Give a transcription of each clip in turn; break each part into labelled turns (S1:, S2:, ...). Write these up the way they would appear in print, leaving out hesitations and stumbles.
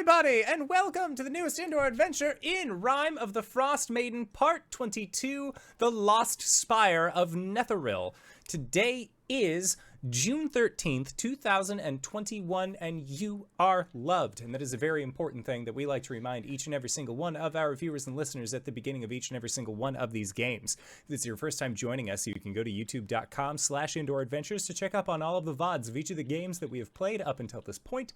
S1: everybody, and welcome to the newest indoor adventure in Rime of the Frostmaiden, Part 22, The Lost Spire of Netheril. Today is June 13th, 2021, and you are loved. And that is a very important thing that we like to remind each and every single one of our viewers and listeners at the beginning of each and every single one of these games. If this is your first time joining us, you can go to youtube.com/indooradventures to check up on all of the VODs of each of the games that we have played up until this point,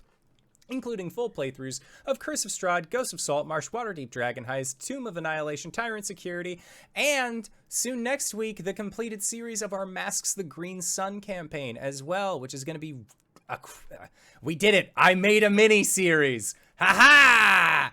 S1: including full playthroughs of Curse of Strahd, Ghost of Saltmarsh, Waterdeep Dragon Heist, Tomb of Annihilation, Tyrant Security, and soon next week, the completed series of our Masks the Green Sun campaign as well, which is going to be... we did it! I made a mini-series! Ha-ha!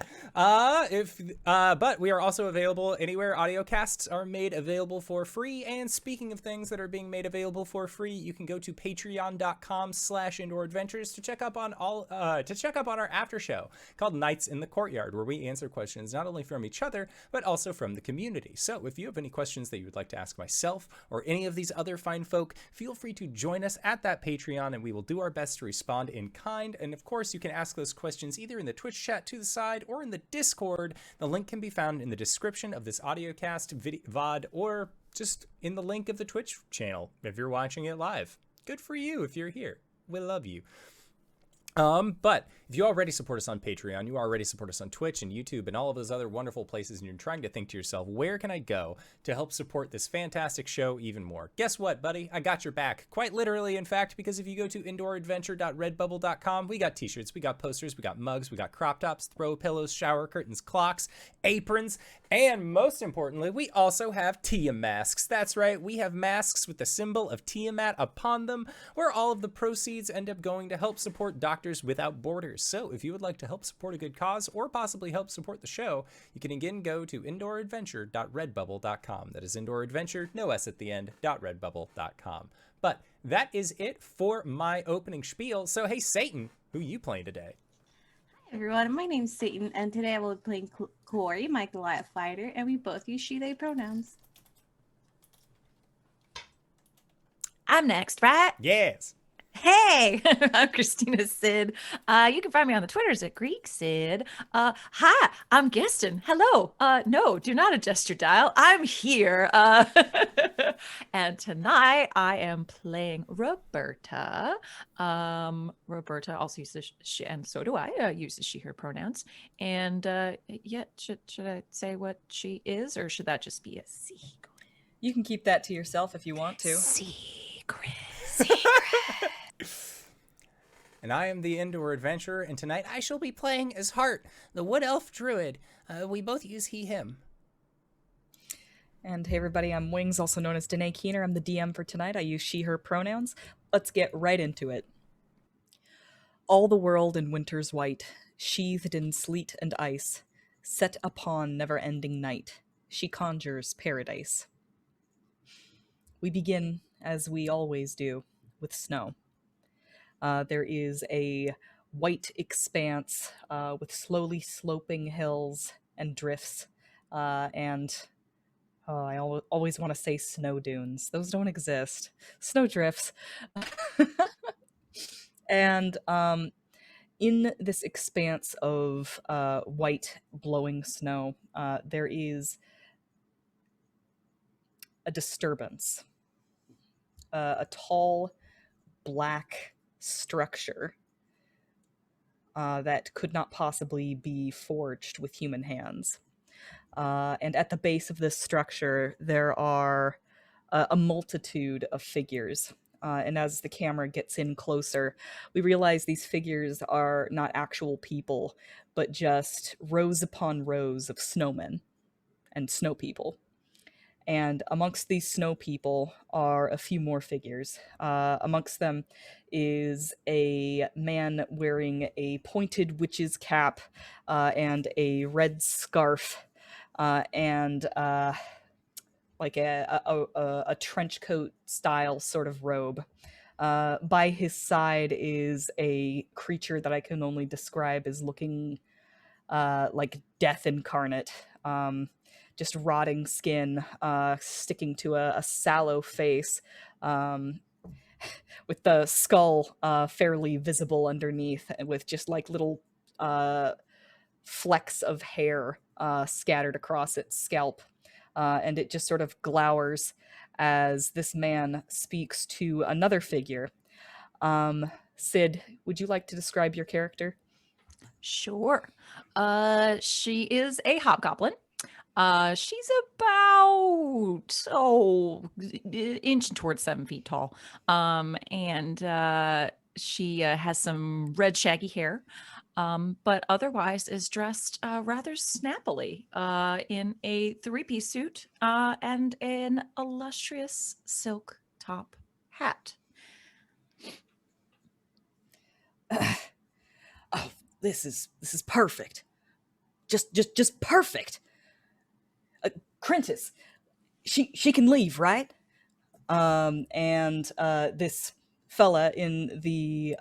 S1: But we are also available anywhere audio casts are made available for free. And speaking of things that are being made available for free, you can go to patreon.com/indooradventures to check up on our after show called Nights in the Courtyard, where we answer questions not only from each other, but also from the community. So if you have any questions that you would like to ask myself or any of these other fine folk, feel free to join us at that Patreon and we will do our best to respond in kind. And of course, you can ask those questions either in the Twitch chat to the side or in the Discord. The link can be found in the description of this audiocast, VOD, or just in the link of the Twitch channel if you're watching it live. Good for you if you're here. We love you. But if you already support us on Patreon, you already support us on Twitch and YouTube and all of those other wonderful places, and you're trying to think to yourself, where can I go to help support this fantastic show even more? Guess what, buddy? I got your back. Quite literally, in fact, because if you go to indooradventure.redbubble.com, we got t-shirts, we got posters, we got mugs, we got crop tops, throw pillows, shower curtains, clocks, aprons, and most importantly, we also have Tia masks. That's right, we have masks with the symbol of Tiamat upon them, where all of the proceeds end up going to help support Doctors Without Borders. So if you would like to help support a good cause or possibly help support the show, you can again go to indooradventure.redbubble.com. That is indooradventure, no S at the end, .redbubble.com. But that is it for my opening spiel. So hey, Satan, who are you playing today?
S2: Hi everyone, my name's Satan, and today I will be playing Kuori, my Goliath fighter, and we both use she/they pronouns.
S3: I'm next, right?
S1: Yes.
S3: Hey, I'm Christina Sid. You can find me on the Twitters at Greek Sid. Hi, I'm Geston. Hello. No, do not adjust your dial. I'm here. And tonight I am playing Roberta. Roberta also uses she, and so do I, uses she, her pronouns. And yeah, should I say what she is, or should that just be a secret?
S4: You can keep that to yourself if you want to.
S3: Secret.
S1: And I am the Indoor Adventurer, and tonight I shall be playing as Hart, the Wood Elf Druid. We both use he, him.
S4: And hey everybody, I'm Wings, also known as Danae Keener. I'm the DM for tonight. I use she, her pronouns. Let's get right into it. All the world in winter's white, sheathed in sleet and ice, set upon never-ending night, she conjures paradise. We begin, as we always do, with snow. There is a white expanse with slowly sloping hills and drifts, and I always want to say snow dunes. Those don't exist. Snow drifts. And in this expanse of white blowing snow, there is a disturbance. A tall, black structure that could not possibly be forged with human hands. And at the base of this structure, there are a multitude of figures. And as the camera gets in closer, we realize these figures are not actual people, but just rows upon rows of snowmen and snow people. And amongst these snow people are a few more figures. Amongst them is a man wearing a pointed witch's cap and a red scarf and like a trench coat style sort of robe. By his side is a creature that I can only describe as looking like death incarnate. Just rotting skin, sticking to a sallow face, with the skull fairly visible underneath, with just like little flecks of hair scattered across its scalp, and it just sort of glowers as this man speaks to another figure. Sid, would you like to describe your character?
S3: Sure. She is a hobgoblin. She's about inch towards 7 feet tall. And she has some red shaggy hair. But otherwise is dressed rather snappily in a three-piece suit and an illustrious silk top hat.
S4: Oh, this is perfect. Just perfect. Crentis, she can leave, right? And this fella in the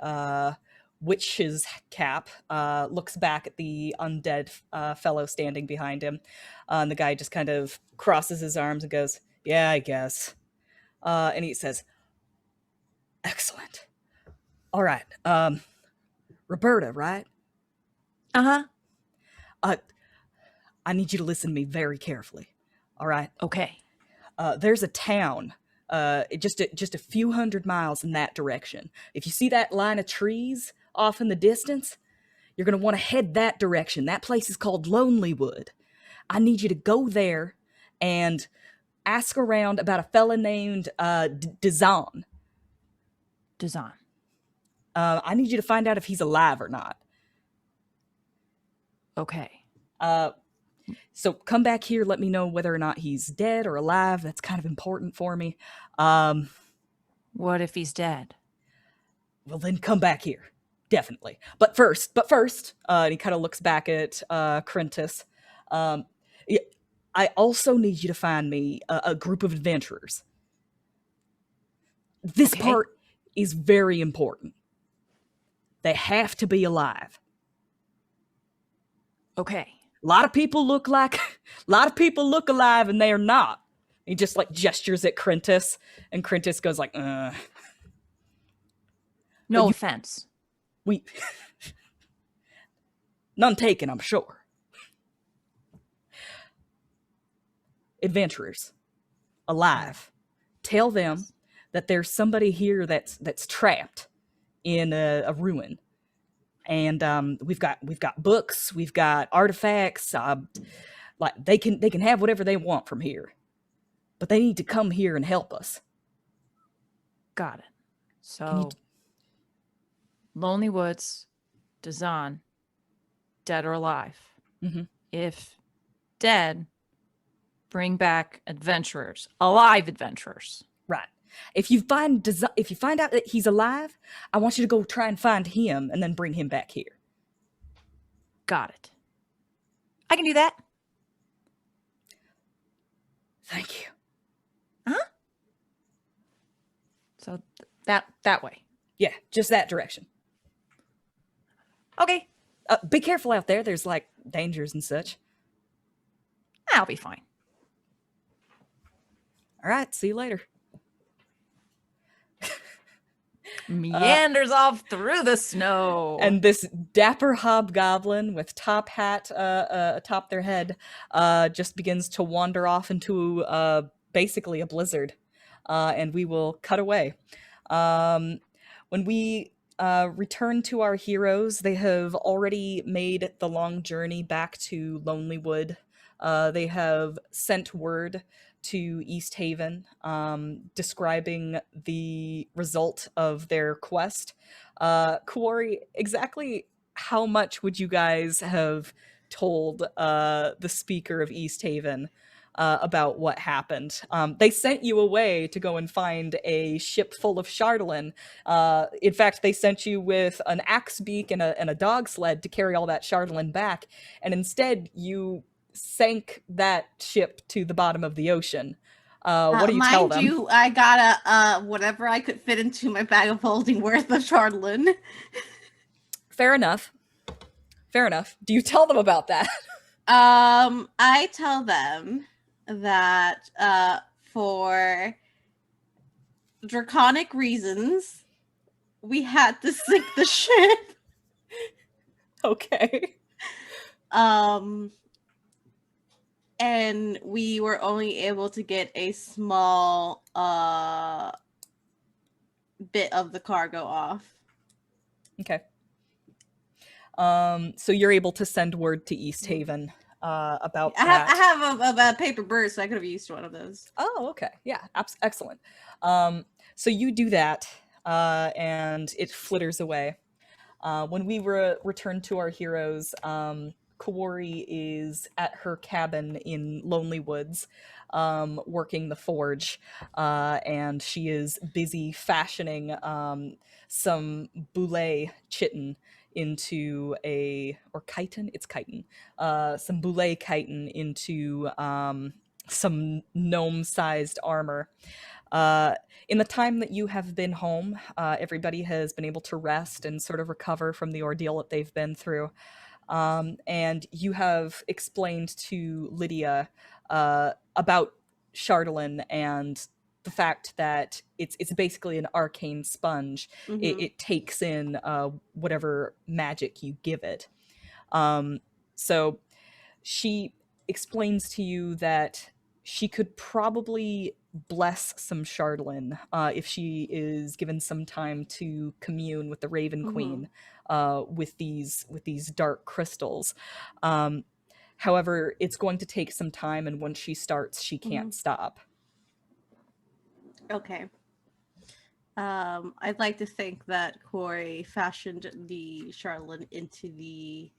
S4: witch's cap looks back at the undead fellow standing behind him, and the guy just kind of crosses his arms and goes, "Yeah, I guess." And he says, "Excellent. All right, Roberta, right?
S3: Uh-huh.
S4: I need you to listen to me very carefully. All right.
S3: Okay.
S4: There's a town, just a few hundred miles in that direction. If you see that line of trees off in the distance, you're gonna want to head that direction. That place is called Lonelywood. I need you to go there and ask around about a fella named Dazan.
S3: Dazan.
S4: I need you to find out if he's alive or not.
S3: Okay.
S4: So come back here, let me know whether or not he's dead or alive. That's kind of important for me.
S3: What if he's dead?
S4: Well, then come back here. Definitely. But first, and he kind of looks back at Crentis. I also need you to find me a group of adventurers. This part is very important. They have to be alive.
S3: Okay.
S4: A lot of people look alive and they are not. He just like gestures at Crentis, and Crentis goes like,
S3: No offense.
S4: None taken, I'm sure. Adventurers. Alive. Tell them that there's somebody here that's trapped in a ruin. And we've got books, we've got artifacts. Like they can have whatever they want from here, but they need to come here and help us.
S3: Got it. So, Lonely Woods, Dazan, dead or alive.
S4: Mm-hmm.
S3: If dead, bring back adventurers, alive adventurers.
S4: Right. If you find out that he's alive, I want you to go try and find him and then bring him back here.
S3: Got it. I can do that.
S4: Thank you.
S3: Uh-huh. So that way.
S4: Yeah, just that direction.
S3: Okay.
S4: Be careful out there. There's like dangers and such.
S3: I'll be fine.
S4: All right. See you later.
S3: Meanders off through the snow.
S4: And this dapper hobgoblin with top hat atop their head just begins to wander off into basically a blizzard. And we will cut away. When we return to our heroes, they have already made the long journey back to Lonelywood. They have sent word to East Haven, describing the result of their quest. Kuori, exactly how much would you guys have told the speaker of East Haven about what happened? They sent you away to go and find a ship full of Chardalyn. In fact, they sent you with an axe beak and a dog sled to carry all that Chardalyn back, and instead you sank that ship to the bottom of the ocean. What do you tell them?
S2: Mind you, I got whatever I could fit into my bag of holding worth of Chardalyn.
S4: Fair enough. Do you tell them about that?
S2: I tell them that for draconic reasons, we had to sink the ship.
S4: Okay.
S2: Um, and we were only able to get a small bit of the cargo off.
S4: Okay. So you're able to send word to East Haven about that.
S2: I have a paper bird, so I could have used one of those.
S4: Oh, okay. Yeah, excellent. So you do that, and it flitters away. When we return to our heroes, Kuori is at her cabin in Lonely Woods, working the forge, and she is busy fashioning some boule chitin into or chitin? It's chitin. Some boule chitin into some gnome-sized armor. In the time that you have been home, everybody has been able to rest and sort of recover from the ordeal that they've been through. And you have explained to Lydia about Chardolin and the fact that it's basically an arcane sponge.
S2: Mm-hmm.
S4: It takes in whatever magic you give it. So she explains to you that she could probably bless some Chardolin if she is given some time to commune with the Raven Queen with these dark crystals. However, it's going to take some time, and once she starts, she can't stop.
S2: Okay. I'd like to think that Kuori fashioned the Chardolin into the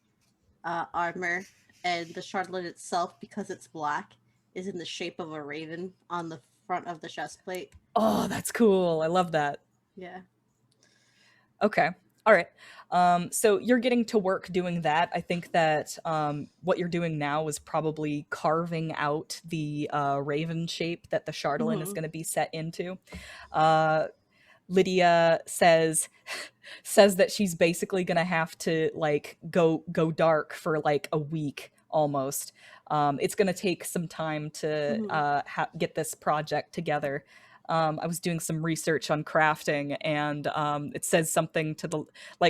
S2: armor, and the Chardolin itself, because it's black, is in the shape of a raven on the front of the chest plate.
S4: Oh, that's cool. I love that.
S2: Yeah.
S4: Okay. All right. So you're getting to work doing that. I think that what you're doing now is probably carving out the raven shape that the Chardolin is going to be set into. Lydia says that she's basically going to have to like go dark for like a week almost. It's going to take some time to get this project together. I was doing some research on crafting, and it says something to the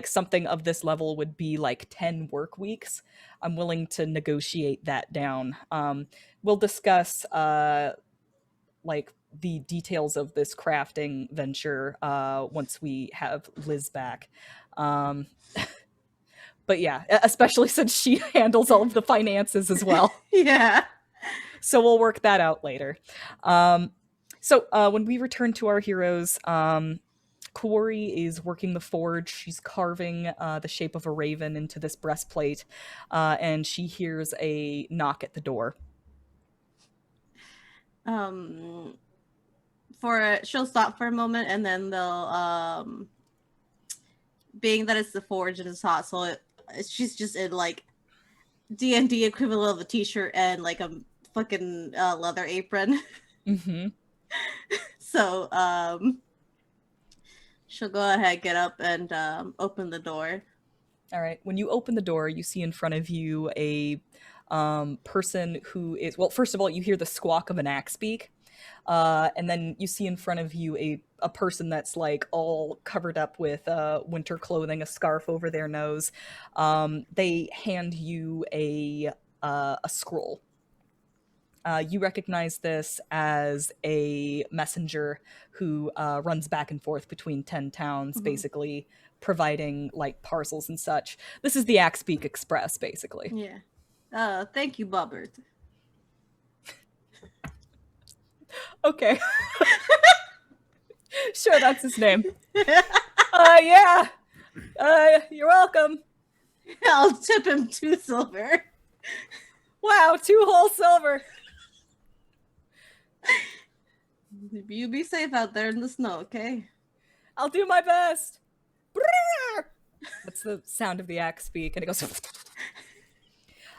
S4: something of this level would be like 10 work weeks. I'm willing to negotiate that down. We'll discuss like the details of this crafting venture once we have Liz back. But yeah, especially since she handles all of the finances as well.
S2: Yeah.
S4: So we'll work that out later. So when we return to our heroes, Kuori is working the forge. She's carving the shape of a raven into this breastplate, and she hears a knock at the door.
S2: She'll stop for a moment, and then they'll being that it's the forge and it's hot, so she's just in like D&D equivalent of a t-shirt and like a fucking leather apron. So she'll go ahead, get up, and open the door.
S4: All right. When you open the door, you see in front of you a person who is, well, first of all, you hear the squawk of an axe beak. And then you see in front of you a person that's like all covered up with winter clothing, a scarf over their nose. They hand you a scroll. You recognize this as a messenger who runs back and forth between 10 towns, basically providing like parcels and such. This is the Axebeak Express, basically.
S2: Yeah. Thank you, Bobbert.
S4: Okay. Sure, that's his name. Yeah. You're welcome.
S2: I'll tip him 2 silver.
S4: Wow, 2 whole silver.
S2: You be safe out there in the snow, okay?
S4: I'll do my best. That's the sound of the axe beak, and it goes.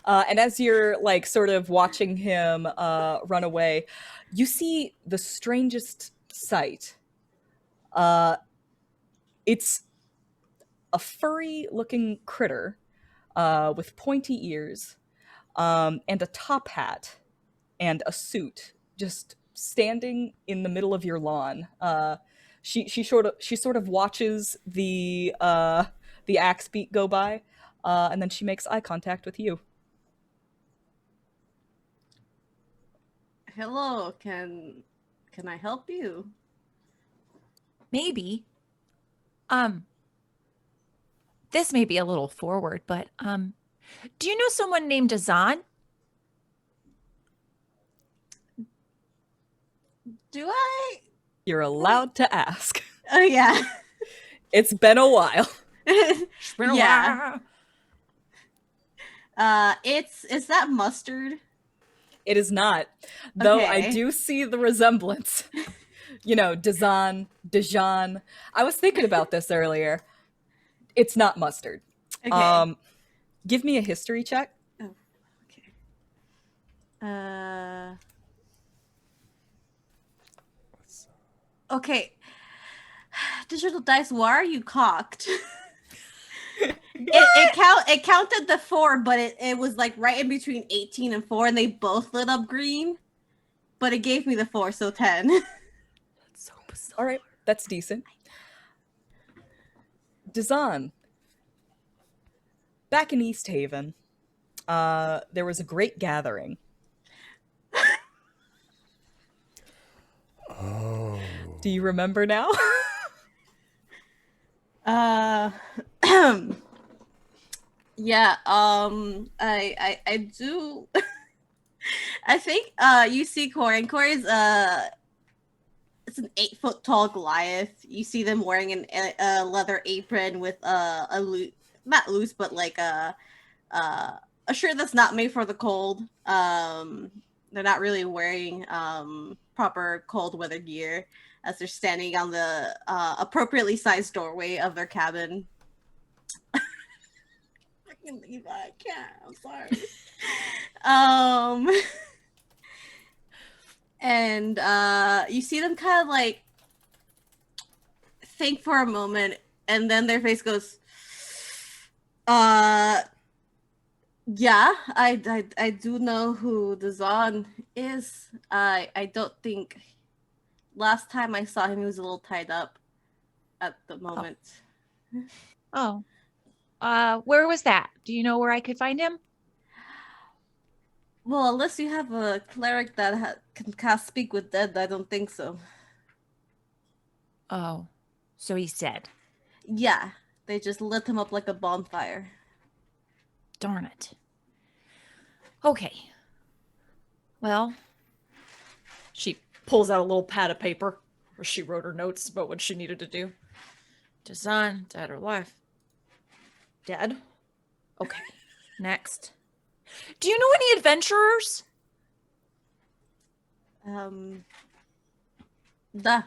S4: And as you're like sort of watching him run away, you see the strangest sight. It's a furry-looking critter with pointy ears and a top hat and a suit, just standing in the middle of your lawn. She sort of watches the axe beak go by, and then she makes eye contact with you.
S2: Hello, can I help you?
S3: Maybe. This may be a little forward, but do you know someone named Azan?
S2: Do I?
S4: You're allowed to ask.
S2: Oh yeah.
S4: It's been a while.
S3: It's been a
S2: Yeah.
S3: while.
S2: Is that mustard?
S4: It is not. Though I
S2: Okay.
S4: do see the resemblance. You know, Dazan, Dijon. I was thinking about this earlier. It's not mustard.
S2: Okay.
S4: Give me a history check.
S2: Oh, okay. Okay. Digital dice, why are you cocked? It counted the 4, but it was like right in between 18 and 4, and they both lit up green. But it gave me the 4, so 10.
S3: That's so bizarre.
S4: All right, that's decent. Dazan. Back in East Haven, there was a great gathering.
S1: Oh.
S4: Do you remember now?
S2: Yeah, I do. I think you see Corey, and Corey's it's an 8-foot tall Goliath. You see them wearing a leather apron with a loose, not loose, but like a shirt that's not made for the cold. They're not really wearing proper cold weather gear as they're standing on the appropriately sized doorway of their cabin. Fucking Levi, I can't. I'm sorry. And you see them kind of like think for a moment, and then their face goes, yeah, I do know who the Zon is. I don't think last time I saw him he was a little tied up at the moment.
S3: Oh. Where was that? Do you know where I could find him?
S2: Well, unless you have a cleric that can cast Speak with Dead, I don't think so.
S3: Oh. So he's dead.
S2: Yeah, they just lit him up like a bonfire.
S3: Darn it. Okay. Well, she pulls out a little pad of paper where she wrote her notes about what she needed to do. Design, dead or alive? Dead? Okay. Next. Do you know any adventurers?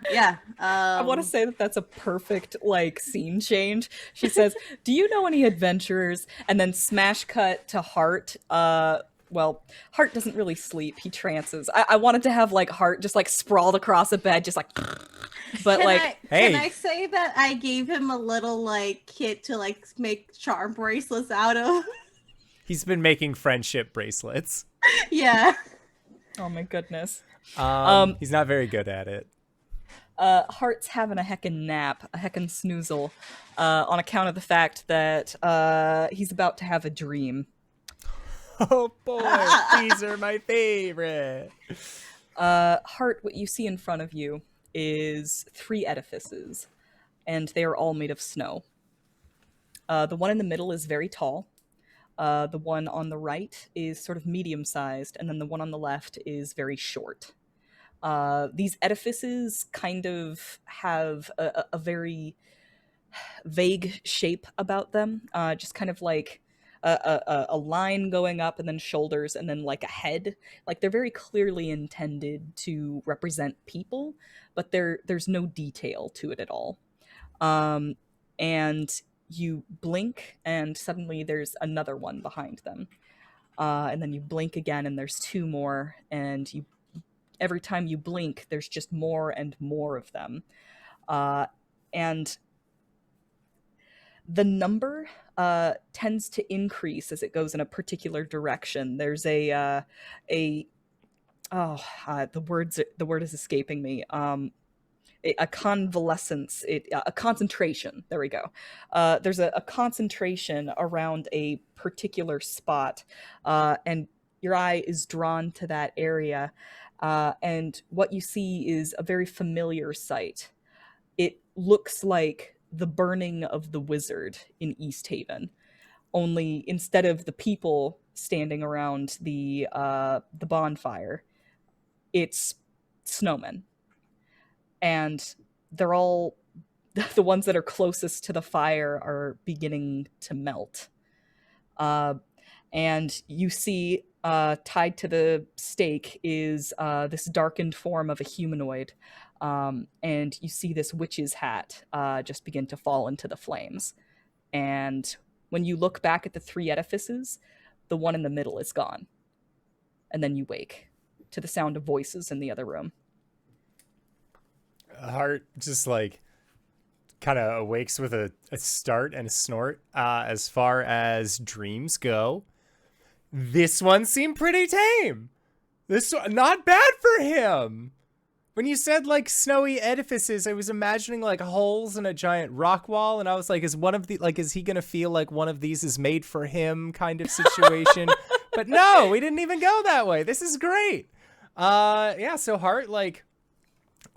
S2: Yeah.
S4: I want to say that that's a perfect like scene change. She says, "Do you know any adventurers?" And then smash cut to Hart. Well, Hart doesn't really sleep; he trances. I wanted to have like Hart just like sprawled across a bed, just like. But
S2: can I say that I gave him a little like kit to like make charm bracelets out of?
S1: He's been making friendship bracelets.
S2: Yeah.
S4: Oh my goodness.
S1: He's not very good at it.
S4: Hart's having a heckin' nap, a heckin' snoozle, on account of the fact that he's about to have a dream.
S1: Oh boy, these are my favorite.
S4: Hart, what you see in front of you is 3 edifices, and they are all made of snow. The one in the middle is very tall. The one on the right is sort of medium-sized, and then the one on the left is very short. These edifices kind of have a very vague shape about them, just kind of like a line going up and then shoulders and then like a head. Like they're very clearly intended to represent people, but there's no detail to it at all. And you blink and suddenly there's another one behind them. And then you blink again and there's 2 more, and every time you blink, there's just more and more of them. And the number tends to increase as it goes in a particular direction. There's the word is escaping me. A convalescence, a concentration. There we go. There's a concentration around a particular spot, and your eye is drawn to that area And what you see is a very familiar sight. It looks like the burning of the wizard in East Haven, only instead of the people standing around the bonfire, it's snowmen, and they're all the ones that are closest to the fire are beginning to melt. And you see tied to the stake is this darkened form of a humanoid. And you see this witch's hat just begin to fall into the flames. And when you look back at the three edifices, the one in the middle is gone. And then you wake to the sound of voices in the other room.
S1: Hart just like kind of awakes with a start and a snort. As far as dreams go, this one seemed pretty tame. This one, not bad for him. When you said like snowy edifices, I was imagining like holes in a giant rock wall, and I was like, is he gonna feel like one of these is made for him kind of situation? But no, we didn't even go that way. This is great. Yeah, so Hart like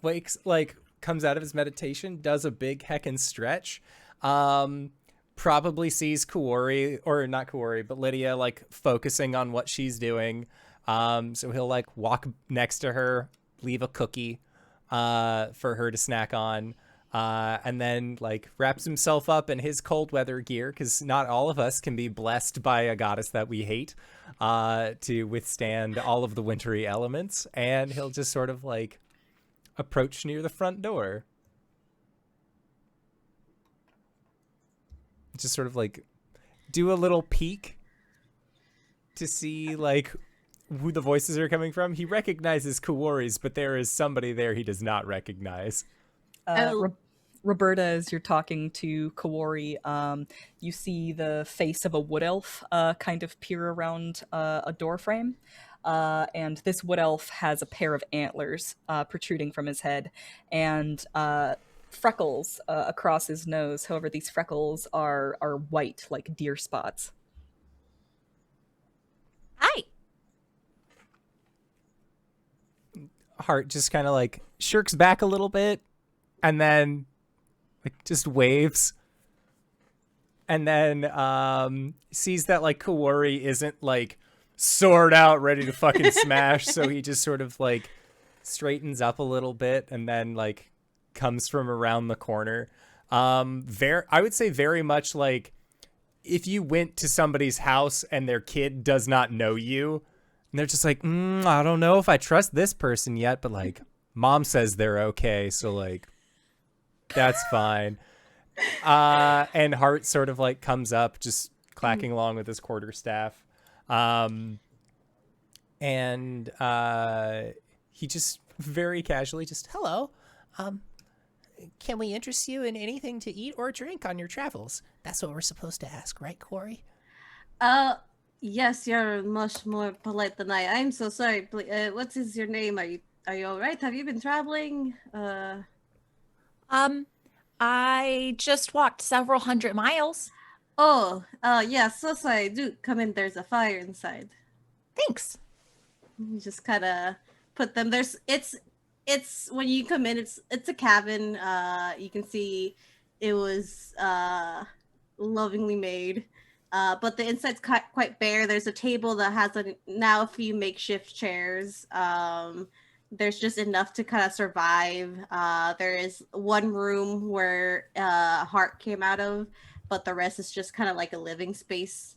S1: wakes, like comes out of his meditation, does a big heckin' stretch, probably sees Kuori, or not Kuori, but Lydia like focusing on what she's doing. So he'll like walk next to her, leave a cookie for her to snack on, and then like wraps himself up in his cold weather gear, because not all of us can be blessed by a goddess that we hate to withstand all of the wintry elements, and he'll just sort of like approach near the front door. Just sort of like do a little peek to see like who the voices are coming from. He recognizes Kuori's, but there is somebody there he does not recognize.
S4: Roberta, as you're talking to Kuori, you see the face of a wood elf kind of peer around a door frame. And this wood elf has a pair of antlers protruding from his head, and freckles across his nose. However, these freckles are white, like deer spots.
S3: Hi.
S1: Hart just kind of like shirks back a little bit, and then like just waves, and then sees that like Kuori isn't like sword out ready to fucking smash, so he just sort of like straightens up a little bit, and then like comes from around the corner. I would say very much like if you went to somebody's house and their kid does not know you, and they're just like, I don't know if I trust this person yet, but like mom says they're okay, so like that's fine. And Hart sort of like comes up, just clacking along with his quarterstaff. And he just very casually just, hello, can we interest you in anything to eat or drink on your travels? That's what we're supposed to ask, right, Kuori?
S2: Yes, you're much more polite than I. I'm so sorry. What is your name? Are you all right? Have you been traveling?
S3: I just walked several hundred miles.
S2: Oh, yeah, so sorry. Do come in. There's a fire inside.
S3: Thanks.
S2: You just kind of put them. It's when you come in. It's a cabin. You can see it was lovingly made. But the inside's quite bare. There's a table that has now a few makeshift chairs. There's just enough to kind of survive. There is one room where Hart came out of, but the rest is just kind of like a living space.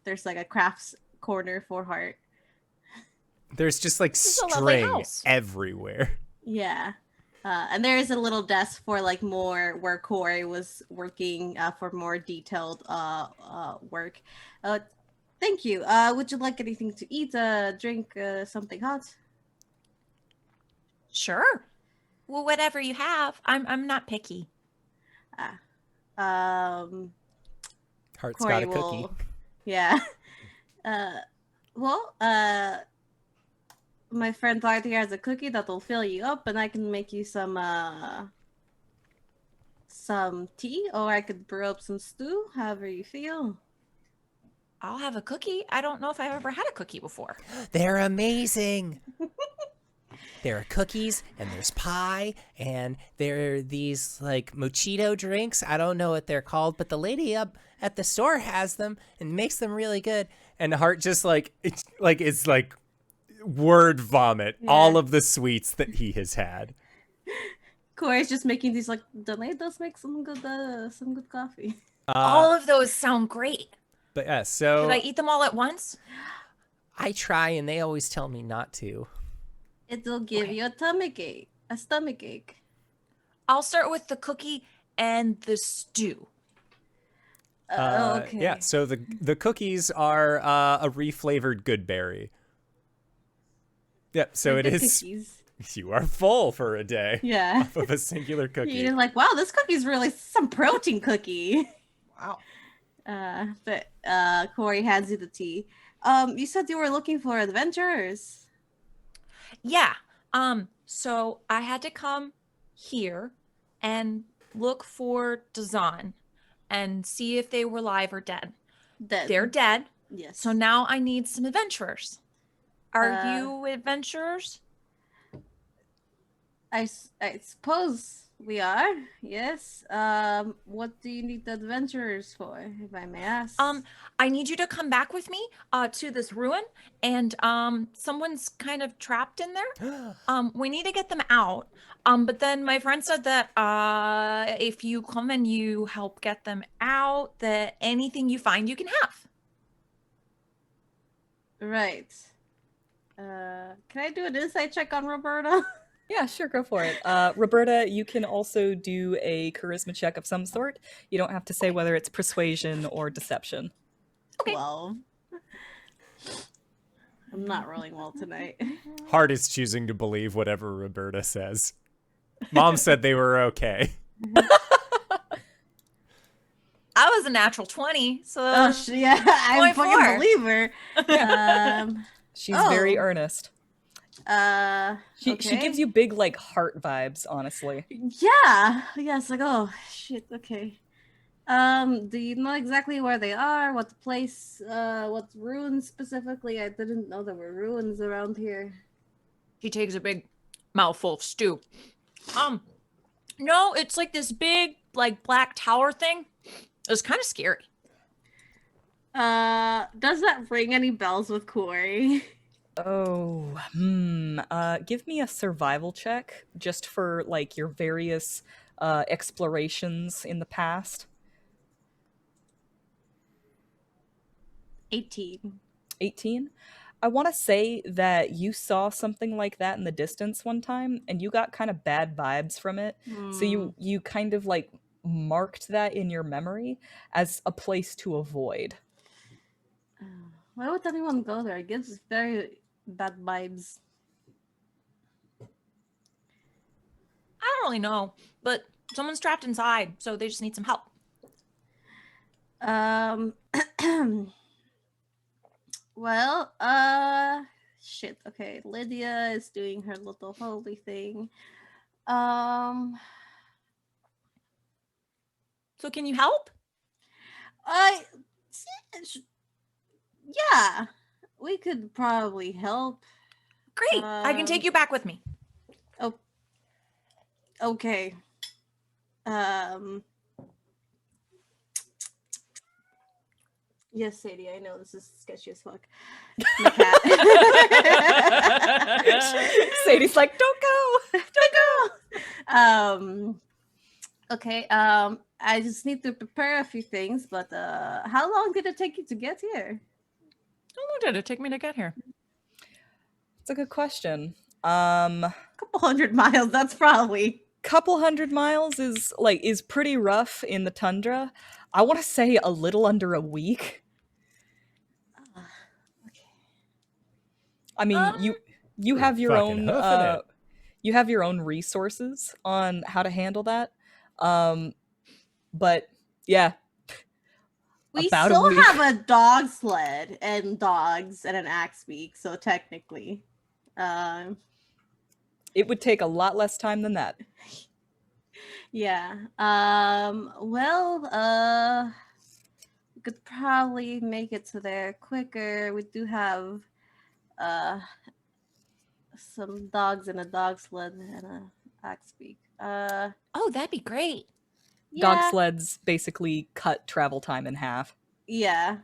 S2: There's like a crafts corner for Hart.
S1: There's just like string everywhere.
S2: Yeah. And there is a little desk for like more where Kuori was working for more detailed work. Thank you. Would you like anything to eat, drink, something hot?
S3: Sure. Well, whatever you have. I'm not picky.
S1: Hart's
S2: Kuori
S1: got a cookie.
S2: Yeah. My friend Lydia has a cookie that will fill you up, and I can make you some tea, or I could brew up some stew, however you feel.
S3: I'll have a cookie. I don't know if I've ever had a cookie before.
S1: They're amazing. There are cookies and there's pie and there are these like mojito drinks. I don't know what they're called, but the lady up at the store has them and makes them really good. And Hart just it's like word vomit all of the sweets that he has had.
S2: Kuori's just making these like, the lady does make some good coffee.
S3: All of those sound great.
S1: But yeah, so
S3: Should I eat them all at once?
S1: I try and they always tell me not to.
S2: It'll give you a stomach ache.
S3: I'll start with the cookie and the stew.
S2: Okay.
S1: Yeah, so the cookies are a reflavored good berry. Yep, so
S2: Like
S1: it
S2: the
S1: is.
S2: cookies.
S1: You are full for a day
S2: Yeah.
S1: off of a singular cookie.
S2: You're like, wow, this cookie's really some protein cookie.
S3: Wow.
S2: But Kuori hands you the tea. You said you were looking for adventurers.
S3: Yeah. So I had to come here and look for Dazan and see if they were alive or dead.
S2: Dead.
S3: They're dead.
S2: Yes.
S3: So now I need some adventurers. Are
S2: Uh,
S3: you adventurers?
S2: I suppose we are. Yes. What do you need the adventurers for, if I may ask?
S3: I need you to come back with me to this ruin, and someone's kind of trapped in there. We need to get them out. But then my friend said that if you come and you help get them out, that anything you find you can have.
S2: Right. Can I do an insight check on Roberta?
S4: Yeah, sure, go for it. Roberta, you can also do a charisma check of some sort. You don't have to say whether it's persuasion or deception.
S3: Okay.
S2: 12. I'm not rolling well tonight.
S1: Hart is choosing to believe whatever Roberta says. Mom said they were okay.
S3: I was a natural 20, so
S2: Yeah, I fucking
S3: 0.4.
S2: believe her.
S4: She's very earnest. She
S2: Okay.
S4: gives you big, like, heart vibes, honestly.
S2: Yeah. Yes, like, oh, shit, okay. Do you know exactly where they are? What place, what ruins specifically? I didn't know there were ruins around here.
S3: he takes a big mouthful of stew. No, it's like this big, like, black tower thing. It's kind of scary.
S2: Does that ring any bells with Kuori?
S4: Oh, give me a survival check, just for, like, your various explorations in the past.
S2: 18.
S4: 18? I want to say that you saw something like that in the distance one time, and you got kind of bad vibes from it. So you kind of, like, marked that in your memory as a place to avoid.
S2: Why would anyone go there? It gives very bad vibes.
S3: I don't really know, but someone's trapped inside, so they just need some help.
S2: Well, shit. Okay, Lydia is doing her little holy thing.
S3: So can you help?
S2: Yeah, we could probably help.
S3: Great. I can take you back with me.
S2: Oh, okay. Yes, Sadie, I know this is sketchy as fuck. My cat.
S4: Sadie's like, don't go!
S2: Don't go! Okay, I just need to prepare a few things, but how long did it take you to get here?
S3: How long did it take me to get here?
S4: It's a good question.
S2: A couple 100 miles, that's probably.
S4: Couple 100 miles is pretty rough in the tundra. I want to say a little under a week.
S2: Okay.
S4: I mean, you have your
S1: fucking
S4: own
S1: hoofing it.
S4: you have your own resources on how to handle that. But yeah,
S2: We
S4: about a
S2: still
S4: week.
S2: have a dog sled and dogs and an axe beak, so technically.
S4: It would take a lot less time than that.
S2: Yeah. Well, we could probably make it to there quicker. We do have some dogs and a dog sled and a axe beak.
S3: Oh, that'd be great.
S4: Dog
S2: Yeah,
S4: sleds basically cut travel time in half.
S2: yeah.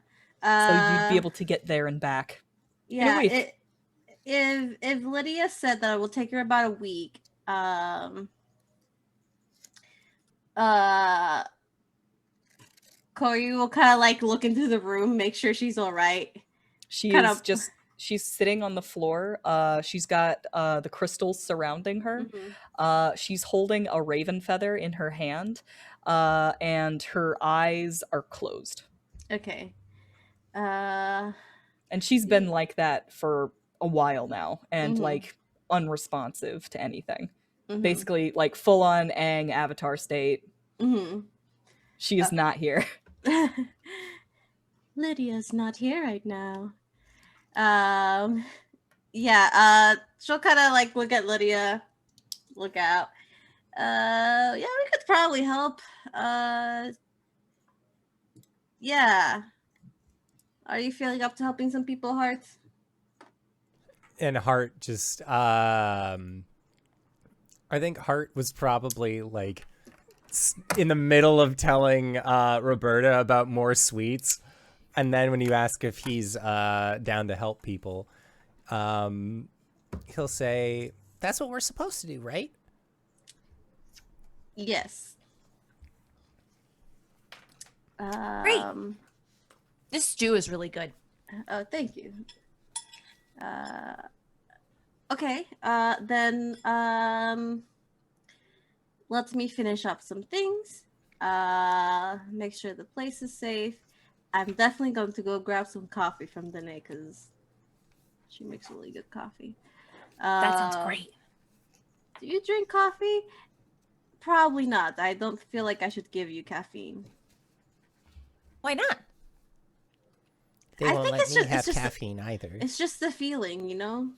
S4: So you'd be able to get there and back in a
S2: Yeah,
S4: week.
S2: if Lydia said that it will take her about a week, Corey will kind of like look into the room, make sure she's all right.
S4: She's sitting on the floor. She's got the crystals surrounding her.
S2: Mhm.
S4: She's holding a raven feather in her hand, and her eyes are closed.
S2: Okay.
S4: And she's been like that for a while now, and
S2: Mhm.
S4: like unresponsive to anything.
S2: Mhm.
S4: Basically, like full on Aang avatar state.
S2: Mhm.
S4: She is not here.
S2: Lydia's not here right now. She'll kind of like look at Lydia, look out. Yeah, we could probably help. Yeah. Are you feeling up to helping some people, Hart?
S1: And Hart just I think Hart was probably like in the middle of telling Roberta about more sweets, and then when you ask if he's down to help people, he'll say, "That's what we're supposed to do, right?"
S2: Yes.
S3: Great. This stew is really good.
S2: Oh, thank you. Okay. Then let me finish up some things. Make sure the place is safe. I'm definitely going to go grab some coffee from Danae because she makes really good coffee.
S3: That sounds great.
S2: Do you drink coffee? Probably not. I don't feel like I should give you caffeine.
S3: Why not?
S1: They
S2: I
S1: won't
S2: think
S1: let
S2: it's
S1: me
S2: just-
S1: have
S2: it's just-
S1: caffeine either.
S2: It's just the feeling, you know?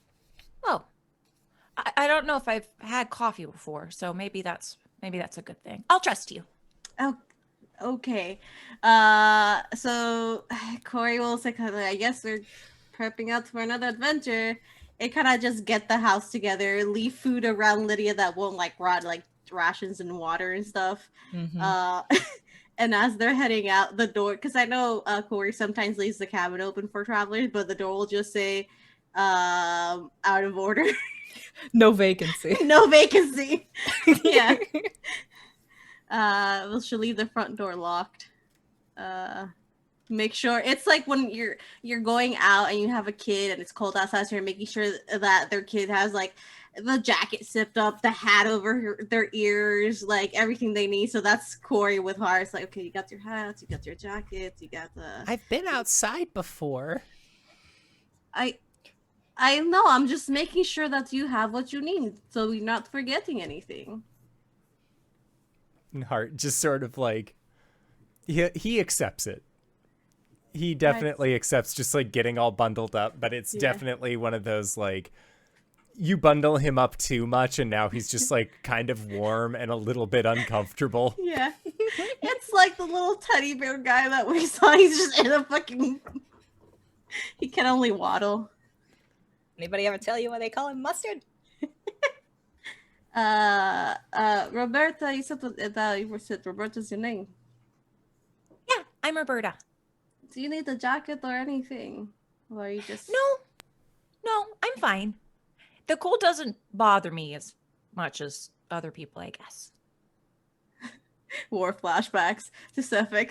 S3: Oh, I don't know if I've had coffee before, so maybe that's a good thing. I'll trust you.
S2: Oh, okay. So Corey will say, kind of, I guess we're prepping out for another adventure. And kind of just get the house together, leave food around Lydia that won't like rot, like rations and water and stuff.
S4: Mhm.
S2: And as they're heading out the door, because I know Corey sometimes leaves the cabin open for travelers, but the door will just say out of order.
S4: No vacancy.
S2: No vacancy. Yeah. Well, she'll leave the front door locked. Make sure it's like when you're going out and you have a kid and it's cold outside, so you're making sure that their kid has like the jacket zipped up, the hat over their ears, like everything they need. So that's Corey with her. It's like, okay, you got your hats, you got your jackets, you got the.
S1: I've been outside before.
S2: I know. I'm just making sure that you have what you need, so you're not forgetting anything.
S1: And Hart just sort of like he accepts it. He definitely accepts just like getting all bundled up, but it's definitely one of those like you bundle him up too much and now he's just like kind of warm and a little bit uncomfortable.
S2: Yeah. It's like the little teddy bear guy that we saw. He's just in a fucking he can only waddle.
S4: Anybody ever tell you why they call him mustard?
S2: Roberta, you said that you said Roberta's your name.
S3: Yeah, I'm Roberta.
S2: Do you need a jacket or anything? Or are you just
S3: No, I'm fine. The cold doesn't bother me as much as other people, I guess.
S2: war flashbacks to Suffolk?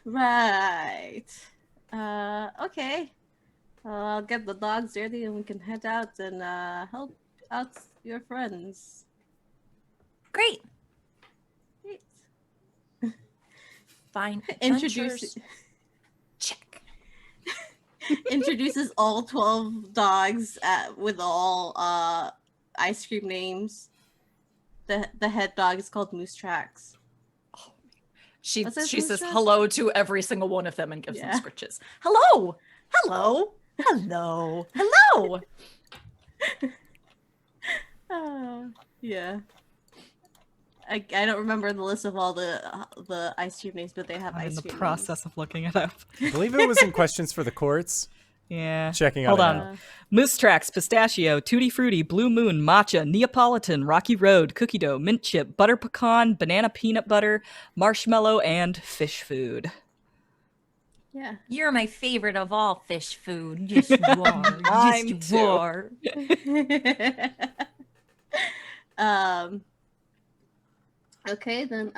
S2: Right. Okay. I'll get the dogs ready and we can head out and help out your friends.
S3: Great.
S2: Great.
S3: Fine.
S2: Introduce
S3: Adventures. Check.
S2: introduces all 12 dogs with all ice cream names. The head dog is called Moose Tracks.
S3: She
S2: What's that,
S3: says
S2: Moose
S3: hello to every single one of them and gives
S2: Yeah.
S3: them scritches. Hello. Hello. Hello. Hello.
S2: Yeah. I don't remember the list of all the ice cube names, but they have
S4: I'm
S2: ice
S4: in the
S2: cube
S4: process of looking it up.
S1: I believe it was in questions for the courts.
S4: Yeah.
S1: Checking
S4: Hold
S1: on
S4: on.
S1: it.
S2: names.
S4: Moose Tracks, Pistachio, Tutti Frutti, Blue Moon, Matcha, Neapolitan, Rocky Road, Cookie Dough, Mint Chip, Butter Pecan, Banana Peanut Butter, Marshmallow, and Fish Food.
S2: Yeah.
S3: You're my favorite of all fish food. Yes, you are. Yes,
S4: Mine
S3: you
S4: too.
S3: are.
S2: Okay, then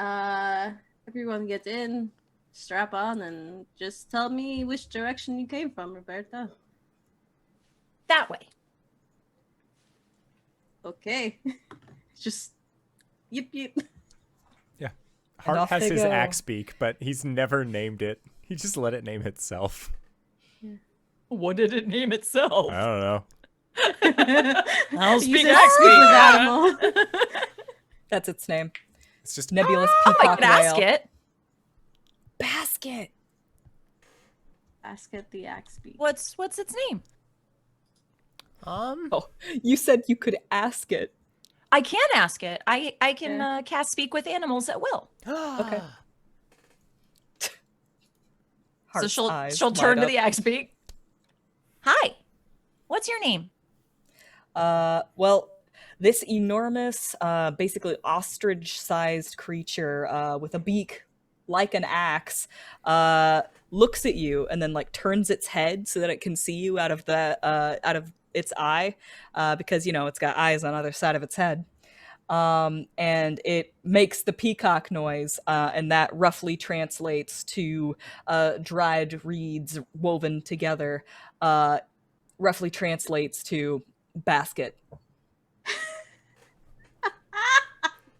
S2: everyone get in, strap on, and just tell me which direction you came from, Roberta.
S3: That way.
S2: Okay. Just yip yip.
S1: Yeah. Hart
S4: off
S1: has
S4: they
S1: his
S4: go.
S1: axe beak, but he's never named it. He just let it name itself.
S3: What did it name itself?
S1: I don't know.
S3: I'll
S2: Use
S3: speak
S2: it
S3: axe
S2: speak with
S3: beak.
S2: animal.
S4: That's its name.
S1: It's just
S4: Nebulous
S3: I
S4: Peacock
S3: could ask
S4: Whale.
S3: it.
S4: Basket.
S2: Basket the axe beak.
S3: What's its name?
S4: Oh, you said you could ask it.
S3: I can ask it. I can
S2: Yeah.
S3: cast speak with animals at will.
S4: Okay.
S3: So
S4: Heart's
S3: she'll
S4: eyes
S3: turn
S4: light
S3: to
S4: up.
S3: the axe beak. Hi. What's your name?
S4: Well, this enormous, basically ostrich-sized creature with a beak like an axe looks at you and then like turns its head so that it can see you out of its eye, because it's got eyes on either side of its head. And it makes the peacock noise, and that roughly translates to dried reeds woven together. Roughly translates to basket.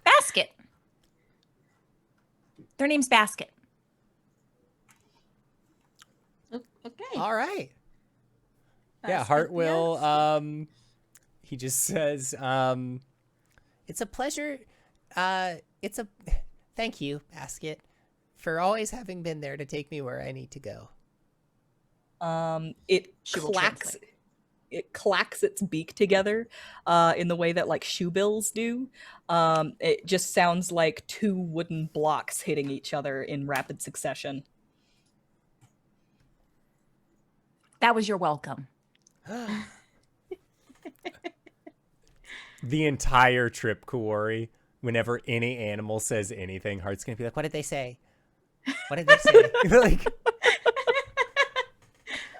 S3: Basket. Their name's Basket.
S2: Okay.
S1: all right. Yeah,
S2: Basket
S1: Hart
S2: the
S1: will
S2: axe.
S1: he just says it's a pleasure thank you, Basket, for always having been there to take me where I need to go.
S4: It
S3: She will
S4: clacks.
S3: translate.
S4: It clacks its beak together in the way that like shoe bills do. It just sounds like two wooden blocks hitting each other in rapid succession.
S3: That was your welcome.
S1: The entire trip, Kuori, whenever any animal says anything, Hart's gonna be like, what did they say? What did they say? Like,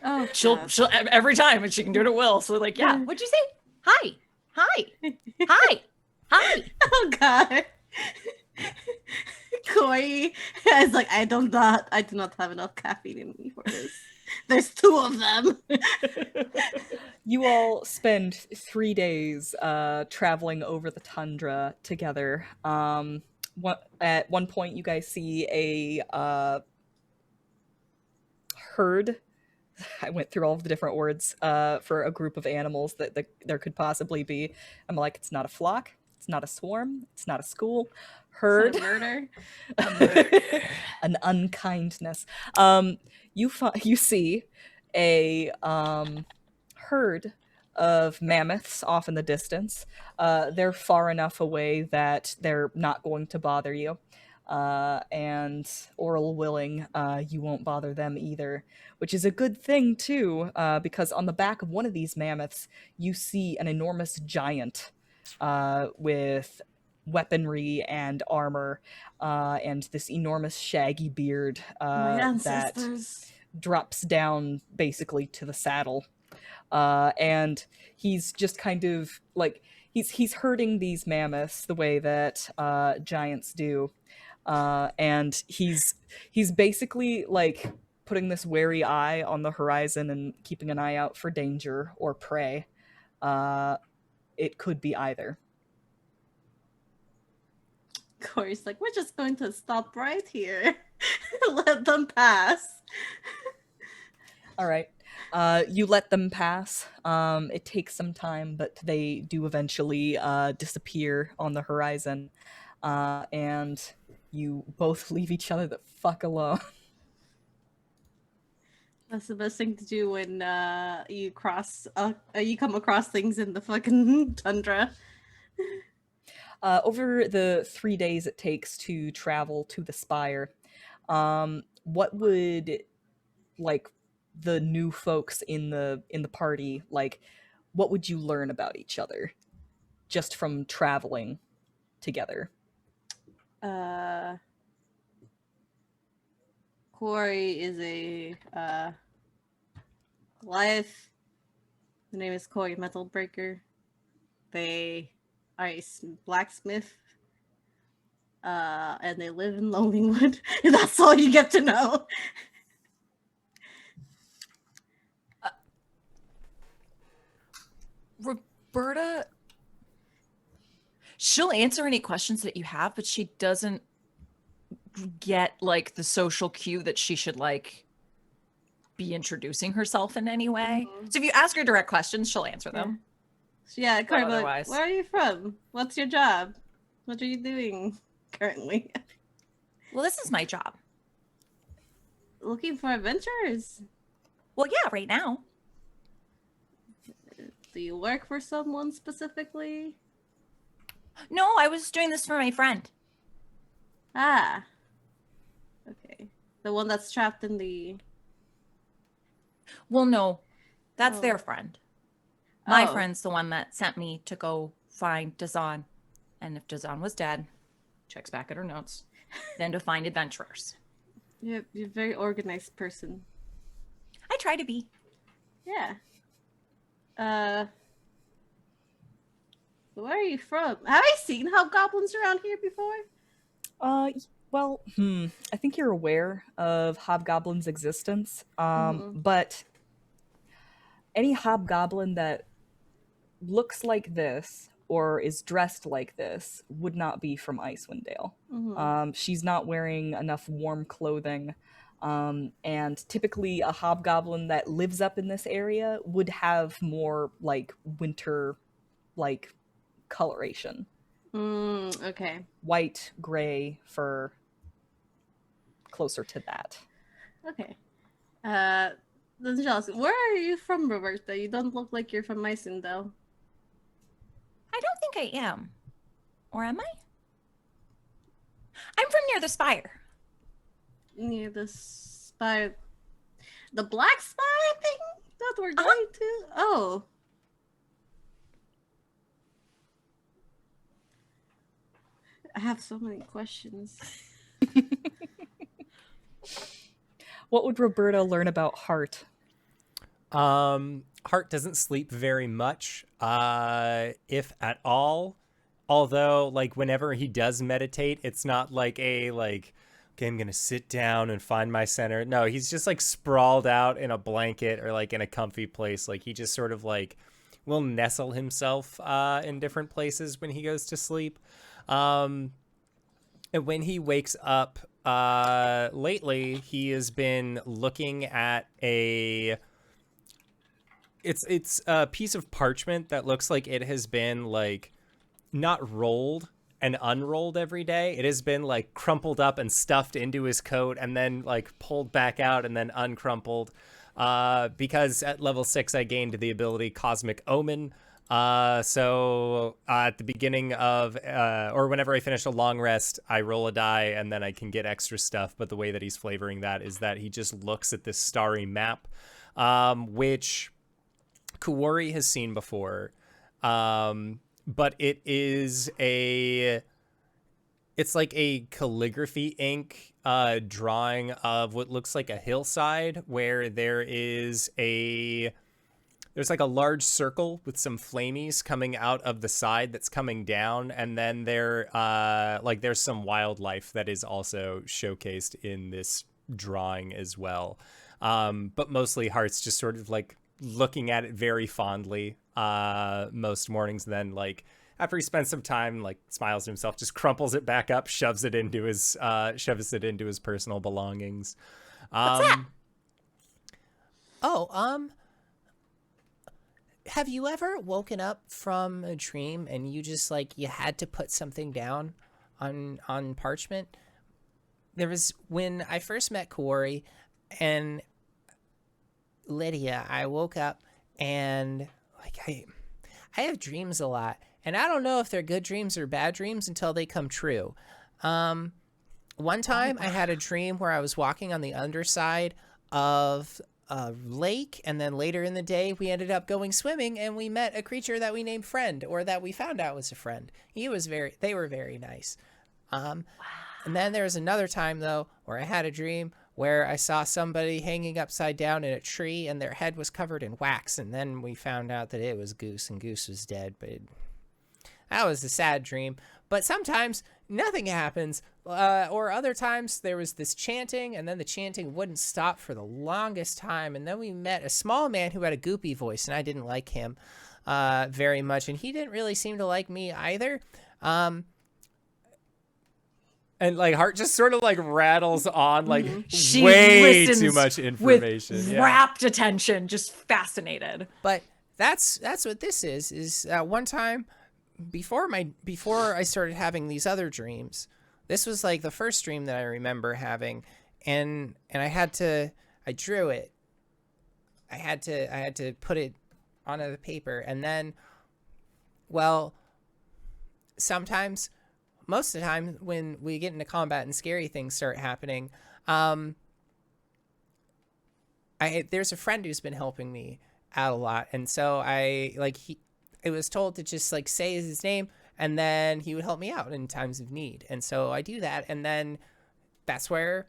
S2: Oh,
S3: She'll every time, and she can do it at will. So like, yeah. What'd you say? Hi. Hi. Hi. Hi.
S2: Oh god. Koi is like, I do not have enough caffeine in me for this. There's two of them.
S4: You all spend 3 days traveling over the tundra together. At one point, you guys see a herd. I went through all of the different words for a group of animals that there could possibly be. I'm like, it's not a flock, it's not a swarm, it's not a school. Herd.
S2: It's murder.
S4: An unkindness. You see a herd of mammoths off in the distance. They're far enough away that they're not going to bother you. And Oral willing, you won't bother them either, which is a good thing too, because on the back of one of these mammoths, you see an enormous giant with weaponry and armor, and this enormous shaggy beard
S2: My
S4: that
S2: ancestors.
S4: drops down basically to the saddle. And he's just kind of like he's herding these mammoths the way that giants do. And he's basically like putting this wary eye on the horizon and keeping an eye out for danger or prey. It could be either.
S2: Corey's like, we're just going to stop right here. Let them pass.
S4: All right. You let them pass. It takes some time, but they do eventually disappear on the horizon. And you both leave each other the fuck alone.
S2: That's the best thing to do when you come across things in the fucking tundra.
S4: Over the 3 days it takes to travel to the Spire, what would like the new folks in the party like? What would you learn about each other just from traveling together?
S2: Kuori is a Goliath. The name is Kuori Metalbreaker. They are a blacksmith. And they live in Lonelywood. That's all you get to know.
S3: Roberta, she'll answer any questions that you have, but she doesn't get like the social cue that she should like be introducing herself in any way.
S2: Mhm.
S3: So if you ask her direct questions, she'll answer them.
S2: Yeah,
S3: But
S2: Kuori,
S3: otherwise-
S2: where are you from? What's your job? What are you doing currently?
S3: Well, this is my job.
S2: Looking for adventures.
S3: Well, yeah, right now.
S2: Do you work for someone specifically?
S3: No, I was doing this for my friend.
S2: Ah. Okay. The one that's trapped in the...
S3: Well, no, that's
S2: Oh.
S3: their friend. My
S2: Oh.
S3: friend's the one that sent me to go find Dazan. And if Dazan was dead, checks back at her notes, then to find adventurers.
S2: You're a very organized person.
S3: I try to be.
S2: Yeah. Where are you from? Have I seen hobgoblins around here before?
S4: Well, I think you're aware of hobgoblins' existence,
S2: Mhm.
S4: but any hobgoblin that looks like this or is dressed like this would not be from Icewind Dale.
S2: Mhm.
S4: She's not wearing enough warm clothing, and typically a hobgoblin that lives up in this area would have more like winter like coloration.
S2: Okay.
S4: White, gray, fur, closer to that.
S2: Okay. Then Chelsea, where are you from, Roberta? You don't look like you're from Icewind, though.
S3: I don't think I am. Or am I? I'm from near the Spire.
S2: Near the spire. The black spire thing that we're going to? Oh. I have so many questions.
S4: What would Roberta learn about Hart?
S1: Hart doesn't sleep very much, if at all. Although, like, whenever he does meditate, it's not like okay, I'm gonna sit down and find my center. No, he's just like sprawled out in a blanket or like in a comfy place. Like he just sort of like will nestle himself in different places when he goes to sleep. And when he wakes up, lately he has been looking at it's a piece of parchment that looks like it has been like not rolled and unrolled every day. It has been like crumpled up and stuffed into his coat and then like pulled back out and then uncrumpled. Because at level 6 I gained the ability Cosmic Omen. So at the beginning of or whenever I finish a long rest, I roll a die and then I can get extra stuff. But the way that he's flavoring that is that he just looks at this starry map, which Kuori has seen before. But it's like a calligraphy ink drawing of what looks like a hillside where there's like a large circle with some flamies coming out of the side that's coming down, and then there's some wildlife that is also showcased in this drawing as well. But mostly Hart's just sort of like looking at it very fondly most mornings, and then like after he spends some time, like smiles to himself, just crumples it back up, shoves it into his personal belongings.
S3: What's that?
S1: Have you ever woken up from a dream and you just like you had to put something down on parchment? There was when I first met Kuori and Lydia, I woke up and like I have dreams a lot, And I don't know if they're good dreams or bad dreams until they come true. One time I had a dream where I was walking on the underside of a lake, and then later in the day we ended up going swimming and we met a creature that we named Friend, or that we found out was a friend. They were very nice. And then there was another time though where I had a dream where I saw somebody hanging upside down in a tree and their head was covered in wax, and then we found out that it was Goose and Goose was dead. But that was a sad dream. But sometimes nothing happens, or other times there was this chanting, and then the chanting wouldn't stop for the longest time, and then we met a small man who had a goopy voice, and I didn't like him very much, and he didn't really seem to like me either. And like Hart just sort of like rattles on, like
S3: She
S1: way
S3: listens
S1: too much information,
S3: with rapt attention, just fascinated.
S1: But that's what this is one time before I started having these other dreams. This was like the first dream that I remember having, and I drew it. I had to put it on the paper, and then, well, sometimes, most of the time when we get into combat and scary things start happening, there's a friend who's been helping me out a lot, and so it was told to just like say his name, and then he would help me out in times of need. And so I do that, and then that's where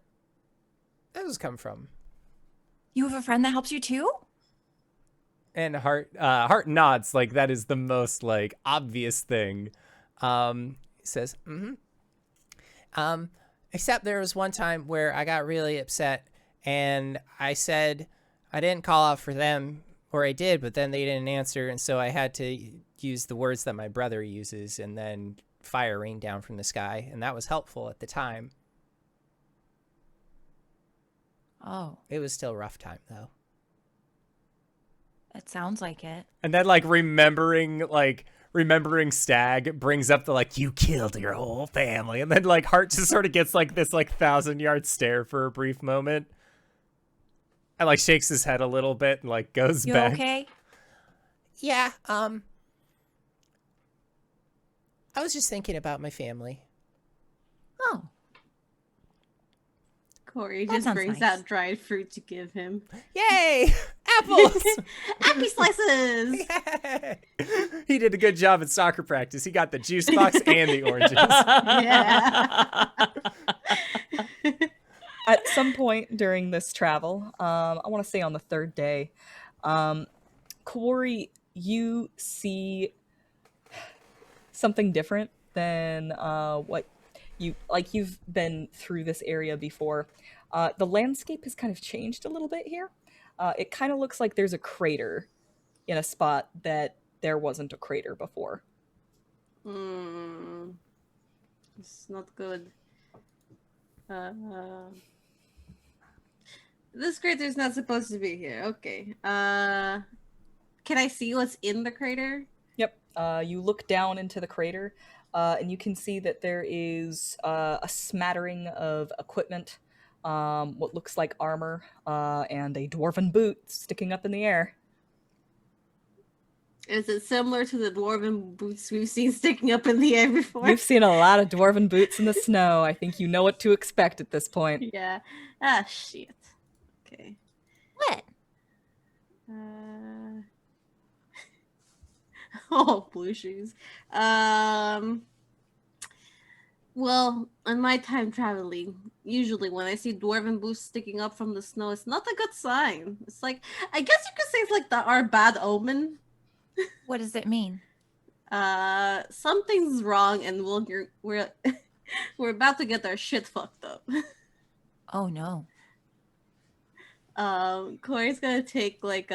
S1: those come from.
S3: You have a friend that helps you too?
S1: And Hart nods, like that is the most like obvious thing. Says, except there was one time where I got really upset, and I said I didn't call out for them, or I did, but then they didn't answer, and so I had to use the words that my brother uses, and then fire rained down from the sky, and that was helpful at the time.
S3: Oh.
S1: It was still a rough time, though.
S3: It sounds like it.
S1: And then, like, remembering Stag brings up the, like, you killed your whole family, and then, like, Hart just sort of gets, like, this, like, 1,000-yard stare for a brief moment. And, like, shakes his head a little bit and, like, goes back.
S3: You okay?
S1: Yeah, I was just thinking about my family.
S3: Oh.
S2: Corey
S3: That
S2: just
S3: sounds
S2: brings
S3: nice.
S2: out dried fruit to give him.
S1: Yay! Apples!
S2: Apple slices!
S1: Yay! He did a good job at soccer practice. He got the juice box and the oranges.
S2: Yeah.
S4: At some point during this travel, I want to say on the third day, Kuori, you see something different than what you've been through this area before. The landscape has kind of changed a little bit here. It kind of looks like there's a crater in a spot that there wasn't a crater before.
S2: It's not good. This crater's not supposed to be here. Okay. Can I see what's in the crater?
S4: Yep. You look down into the crater, and you can see that there is a smattering of equipment, what looks like armor, and a dwarven boot sticking up in the air.
S2: Is it similar to the dwarven boots we've seen sticking up in the air before?
S4: You've seen a lot of dwarven boots in the snow. I think you know what to expect at this point.
S2: Yeah. Ah, shit. Okay.
S3: What?
S2: Oh, blue shoes. Well, on my time traveling, usually when I see dwarven boots sticking up from the snow, it's not a good sign. It's like, I guess you could say it's like our bad omen.
S3: What does it mean?
S2: Something's wrong, and we're we're about to get our shit fucked up.
S3: Oh no.
S2: Corey's gonna take like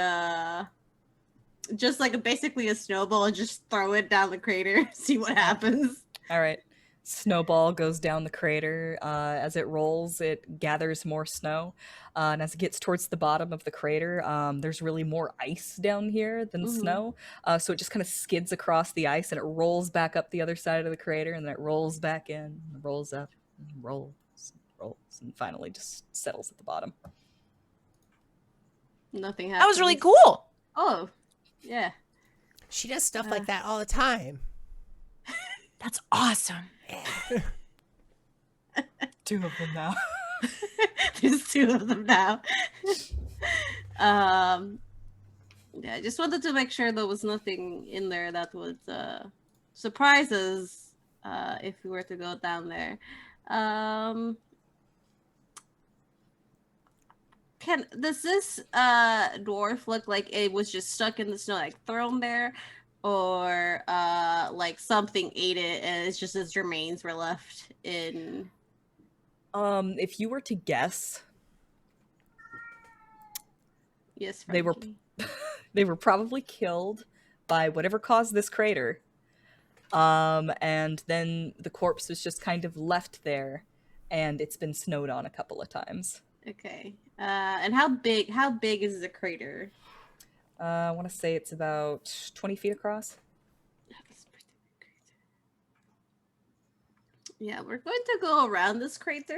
S2: basically a snowball and just throw it down the crater, see what happens.
S4: All right. Snowball goes down the crater. As it rolls, it gathers more snow. And as it gets towards the bottom of the crater, there's really more ice down here than snow. So it just kind of skids across the ice, and it rolls back up the other side of the crater, and then it rolls back in, and rolls up, and rolls, and finally just settles at the bottom.
S2: Nothing happens.
S3: That was really cool.
S2: Oh, yeah.
S1: She does stuff like that all the time.
S3: That's awesome.
S4: Two of them now.
S2: There's two of them now. Yeah, I just wanted to make sure there was nothing in there that would surprise us if we were to go down there. Does this dwarf look like it was just stuck in the snow, like thrown there, or like something ate it and it's just its remains were left in?
S4: If you were to guess,
S2: Yes,
S4: they were
S2: Frankie.
S4: they were probably killed by whatever caused this crater. And then the corpse was just kind of left there, and it's been snowed on a couple of times.
S2: Okay. And how big is the crater?
S4: I want to say it's about 20 feet across.
S2: Yeah, we're going to go around this crater.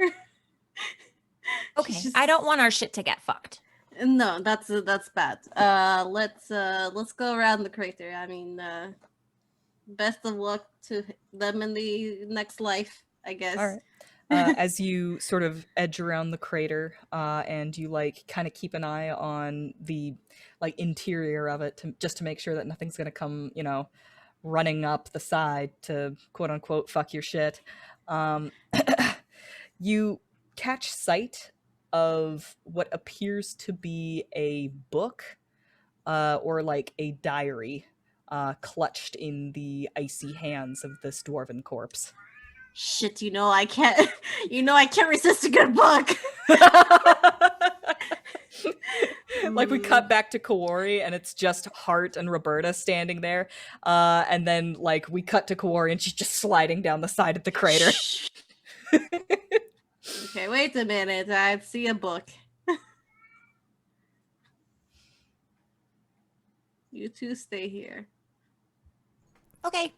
S3: Okay,
S2: Just-
S3: I don't want our shit to get fucked.
S2: No, that's bad. Let's go around the crater. I mean, best of luck to them in the next life, I guess.
S4: All right. As you sort of edge around the crater, and you like kind of keep an eye on the like interior of it just to make sure that nothing's gonna come, running up the side to quote unquote fuck your shit. You catch sight of what appears to be a book, or like a diary, clutched in the icy hands of this dwarven corpse.
S2: Shit, I can't. I can't resist a good book.
S4: Like we cut back to Kuori and it's just Hart and Roberta standing there, and then like we cut to Kuori and she's just sliding down the side of the crater.
S2: Okay, wait a minute. I see a book. You two stay here.
S3: Okay.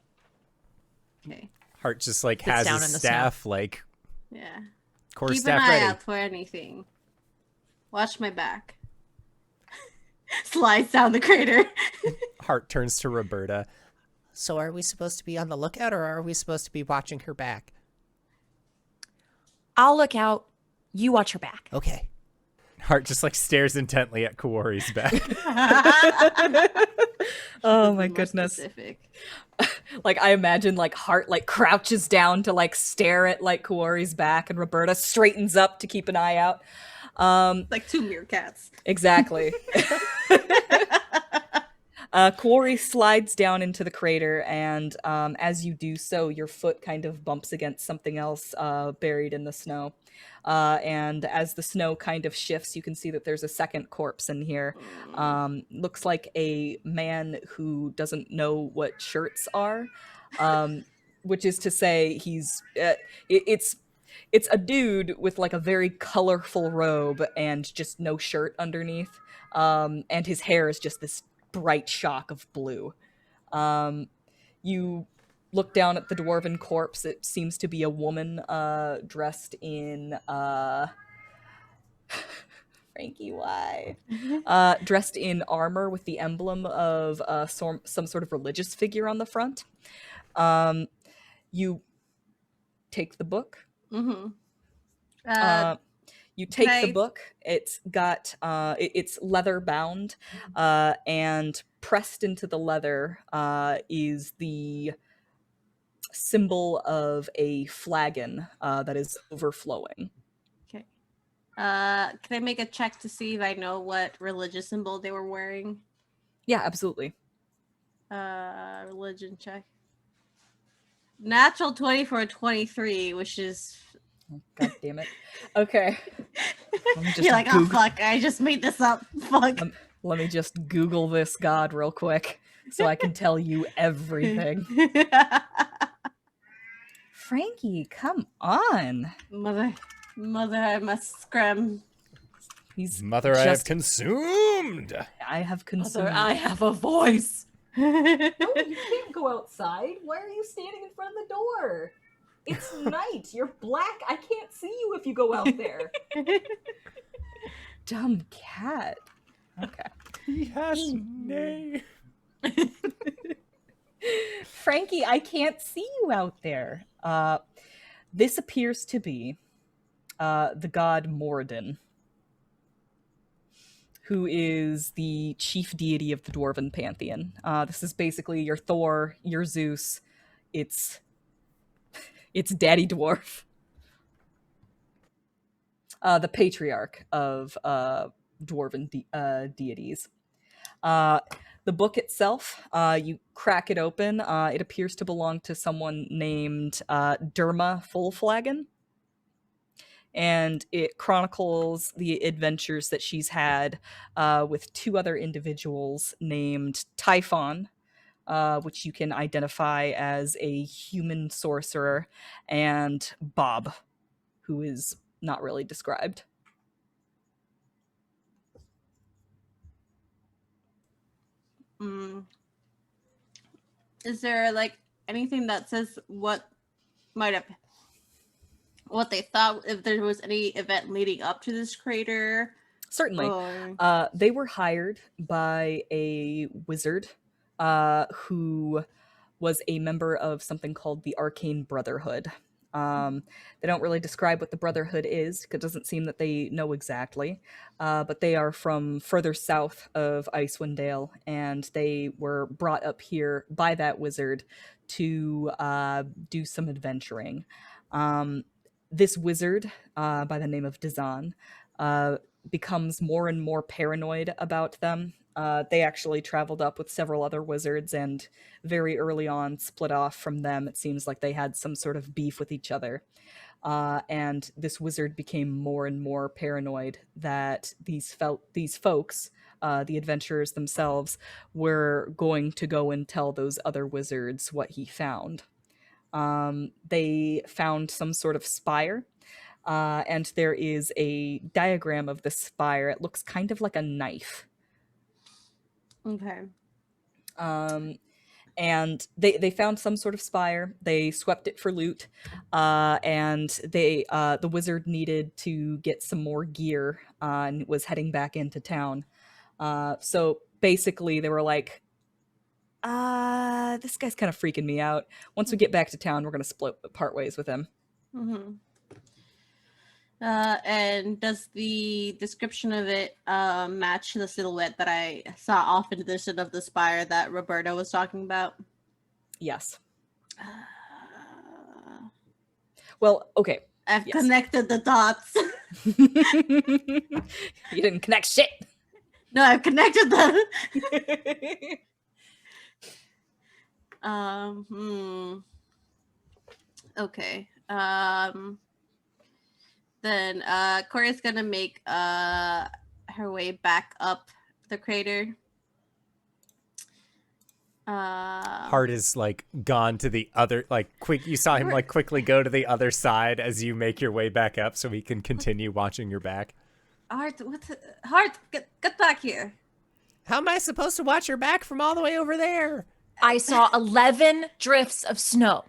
S2: Okay.
S1: Hart just like
S3: Sits
S1: has
S3: down
S1: his
S3: in the
S1: staff, like
S2: Yeah.
S1: core
S2: Keep an
S1: staff
S2: eye
S1: ready.
S2: out for anything. Watch my back. Slides down the crater.
S1: Hart turns to Roberta. So are we supposed to be on the lookout, or are we supposed to be watching her back?
S3: I'll look out. You watch her back.
S1: Okay. Hart just like stares intently at Kuori's back.
S4: Oh
S2: Be
S4: my
S2: more
S4: goodness.
S2: specific.
S4: Like I imagine like Hart like crouches down to like stare at like Kuori's back, and Roberta straightens up to keep an eye out.
S2: Like two meerkats.
S4: Exactly. Kuori slides down into the crater, and as you do so, your foot kind of bumps against something else buried in the snow. And as the snow kind of shifts, you can see that there's a second corpse in here. Looks like a man who doesn't know what shirts are, which is to say he's it's a dude with like a very colorful robe and just no shirt underneath, and his hair is just this bright shock of blue. You look down at the dwarven corpse. It seems to be a woman dressed in Frankie, why? Dressed in armor with the emblem of some sort of religious figure on the front. You take the book.
S2: Mm-hmm.
S4: You take the
S2: I-
S4: book. It's got it's leather bound, and pressed into the leather is the symbol of a flagon that is overflowing.
S2: Okay. Can I make a check to see if I know what religious symbol they were wearing?
S4: Yeah, absolutely.
S2: Religion check. Natural 20 for a 23, which is.
S4: Oh, God damn it. Okay. Let me just
S2: You're like, oh
S4: Google-
S2: fuck, I just made this up. Fuck.
S4: Let me just Google this god real quick so I can tell you everything. Frankie, come on.
S2: Mother, I must scram.
S4: He's
S1: Mother, I have
S4: just-
S1: consumed.
S4: I have consumed.
S3: I have a voice.
S4: No, you can't go outside. Why are you standing in front of the door? It's night. You're black. I can't see you if you go out there. Dumb cat. Okay.
S1: He has nay.
S4: Frankie, I can't see you out there. This appears to be the god Moradin, who is the chief deity of the Dwarven pantheon. This is basically your Thor, your Zeus. It's Daddy Dwarf, the patriarch of Dwarven deities. The book itself, you crack it open. It appears to belong to someone named Derma Fullflagon. And it chronicles the adventures that she's had with two other individuals named Typhon, which you can identify as a human sorcerer, and Bob, who is not really described.
S2: Is there like anything that says what they thought, if there was any event leading up to this crater?
S4: Certainly.
S2: Or...
S4: They were hired by a wizard who was a member of something called the Arcane Brotherhood. They don't really describe what the Brotherhood is, because it doesn't seem that they know exactly. But they are from further south of Icewind Dale, and they were brought up here by that wizard to do some adventuring. This wizard, by the name of Dazan, becomes more and more paranoid about them. They actually traveled up with several other wizards and very early on split off from them. It seems like they had some sort of beef with each other. And this wizard became more and more paranoid that these folks, the adventurers themselves, were going to go and tell those other wizards what he found. They found some sort of spire. And there is a diagram of the spire. It looks kind of like a knife.
S2: Okay.
S4: And they found some sort of spire. They swept it for loot, and the wizard needed to get some more gear and was heading back into town. So basically, they were like, "This guy's kind of freaking me out. Once we get back to town, we're gonna part ways with him."
S2: Mm-hmm. And does the description of it match the silhouette that I saw off in the distance of the spire that Roberta was talking about?
S4: Yes. Well, okay.
S2: I've connected the dots.
S4: You didn't connect shit.
S2: No, I've connected them. Okay. Then Cory's gonna make her way back up the crater.
S1: Hart is like gone to the other, like quick. You saw him like quickly go to the other side as you make your way back up, so he can continue watching your back.
S2: Hart, Hart, get back here.
S1: How am I supposed to watch your back from all the way over there?
S3: I saw 11 drifts of snow.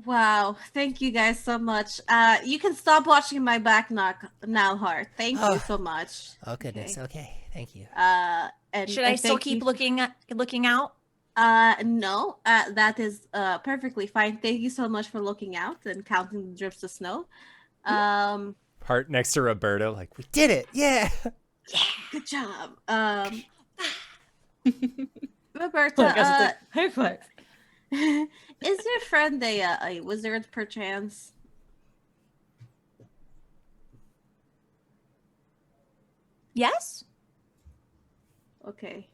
S2: Wow, thank you guys so much. You can stop watching my back now, Hart. Thank you so much.
S1: Oh goodness. Okay. Thank you.
S2: And
S3: Should I still keep looking out?
S2: No, that is perfectly fine. Thank you so much for looking out and counting the drifts of snow.
S1: Hart next to Roberta, like, we did it. Yeah.
S2: Yeah. Good job. Roberta,
S3: High five.
S2: is your friend a wizard perchance?
S3: Yes?
S2: Okay.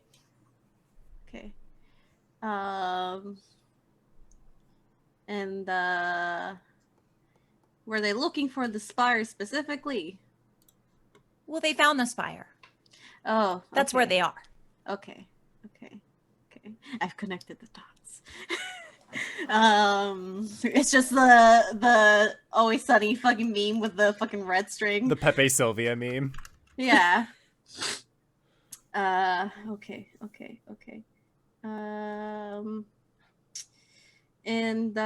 S2: And were they looking for the spire specifically?
S3: Well, they found the spire.
S2: Oh,
S3: That's where they are.
S2: Okay. I've connected the dots. It's just the Always Sunny fucking meme with the fucking red string.
S1: The Pepe Sylvia meme.
S2: Yeah. Okay. And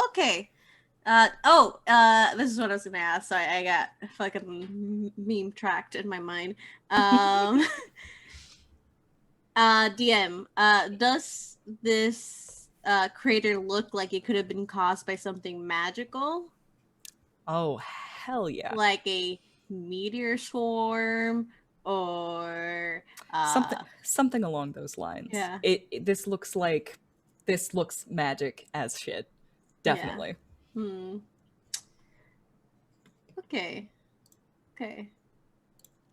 S2: okay. This is what I was gonna ask. Sorry, I got fucking meme tracked in my mind. DM, does this crater look like it could have been caused by something magical?
S4: Oh, hell yeah.
S2: Like a meteor swarm or
S4: Something along those lines.
S2: Yeah.
S4: This looks magic as shit. Definitely.
S2: Yeah. Okay.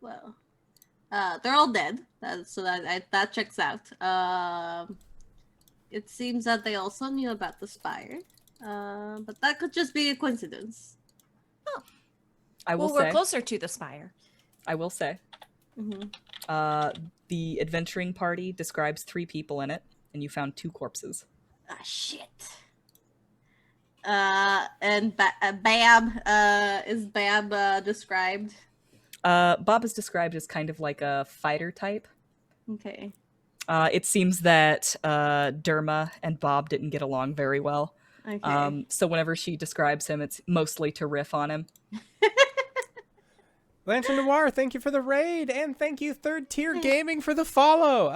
S2: Well, they're all dead. That checks out. It seems that they also knew about the Spire, but that could just be a coincidence.
S3: We're closer to the Spire.
S4: I will say.
S2: Mm-hmm.
S4: The adventuring party describes 3 people in it, and you found 2 corpses.
S2: Ah, shit. And Bab, is Bab described?
S4: Bob is described as kind of like a fighter type.
S2: Okay.
S4: It seems that Derma and Bob didn't get along very well.
S2: Okay.
S4: So whenever she describes him, it's mostly to riff on him.
S1: Lantern Noir, thank you for the raid, and thank you Third Tier Gaming for the follow.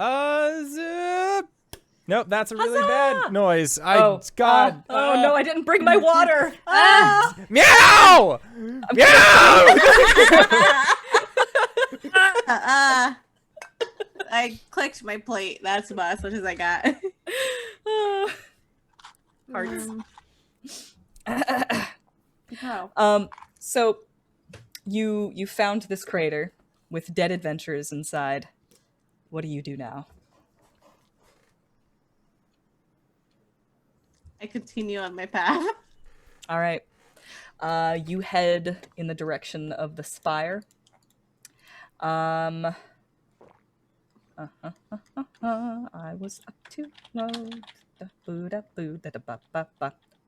S1: Nope, that's a really bad noise.
S4: Oh no, I didn't bring my water.
S1: Meow! Meow!
S2: I clicked my plate. That's about as much as I got.
S4: Hearts.
S2: Oh.
S4: So you found this crater with dead adventurers inside. What do you do now?
S2: I continue on my path.
S4: All right. You head in the direction of the Spire. I was up too low.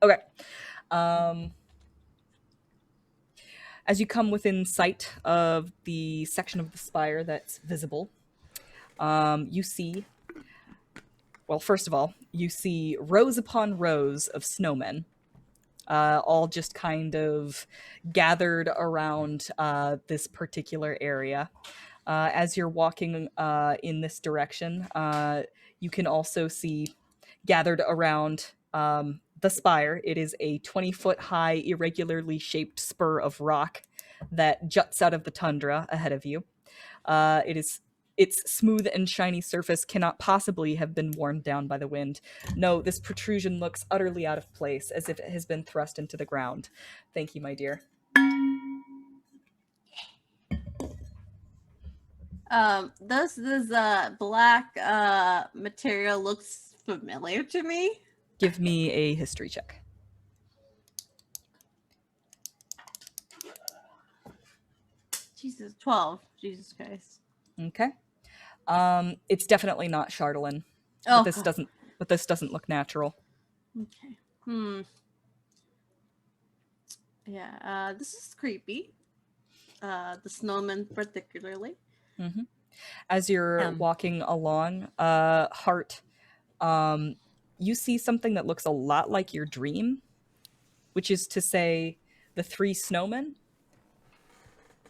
S4: Okay. As you come within sight of the section of the spire that's visible, you see, well, first of all, you see rows upon rows of snowmen, all just kind of gathered around this particular area. As you're walking in this direction, you can also see gathered around the spire. It is a 20-foot high, irregularly shaped spur of rock that juts out of the tundra ahead of you. Its smooth and shiny surface cannot possibly have been worn down by the wind. No, this protrusion looks utterly out of place, as if it has been thrust into the ground. Thank you, my dear.
S2: Does this black material looks familiar to me?
S4: Give me a history check.
S2: Jesus, 12. Jesus Christ.
S4: Okay. It's definitely not Chardolin.
S2: Oh,
S4: But this doesn't look natural.
S2: Okay. Yeah, this is creepy. The snowman particularly.
S4: Mm-hmm. As you're walking along, Hart, you see something that looks a lot like your dream, which is to say the 3 snowmen,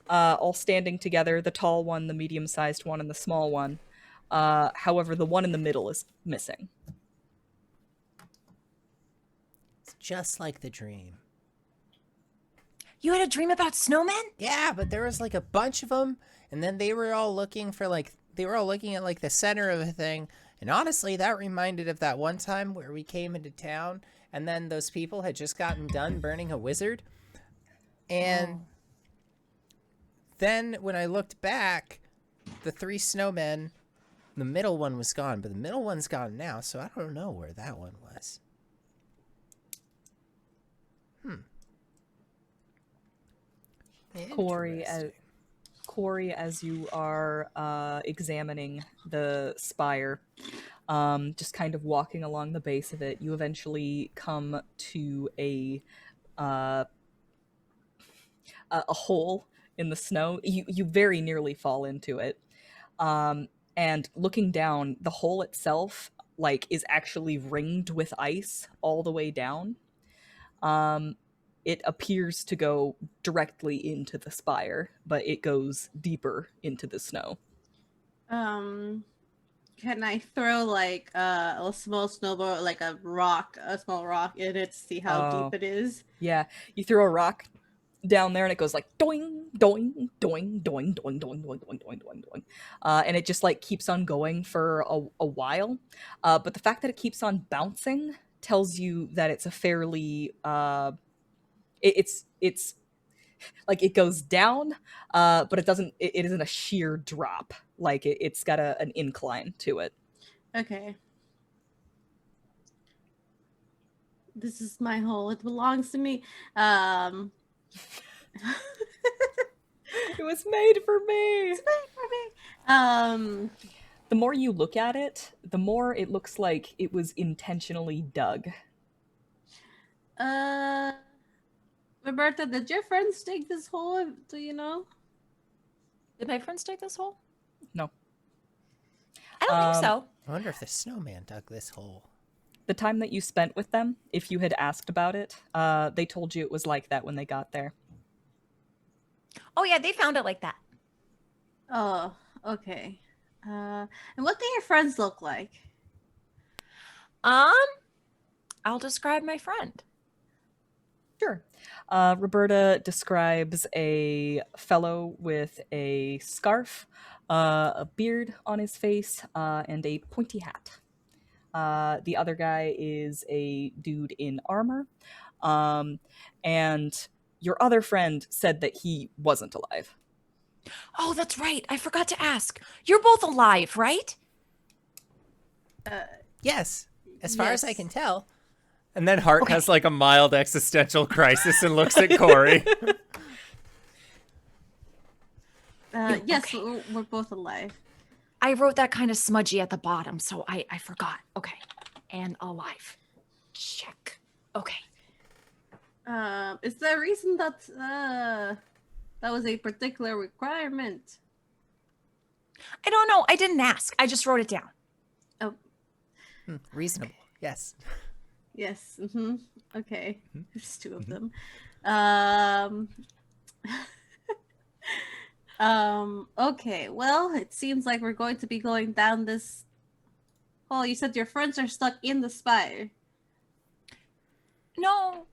S4: all standing together, the tall one, the medium-sized one, and the small one. However, the one in the middle is missing.
S5: It's just like the dream.
S3: You had a dream about snowmen?
S5: Yeah, but there was like a bunch of them, and then they were all looking for they were all looking at like the center of a thing. And honestly, that reminded of that one time where we came into town, and then those people had just gotten done burning a wizard. And then when I looked back, the 3 snowmen, the middle one was gone, but the middle one's gone now, so I don't know where that one was.
S4: Kuori, as you are examining the spire, just kind of walking along the base of it, you eventually come to a hole in the snow. You very nearly fall into it, and looking down, the hole itself is actually ringed with ice all the way down. it appears to go directly into the spire, but it goes deeper into the snow.
S2: Can I throw like a small snowball, like a small rock in it to see how
S4: Oh.
S2: deep it is?
S4: Yeah, you throw a rock down there and it goes like doing, doing, doing, doing, doing, doing, doing, doing, doing, doing, doing. And it just like keeps on going for a while. But the fact that it keeps on bouncing tells you that it's a fairly it's like it goes down, but it isn't a sheer drop. Like it's got an incline to it.
S2: Okay. This is my hole. It belongs to me.
S4: It was made for me.
S2: It's made for me.
S4: The more you look at it, the more it looks like it was intentionally dug.
S2: Roberta, did your friends dig this hole? Do you know?
S3: Did my friends dig this hole?
S4: No.
S3: I don't think so.
S5: I wonder if the snowman dug this hole.
S4: The time that you spent with them, if you had asked about it, they told you it was like that when they got there.
S3: Oh yeah, they found it like that.
S2: Oh, okay. And what do your friends look like?
S3: I'll describe my friend.
S4: Sure. Roberta describes a fellow with a scarf, a beard on his face, and a pointy hat. The other guy is a dude in armor. And your other friend said that he wasn't alive.
S3: Oh, that's right. I forgot to ask. You're both alive, right?
S5: Yes, as far as I
S2: Yes.
S5: can tell.
S1: And then Hart has like a mild existential crisis and looks at Kuori.
S2: Yes,
S3: okay.
S2: we're both alive.
S3: I wrote that kind of smudgy at the bottom, so I forgot. Okay. And alive. Check. Okay.
S2: Is there a reason that that was a particular requirement?
S3: I don't know. I didn't ask. I just wrote it down.
S5: Reasonable. Yes.
S2: Yes. Mm-hmm. Okay. There's two of them. Okay. Well, it seems like we're going to be going down this hole. You said your friends are stuck in the spire.
S3: No.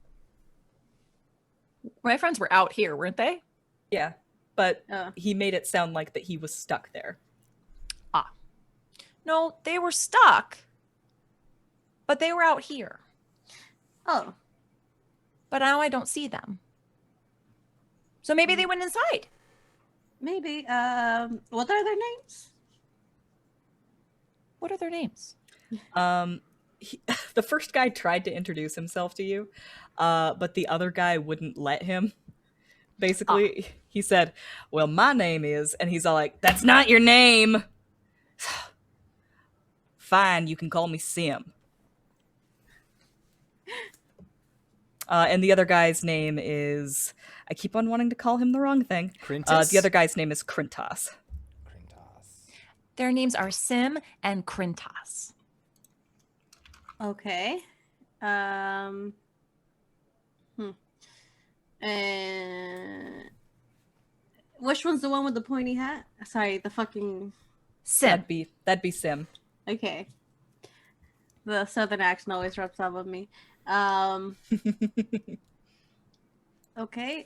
S3: My friends were out here, weren't they?
S4: Yeah, but
S2: Oh.
S4: he made it sound like that he was stuck there.
S3: No, they were stuck. But they were out here.
S2: Oh.
S3: But now I don't see them. So maybe they went inside.
S2: Maybe. What are their names?
S3: What are their names?
S4: The first guy tried to introduce himself to you, but the other guy wouldn't let him. Basically, he said, "Well, my name is," and he's all like, "That's not your name." Fine, you can call me Sim. And the other guy's name is, I keep on wanting to call him the wrong thing.
S1: Crintus?
S4: The other guy's name is Krintas.
S3: Their names are Sim and Krintas.
S2: Okay. And which one's the one with the pointy hat? Sorry, the fucking.
S3: Sim.
S4: That'd be Sim.
S2: Okay. The southern accent always rubs off on me. Okay.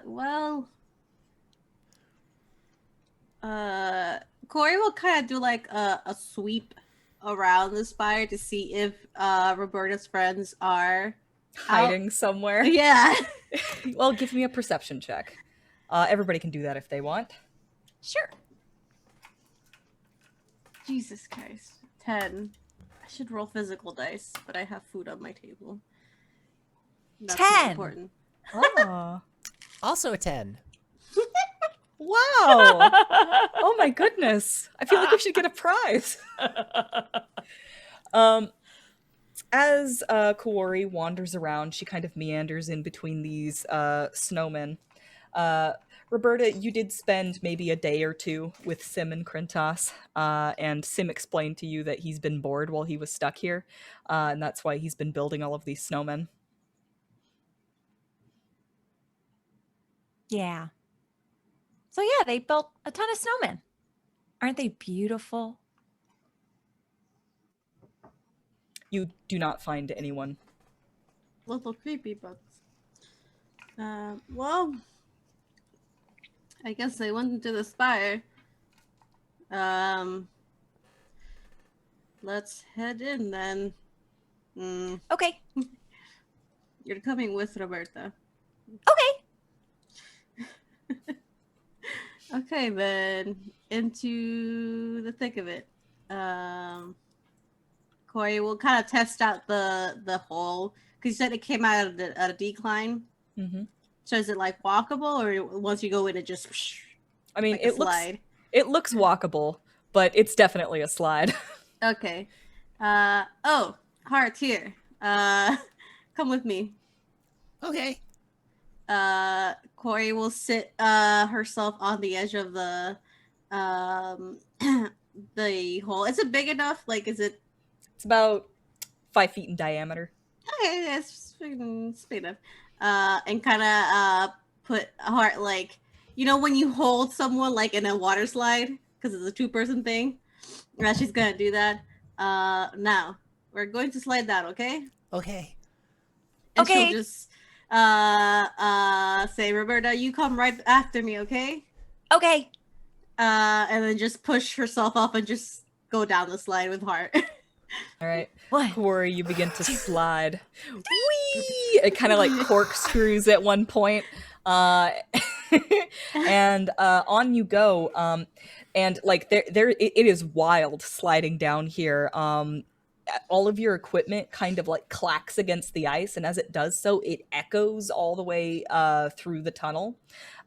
S2: Well. Kuori will kind of do like a sweep around the spire to see if Roberta's friends are
S4: Hiding somewhere.
S2: Yeah.
S4: Well, give me a perception check. Everybody can do that if they want.
S3: Sure.
S2: Jesus Christ. 10. I should roll physical dice, but I have food on my table. That's not
S3: 10.
S2: important.
S4: Oh.
S5: Also a 10.
S4: Wow. Oh my goodness. I feel like we should get a prize. As Kuori wanders around, she kind of meanders in between these snowmen. Roberta, you did spend maybe a day or two with Sim and Krintas, and Sim explained to you that he's been bored while he was stuck here, and that's why he's been building all of these snowmen.
S3: Yeah. So yeah, they built a ton of snowmen. Aren't they beautiful?
S4: You do not find anyone.
S2: Little creepy bugs. Well, I guess they went into the spire. Let's head in then.
S3: Okay.
S2: You're coming with Roberta.
S3: Okay.
S2: Okay, then into the thick of it. Corey will kind of test out the hole because you said it came out at a decline.
S4: Mm-hmm.
S2: So is it like walkable, or once you go in, it just?
S4: I mean,
S2: like a slide?
S4: it looks walkable, but it's definitely a slide.
S2: Okay. Oh, Hart here. Come with me.
S5: Okay.
S2: Corey will sit herself on the edge of the the hole. Is it big enough? Like, is it?
S4: It's about 5 feet in diameter.
S2: Okay, that's it's big enough. And kind of put Hart like, you know, when you hold someone like in a water slide because it's a 2-person thing. She's gonna do that. Now we're going to slide down, okay?
S5: Okay.
S2: And
S3: Okay.
S2: she'll just say, Roberta, you come right after me, okay?
S3: Okay.
S2: And then just push herself up and just go down the slide with Hart.
S4: All right.
S3: One.
S4: Kuori, you begin to slide. Whee! It kind of like corkscrews at one point. And on you go. And like it is wild sliding down here. All of your equipment kind of like clacks against the ice, and as it does so, it echoes all the way through the tunnel.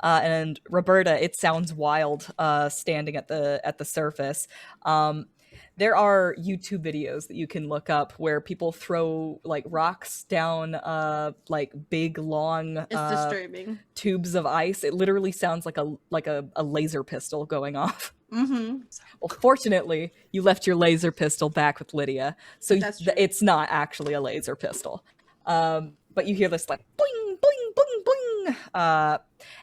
S4: And Roberta, it sounds wild standing at the surface. There are YouTube videos that you can look up where people throw like rocks down like big long
S2: It's disturbing.
S4: tubes of ice. It literally sounds like a laser pistol going off.
S2: Mm-hmm.
S4: Well, fortunately, you left your laser pistol back with Lydia, so
S2: That's true.
S4: it's not actually a laser pistol. But you hear this like bling, bling, bling, bling.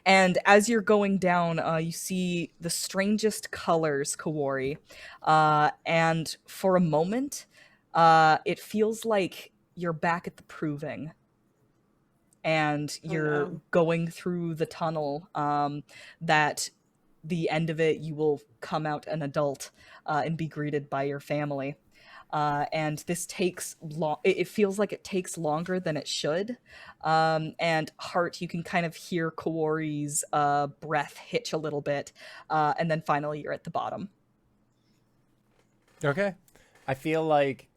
S4: And as you're going down, you see the strangest colors, Kuori. And for a moment, it feels like you're back at the proving. And you're going through the tunnel that the end of it, you will come out an adult and be greeted by your family. And this takes long. It feels like it takes longer than it should. And Hart, you can kind of hear Kuori's breath hitch a little bit. And then finally you're at the bottom.
S1: Okay. I feel like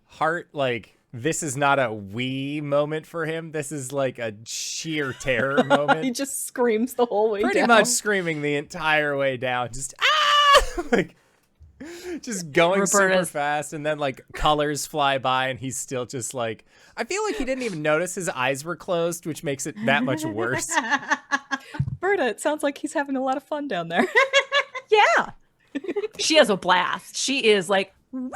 S1: Hart, like, this is not a wee moment for him. This is like a sheer terror moment.
S4: He just screams the whole way
S1: Pretty
S4: down.
S1: much screaming the entire way down. Just, ah! Like, just going super
S3: Roberta's-
S1: fast. And then, like, colors fly by and he's still just like, I feel like he didn't even notice his eyes were closed, which makes it that much worse.
S4: Berta, it sounds like he's having a lot of fun down there.
S3: Yeah. She has a blast. She is like, whee!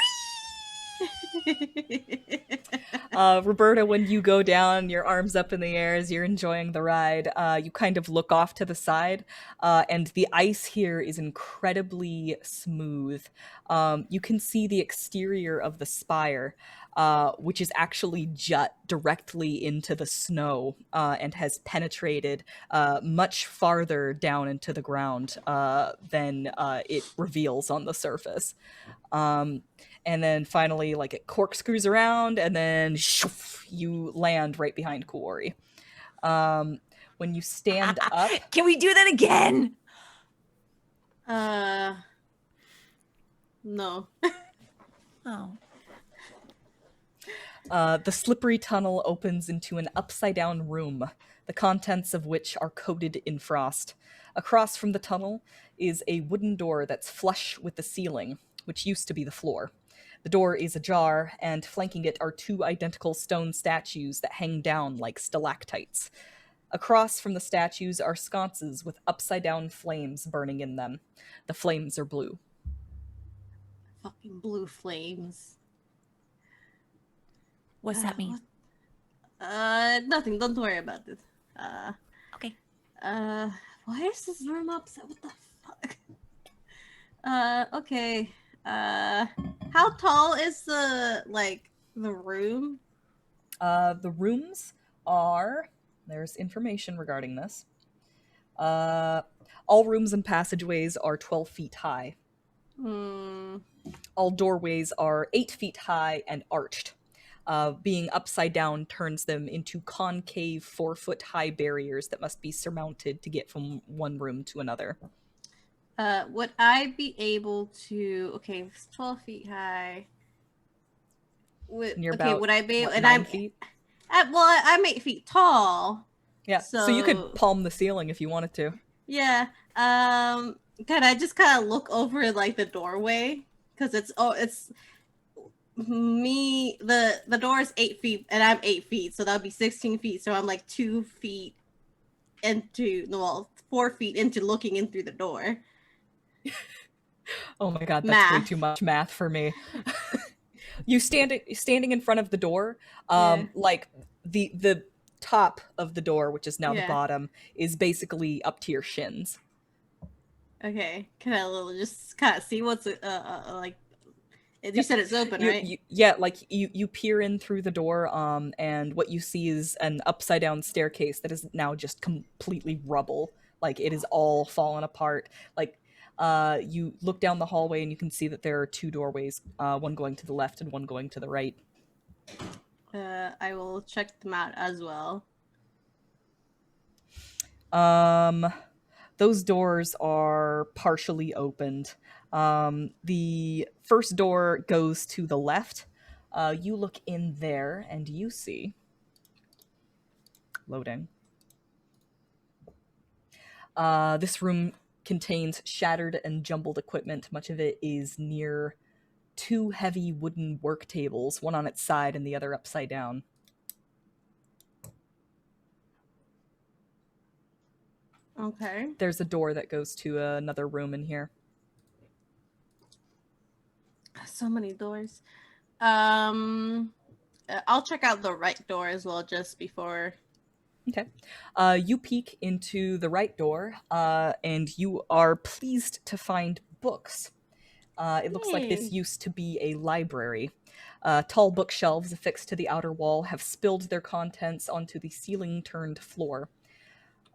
S4: Roberta, when you go down, your arms up in the air as you're enjoying the ride, you kind of look off to the side, and the ice here is incredibly smooth. You can see the exterior of the spire, which is actually jut directly into the snow and has penetrated much farther down into the ground than it reveals on the surface. And then finally, like, it corkscrews around, and then shoof, you land right behind Kuori. When you stand up...
S3: Can we do that again?
S2: No.
S3: Oh.
S4: The slippery tunnel opens into an upside-down room, the contents of which are coated in frost. Across from the tunnel is a wooden door that's flush with the ceiling, which used to be the floor. The door is ajar, and flanking it are 2 identical stone statues that hang down like stalactites. Across from the statues are sconces with upside-down flames burning in them. The flames are blue.
S2: Fucking blue flames.
S3: What's that mean?
S2: Nothing. Don't worry about it.
S3: Okay.
S2: Why is this room upset? What the fuck? Okay. How tall is the room?
S4: The rooms are, there's information regarding this. All rooms and passageways are 12 feet high. All doorways are 8 feet high and arched. Being upside down turns them into concave 4-foot high barriers that must be surmounted to get from one room to another.
S2: Would I be able to? Okay, it's 12 feet high. Would I be able?
S4: What,
S2: And
S4: 9 feet?
S2: I'm 8 feet tall.
S4: Yeah, so you could palm the ceiling if you wanted to.
S2: Yeah. Can I just kind of look over like the doorway? Because it's me. The door is 8 feet, and I'm 8 feet, so that'd be 16 feet. So I'm like 2 feet into 4 feet into looking in through the door.
S4: Oh my god, that's way too much math for me. You standing in front of the door, like the top of the door, which is now the bottom, is basically up to your shins.
S2: Okay, can I just kind of see what's like? You said it's open, right?
S4: You peer in through the door, and what you see is an upside down staircase that is now just completely rubble. Like it is all fallen apart. Like you look down the hallway and you can see that there are 2 doorways, one going to the left and one going to the right.
S2: I will check them out as well.
S4: Those doors are partially opened. The first door goes to the left. You look in there and you see... Loading. This room contains shattered and jumbled equipment. Much of it is near 2 heavy wooden work tables, one on its side and the other upside down.
S2: Okay.
S4: There's a door that goes to another room in here.
S2: So many doors. I'll check out the right door as well just before.
S4: Okay. You peek into the right door, and you are pleased to find books. It looks like this used to be a library. Tall bookshelves affixed to the outer wall have spilled their contents onto the ceiling-turned floor.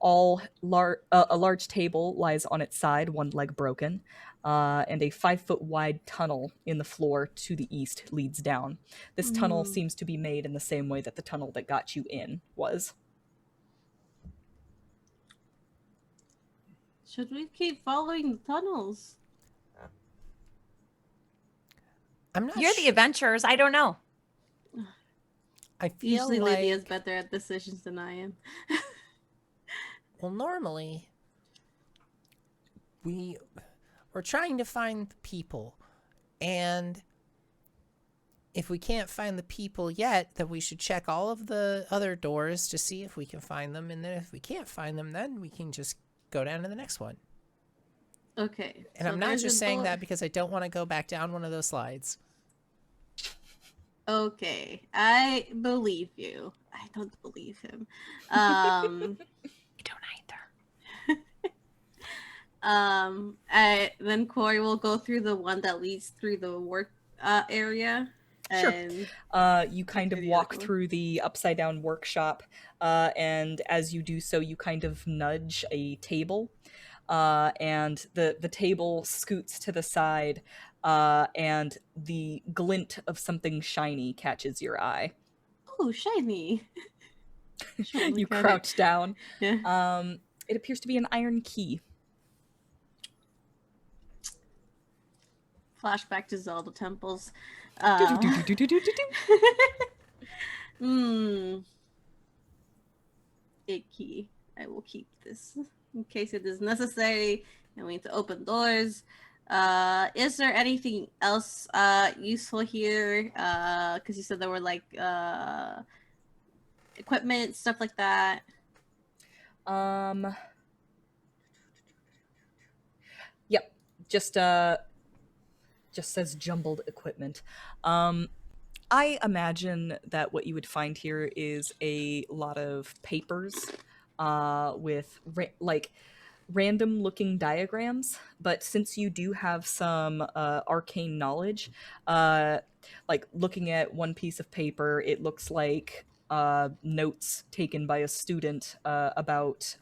S4: A large table lies on its side, one leg broken, and a 5-foot wide tunnel in the floor to the east leads down. This tunnel seems to be made in the same way that the tunnel that got you in was.
S2: Should we keep following the tunnels?
S5: I'm not.
S3: You're the adventurers. I don't know.
S5: I feel
S2: Usually
S5: like
S2: Lydia's better at decisions than I am.
S5: well, normally we're trying to find the people, and if we can't find the people yet, then we should check all of the other doors to see if we can find them, and then if we can't find them, then we can just go down to the next one.
S2: Okay.
S5: And so I'm not just saying that because I don't want to go back down one of those slides.
S2: Okay, I believe you. I don't believe him.
S3: I don't either.
S2: Then Kuori will go through the one that leads through the work area. And
S4: sure. You kind of walk through the upside down workshop, and as you do so, you kind of nudge a table, and the table scoots to the side, and the glint of something shiny catches your eye.
S2: Oh, shiny!
S4: You crouch down.
S2: Yeah.
S4: It appears to be an iron key.
S2: Flashback to Zelda temples.
S4: A
S2: key. I will keep this in case it is necessary and we need to open doors. Is there anything else useful here? Because you said there were like equipment, stuff like that.
S4: Yep. Just says jumbled equipment. I imagine that what you would find here is a lot of papers, with random looking diagrams, but since you do have some arcane knowledge, like looking at one piece of paper, it looks like notes taken by a student about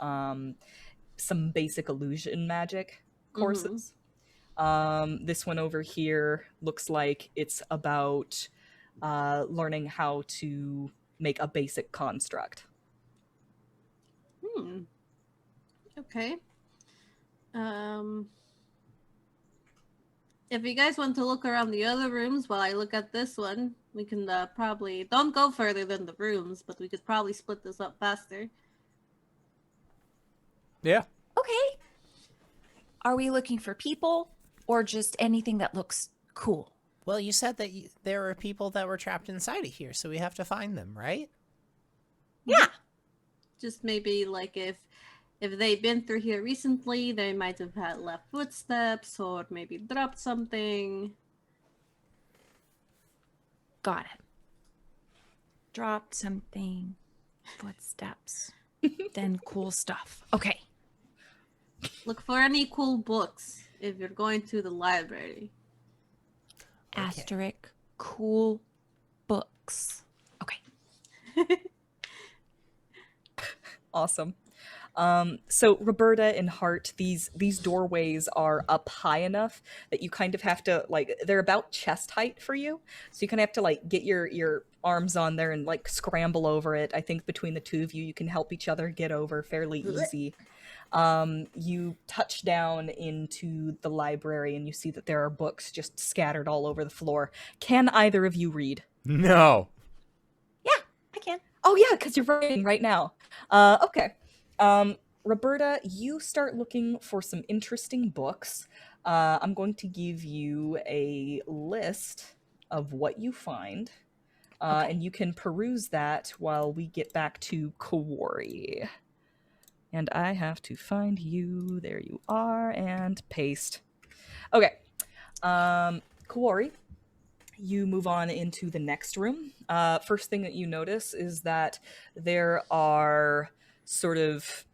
S4: some basic illusion magic courses. This one over here looks like it's about learning how to make a basic construct.
S2: Okay. If you guys want to look around the other rooms while I look at this one, we can probably don't go further than the rooms, but we could probably split this up faster.
S1: Yeah.
S3: Okay. Are we looking for people or just anything that looks cool?
S5: Well, you said that there were people that were trapped inside of here, so we have to find them, right?
S3: Yeah.
S2: Just maybe like if they've been through here recently, they might have had left footsteps or maybe dropped something.
S3: Got it. Dropped something, footsteps, then cool stuff. Okay.
S2: Look for any cool books if you're going to the library.
S3: Asterisk, cool books. Okay.
S4: Awesome. So Roberta and Hart, these doorways are up high enough that you kind of have to, like, they're about chest height for you. So you kind of have to, like, get your arms on there and, like, scramble over it. I think between the two of you, you can help each other get over fairly easy. You touch down into the library and you see that there are books just scattered all over the floor. Can either of you read?
S1: No.
S3: Yeah, I can.
S4: Oh yeah, because you're writing right now. Okay. Roberta, you start looking for some interesting books. I'm going to give you a list of what you find, and you can peruse that while we get back to Kuori. And I have to find you. There you are, and paste. Okay. Kuori, you move on into the next room. First thing that you notice is that there are sort of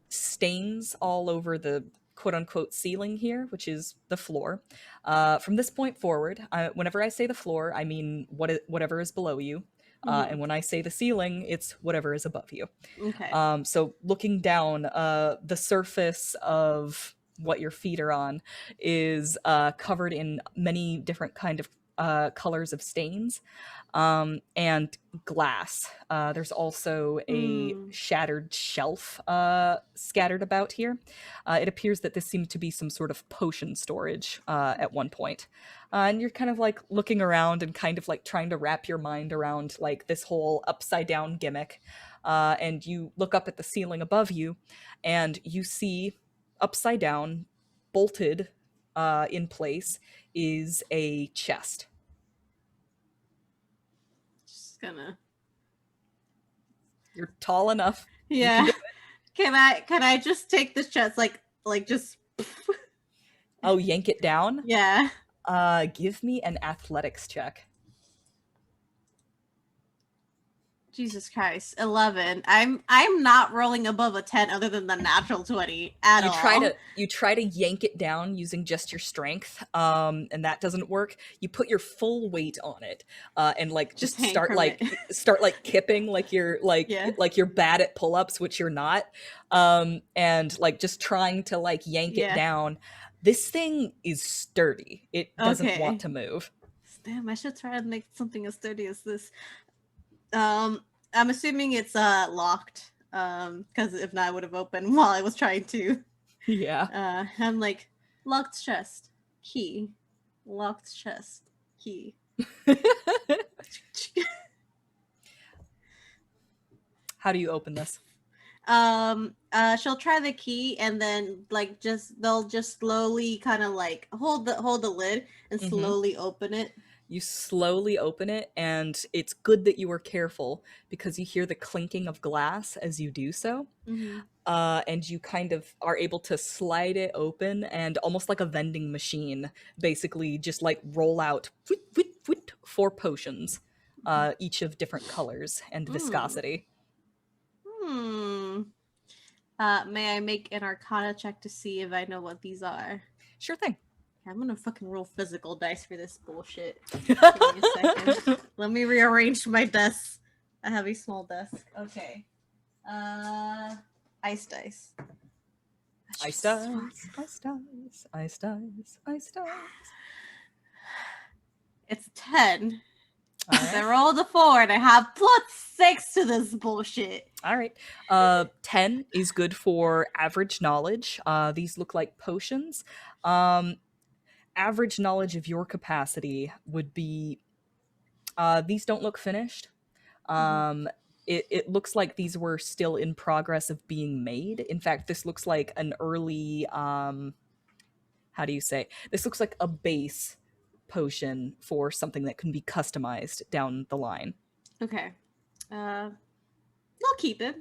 S4: stains all over the quote-unquote ceiling here, which is the floor. From this point forward, whenever I say the floor, I mean whatever is below you. And when I say the ceiling, it's whatever is above you.
S2: Okay.
S4: So looking down, the surface of what your feet are on is covered in many different kind of colors of stains and glass. There's also a shattered shelf scattered about here. It appears that this seemed to be some sort of potion storage at one point. And you're kind of like looking around and kind of like trying to wrap your mind around like this whole upside down gimmick. And you look up at the ceiling above you and you see upside down, bolted in place, is a chest.
S2: Just gonna.
S4: You're tall enough.
S2: Yeah. Can I just take this chest like just?
S4: Oh, yank it down?
S2: Yeah.
S4: Give me an athletics check.
S2: Jesus Christ, 11. I'm not rolling above a 10 other than the natural 20 at all.
S4: You try to yank it down using just your strength, and that doesn't work. You put your full weight on it, and like just start kipping like you're like you're bad at pull-ups, which you're not, and like just trying to like yank it down. This thing is sturdy. It doesn't want to move.
S2: Damn, I should try and make something as sturdy as this. I'm assuming it's locked. Because if not, I would have opened while I was trying to.
S4: Yeah.
S2: I'm like, locked chest, key. Locked chest, key.
S4: How do you open this?
S2: She'll try the key and then like they'll just slowly kind of like hold the lid and slowly open it.
S4: You slowly open it, and it's good that you were careful because you hear the clinking of glass as you do so. And you kind of are able to slide it open and almost like a vending machine, basically just like roll out 4 potions, each of different colors and viscosity.
S2: May I make an Arcana check to see if I know what these are?
S4: Sure thing.
S2: I'm gonna fucking roll physical dice for this bullshit. Give me a second. Let me rearrange my desk. I have a small desk. Okay. Ice dice.
S4: Ice dice, ice dice, ice dice, ice dice.
S2: It's 10.
S4: All
S2: I
S4: right.
S2: rolled a 4 and I have +6 to this bullshit.
S4: All right. 10 is good for average knowledge. These look like potions. Average knowledge of your capacity would be. These don't look finished. It looks like these were still in progress of being made. In fact, this looks like an early. How do you say? This looks like a base potion for something that can be customized down the line.
S2: Okay. They'll keep it.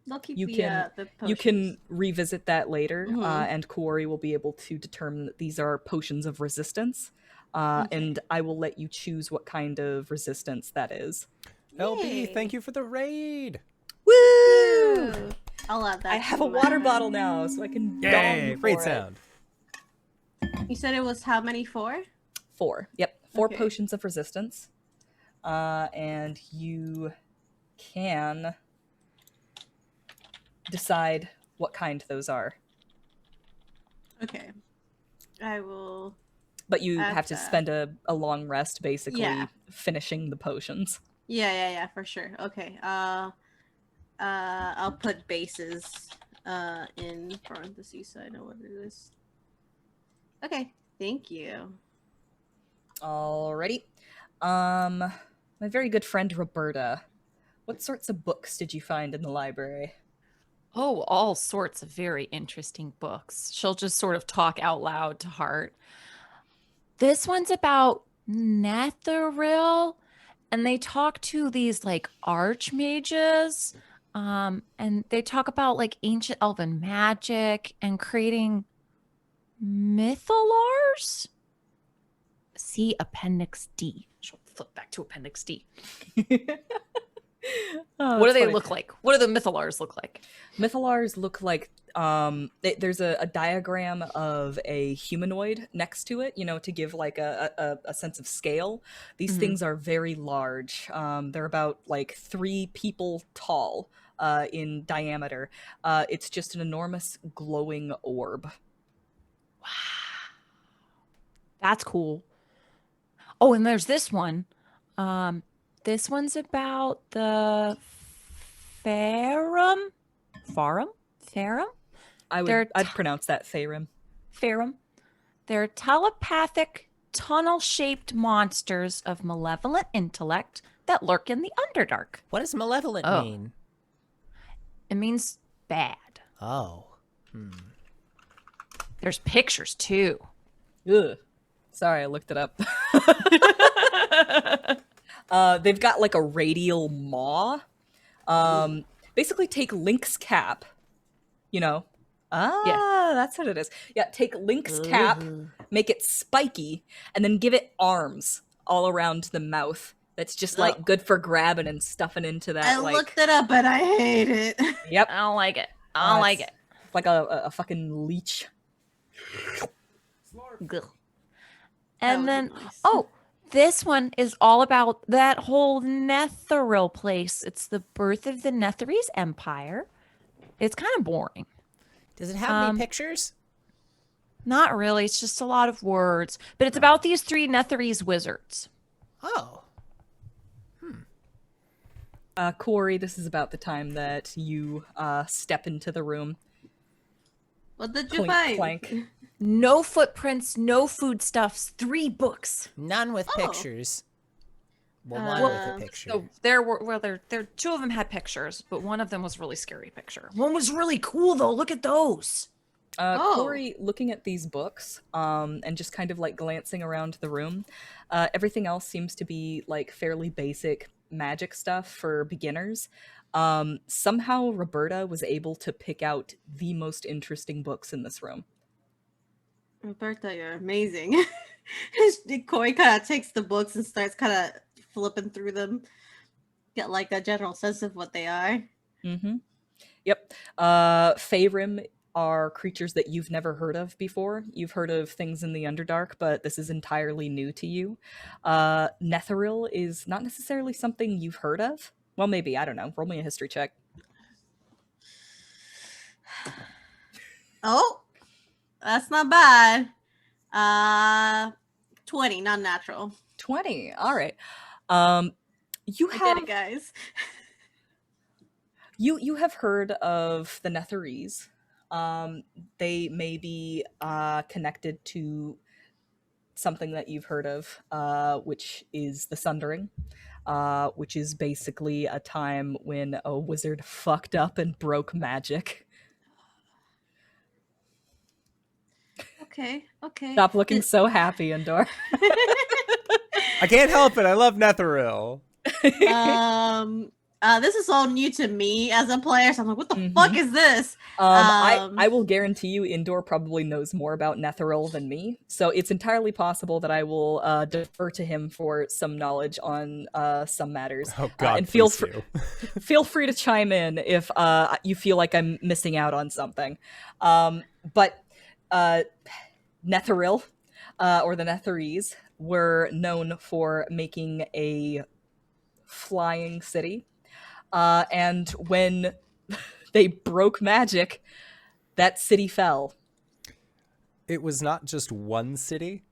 S2: They'll keep
S4: You
S2: the
S4: can
S2: potions.
S4: revisit that later,
S2: Mhm.
S4: and Kuori will be able to determine that these are potions of resistance, and I will let you choose what kind of resistance that is.
S1: LB,
S2: Yay.
S1: thank you for the raid.
S4: Woo!
S2: Ooh. I'll add that.
S4: I have
S2: to
S4: a water
S2: my-
S4: bottle now, so I can
S1: Yay,
S4: dong
S1: great
S4: for it.
S1: sound.
S2: You said it was how many? 4?
S4: 4. Yep, 4
S2: Okay.
S4: potions of resistance, and you can decide what kind those are.
S2: Okay. I will.
S4: But you
S2: Add
S4: have to
S2: that.
S4: spend a long rest, basically,
S2: Yeah.
S4: finishing the potions.
S2: Yeah, for sure. Okay. I'll put bases in parentheses so I know what it is. Okay. Thank you.
S4: Alrighty. My very good friend Roberta, what sorts of books did you find in the library?
S3: Oh, all sorts of very interesting books. She'll just sort of talk out loud to Hart. This one's about Netheril, and they talk to these like archmages, and they talk about like ancient elven magic and creating mythalars. See Appendix D. She'll flip back to Appendix D.
S4: Oh,
S3: What do
S4: that's
S3: they
S4: funny.
S3: look like? What do the mythalars look like?
S4: Mythalars look like there's a diagram of a humanoid next to it, to give like a sense of scale. These
S3: Mhm.
S4: things are very large. They're about like 3 people tall in diameter. It's just an enormous glowing orb.
S3: Wow. That's cool. Oh, and there's this one. This one's about the Farum?
S4: I'd pronounce that Farum.
S3: Farum. They're telepathic, tunnel-shaped monsters of malevolent intellect that lurk in the Underdark.
S5: What does malevolent
S3: Oh.
S5: mean?
S3: It means bad.
S5: Oh.
S3: There's pictures too.
S4: Ugh. Sorry, I looked it up. They've got like a radial maw. Basically take Link's cap, that's what it is. Yeah, take Link's cap, make it spiky, and then give it arms all around the mouth. That's just like good for grabbing and stuffing into that.
S2: I looked it up and I hate it.
S4: Yep.
S3: I don't like it. I don't like it.
S4: It's like a fucking leech.
S3: Ugh.
S2: That
S3: And
S2: would
S3: then,
S2: be nice.
S3: this one is all about that whole Netheril place. It's the birth of the Netherese Empire. It's kind of boring.
S5: Does it have any pictures?
S3: Not really. It's just a lot of words. But it's about these 3 Netherese wizards.
S5: Oh.
S4: Kuori, this is about the time that you step into the room.
S2: What did you
S4: Clink,
S2: find?
S4: clank.
S3: No footprints, no foodstuffs, 3 books.
S5: None with
S2: Oh.
S5: pictures. Well, one with a picture.
S3: So there were 2 of them had pictures, but one of them was a really scary picture. One was really cool though. Look at those.
S4: Kuori, looking at these books, and just kind of like glancing around the room, everything else seems to be like fairly basic magic stuff for beginners. Somehow Roberta was able to pick out the most interesting books in this room.
S2: Roberta, you're amazing. Koi kind of takes the books and starts kind of flipping through them. Get like a general sense of what they are.
S4: Mm-hmm. Yep. Faerun are creatures that you've never heard of before. You've heard of things in the Underdark, but this is entirely new to you. Netheril is not necessarily something you've heard of. Well, maybe. I don't know. Roll me a history check.
S2: Oh, that's not bad. 20, not natural.
S4: 20. All right. You
S2: I
S4: have
S2: get it, guys.
S4: you have heard of the Netherese. They may be connected to something that you've heard of, which is the Sundering, which is basically a time when a wizard fucked up and broke magic.
S2: Okay.
S4: Stop looking so happy, Endor.
S1: I can't help it. I love Netheril.
S2: This is all new to me as a player, so I'm like, what the fuck is this?
S4: I will guarantee you Indor probably knows more about Netheril than me, so it's entirely possible that I will defer to him for some knowledge on some matters.
S1: Oh God,
S4: and
S1: please
S4: feel
S1: do.
S4: feel free to chime in if you feel like I'm missing out on something. But Netheril, or the Netherese, were known for making a flying city. And when they broke magic, that city fell.
S1: It was not just one city,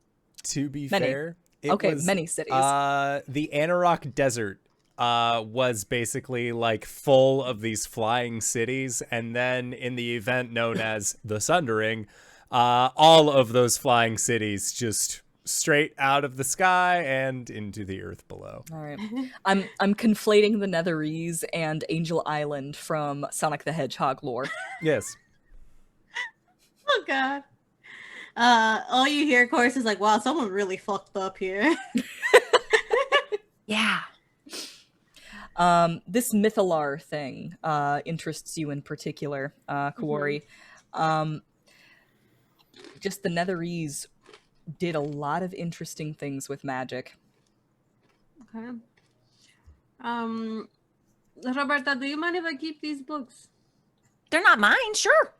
S1: to be
S4: Many.
S1: fair. It
S4: Okay,
S1: was,
S4: many cities.
S1: The Anarok Desert was basically like full of these flying cities, and then in the event known as the Sundering, all of those flying cities just straight out of the sky and into the earth below.
S4: All right. I'm conflating the Netherese and Angel Island from Sonic the Hedgehog lore.
S1: Yes.
S2: Oh God. All you hear, of course, is like, wow, someone really fucked up here.
S3: Yeah.
S4: This Mythalar thing interests you in particular, Kuori. Just the Netherese did a lot of interesting things with magic.
S2: Okay. Roberta, do you mind if I keep these books?
S3: They're not mine, sure.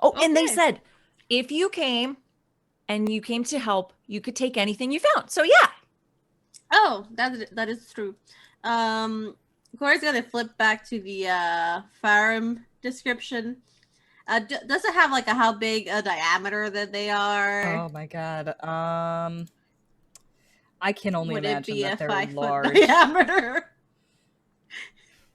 S3: Oh, and they
S2: Okay.
S3: said if you came and you came to help, you could take anything you found. So yeah.
S2: Oh, that is true. Corey's gonna flip back to the farm description. Does it have like how big a diameter that they are?
S4: Oh my god. I can only
S2: Would it
S4: imagine
S2: be
S4: that
S2: a
S4: they're
S2: 5 foot
S4: large.
S2: diameter?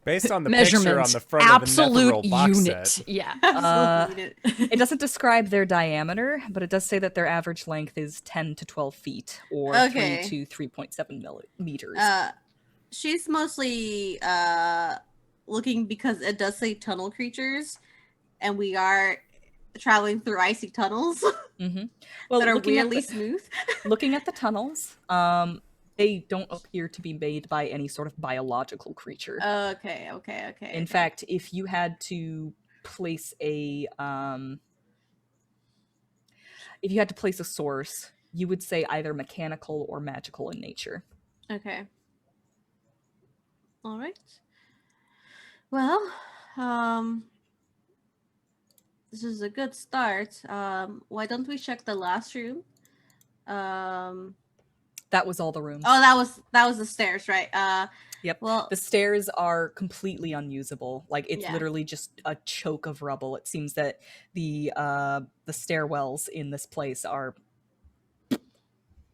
S1: Based on the
S3: Measurement.
S1: picture on the front
S3: Absolute
S1: of the Netheril box
S3: unit.
S1: set.
S3: Yeah.
S2: Absolutely.
S4: It doesn't describe their diameter, but it does say that their average length is 10 to 12 feet, or
S2: Okay.
S4: 3 to 3.7 meters.
S2: She's mostly looking because it does say tunnel creatures, and we are traveling through icy tunnels
S4: Well,
S2: that are
S4: looking
S2: weirdly
S4: at the,
S2: smooth.
S4: looking at the tunnels, they don't appear to be made by any sort of biological creature.
S2: Okay.
S4: In fact, if you had to place a source, you would say either mechanical or magical in nature.
S2: Okay. All right. Well, this is a good start. Why don't we check the last room?
S4: That was all the rooms.
S2: Oh, that was the stairs, right?
S4: Yep.
S2: Well,
S4: The stairs are completely unusable. Like, it's
S2: Yeah.
S4: literally just a choke of rubble. It seems that the stairwells in this place are.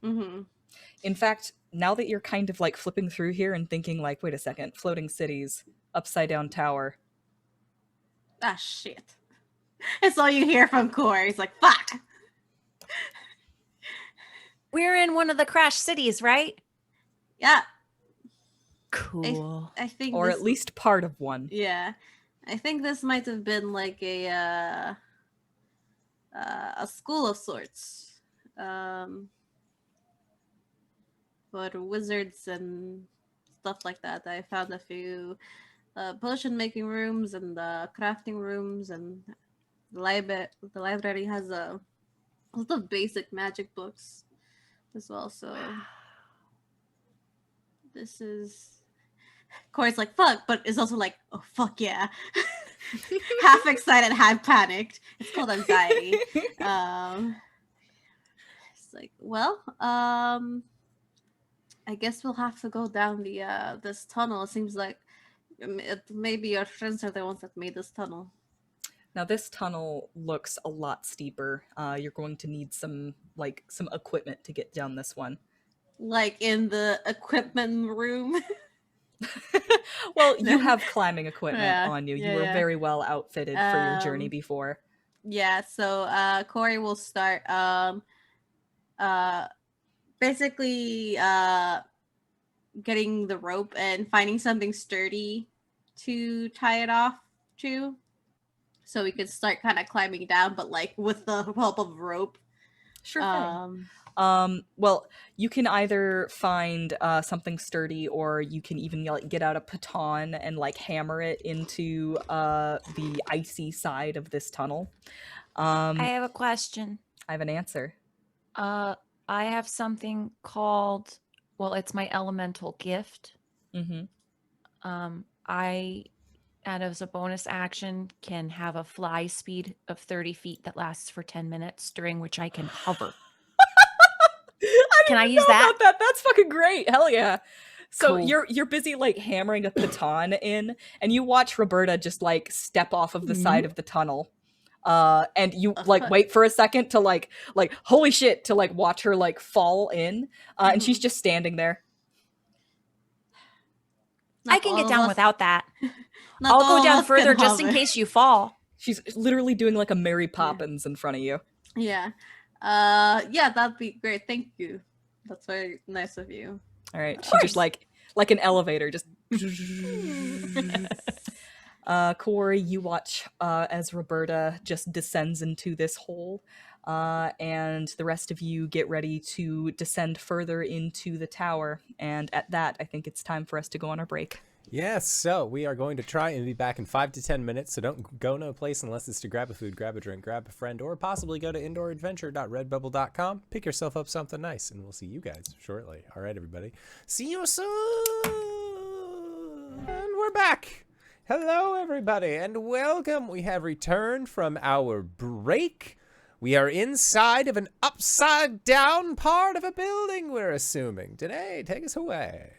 S2: mhm.
S4: In fact, now that you're kind of like flipping through here and thinking like, wait a second, floating cities, upside down tower.
S2: Ah, shit. It's all you hear from Corey. He's like, fuck.
S3: We're in one of the crash cities, right?
S2: Yeah,
S3: Cool.
S2: I think.
S4: Or
S2: this,
S4: at least part of one.
S2: Yeah, I think this might have been like a school of sorts, for wizards and stuff like that. I found a few potion making rooms and crafting rooms, and the library has a lot of basic magic books as well. So this is. Corey's like, fuck, but it's also like, oh, fuck yeah. half excited, half panicked. It's called anxiety. It's like, well, I guess we'll have to go down the this tunnel. It seems like maybe your friends are the ones that made this tunnel.
S4: Now this tunnel looks a lot steeper. You're going to need some equipment to get down this one.
S2: Like in the equipment room.
S4: Well, you have climbing equipment
S2: Yeah,
S4: on you.
S2: yeah,
S4: You were
S2: yeah.
S4: very well outfitted for your journey before.
S2: Yeah, so Kuori will start basically getting the rope and finding something sturdy to tie it off to. So we could start kind of climbing down, but like with the help of rope.
S4: Sure thing. Well, you can either find something sturdy, or you can even like get out a baton and like hammer it into the icy side of this tunnel.
S3: I have a question.
S4: I have an answer.
S3: I have something called, well, it's my elemental gift.
S4: Mm-hmm.
S3: I, as a bonus action, can have a fly speed of 30 feet that lasts for 10 minutes, during which I can hover. Can I use that?
S4: About that? That's fucking great. Hell yeah. So
S3: Cool.
S4: you're busy like hammering a baton in, and you watch Roberta just like step off of the side of the tunnel. And you like wait for a second to like holy shit, to like watch her like fall in. And she's just standing there.
S3: I can get down without that. I'll go down further just in case you fall.
S4: She's literally doing like a Mary Poppins in front of you.
S2: Yeah. Yeah, that'd be great. Thank you. That's very nice of you.
S4: All right. She just like an elevator, just Kuori, you watch as Roberta just descends into this hole, and the rest of you get ready to descend further into the tower. And at that, I think it's time for us to go on our break.
S1: Yes, so we are going to try and be back in 5 to 10 minutes, so don't go no place unless it's to grab a food, grab a drink, grab a friend, or possibly go to indooradventure.redbubble.com, pick yourself up something nice, and we'll see you guys shortly. All right, everybody. See you soon! And we're back! Hello, everybody, and welcome. We have returned from our break. We are inside of an upside-down part of a building, we're assuming. Today, take us away.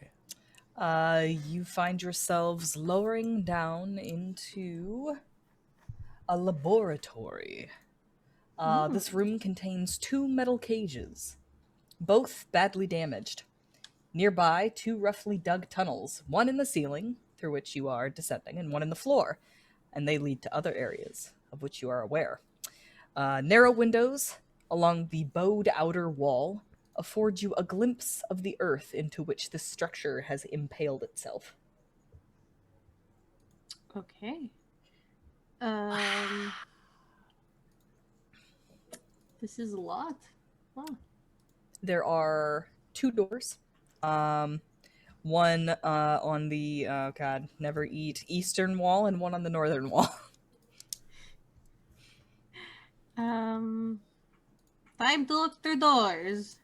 S4: You find yourselves lowering down into a laboratory. This room contains 2 metal cages, both badly damaged. Nearby, 2 roughly dug tunnels, one in the ceiling, through which you are descending, and one in the floor, and they lead to other areas of which you are aware. Narrow windows along the bowed outer wall afford you a glimpse of the earth into which this structure has impaled itself.
S2: Okay. This is a lot. Wow.
S4: There are 2 doors. One on the never eat eastern wall, and one on the northern wall.
S2: Time to look through doors.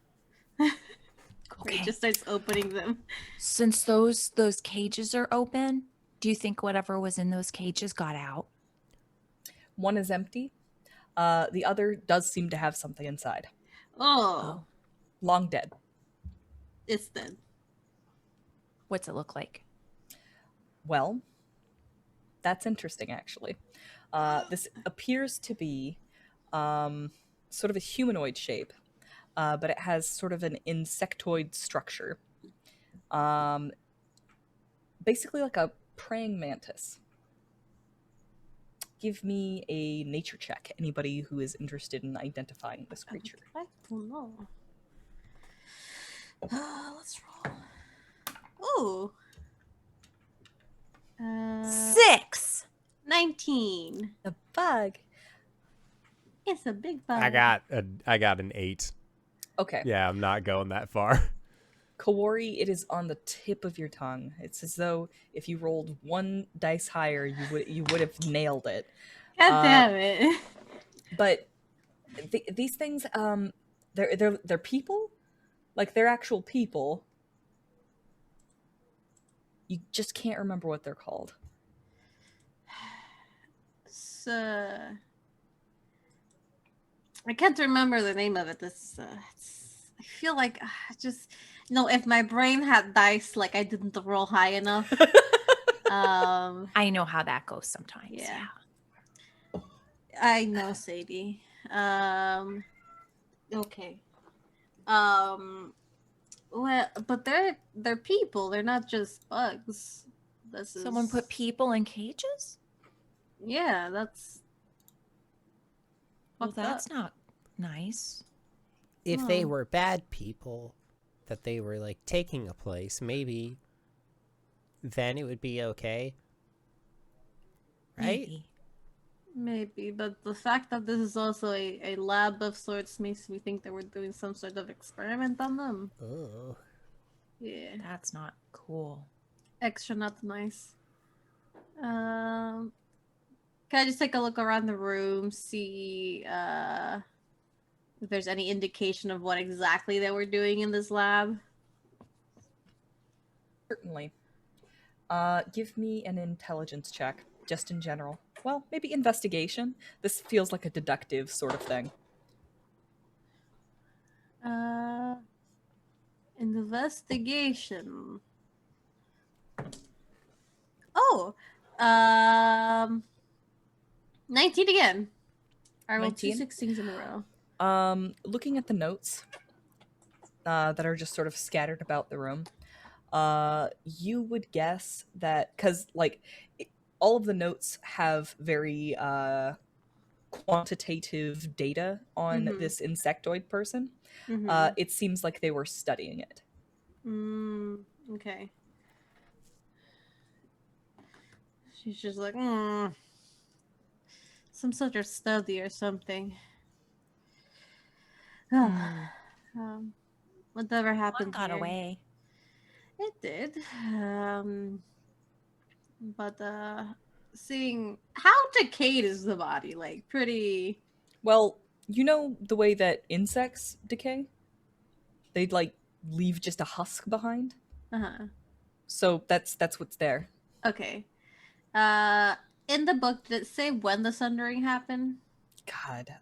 S3: Okay.
S2: It just starts opening them.
S3: Since those cages are open, do you think whatever was in those cages got out?
S4: One is empty. The other does seem to have something inside.
S2: Oh.
S4: Long dead.
S2: It's dead.
S3: What's it look like?
S4: Well, that's interesting, actually. This appears to be sort of a humanoid shape, but it has sort of an insectoid structure. Basically like a praying mantis. Give me a nature check, anybody who is interested in identifying this creature.
S2: I don't know. Let's roll. Ooh.
S3: 6.
S2: 19.
S4: A bug.
S2: It's a big bug.
S1: I got an 8.
S4: Okay.
S1: Yeah, I'm not going that far.
S4: Kuori, it is on the tip of your tongue. It's as though if you rolled 1 dice higher, you would have nailed it.
S2: God damn it.
S4: But these things, they're people, like they're actual people. You just can't remember what they're called.
S2: This I can't remember the name of it. I feel like just if my brain had dice, like I didn't roll high enough.
S3: I know how that goes sometimes.
S2: Yeah. I know, Sadie. Okay. Well, but they're people. They're not just bugs.
S3: Someone put people in cages?
S2: Yeah, that's.
S3: Well,
S2: fucked up.
S3: that's not nice.
S5: If they
S2: Oh.
S5: were bad people, that they were like taking a place, maybe then it would be okay. Right?
S3: Maybe.
S2: Maybe, but the fact that this is also a lab of sorts makes me think that we're doing some sort of experiment on them.
S5: Oh.
S2: Yeah,
S3: That's not cool.
S2: extra not nice. Can I just take a look around the room, see if there's any indication of what exactly they were doing in this lab?
S4: Certainly. Give me an intelligence check, just in general. Well, maybe investigation. This feels like a deductive sort of thing.
S2: Investigation. Oh, 19 again. I rolled 2
S4: 19?
S2: 16s in a row.
S4: Looking at the notes that are just sort of scattered about the room, you would guess that because all of the notes have very quantitative data on
S2: Mhm.
S4: this insectoid person.
S2: Mhm.
S4: It seems like they were studying it.
S2: Okay. She's just like, some sort of study or something. Whatever
S3: One
S2: happened
S3: got
S2: here.
S3: away.
S2: It did. But seeing how decayed is the body, like pretty.
S4: Well, you know the way that insects decay? They'd leave just a husk behind. So that's what's there.
S2: Okay. In the book, did it say when the sundering happened?
S4: God.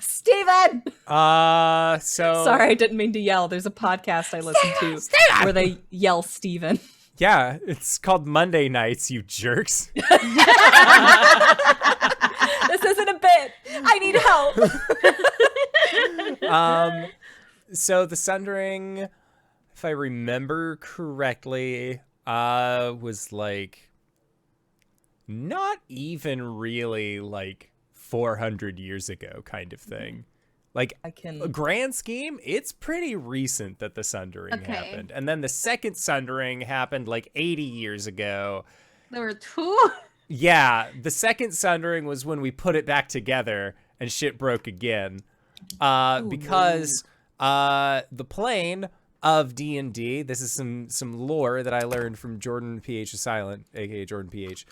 S4: Steven!
S1: So
S4: Sorry, I didn't mean to yell. There's a podcast I listen to where they yell Steven.
S1: Yeah, it's called Monday Nights, you jerks.
S4: This isn't a bit. I need help.
S1: So the sundering, if I remember correctly, was like not even really like 400 years ago kind of thing. Like
S4: I can.
S1: a grand scheme, it's pretty recent that the sundering happened. And then the second sundering happened like 80 years ago.
S2: There were 2?
S1: Yeah, the second sundering was when we put it back together and shit broke again. Because the plane of D&D, this is some lore that I learned from Jordan PH Silent, aka Jordan PH.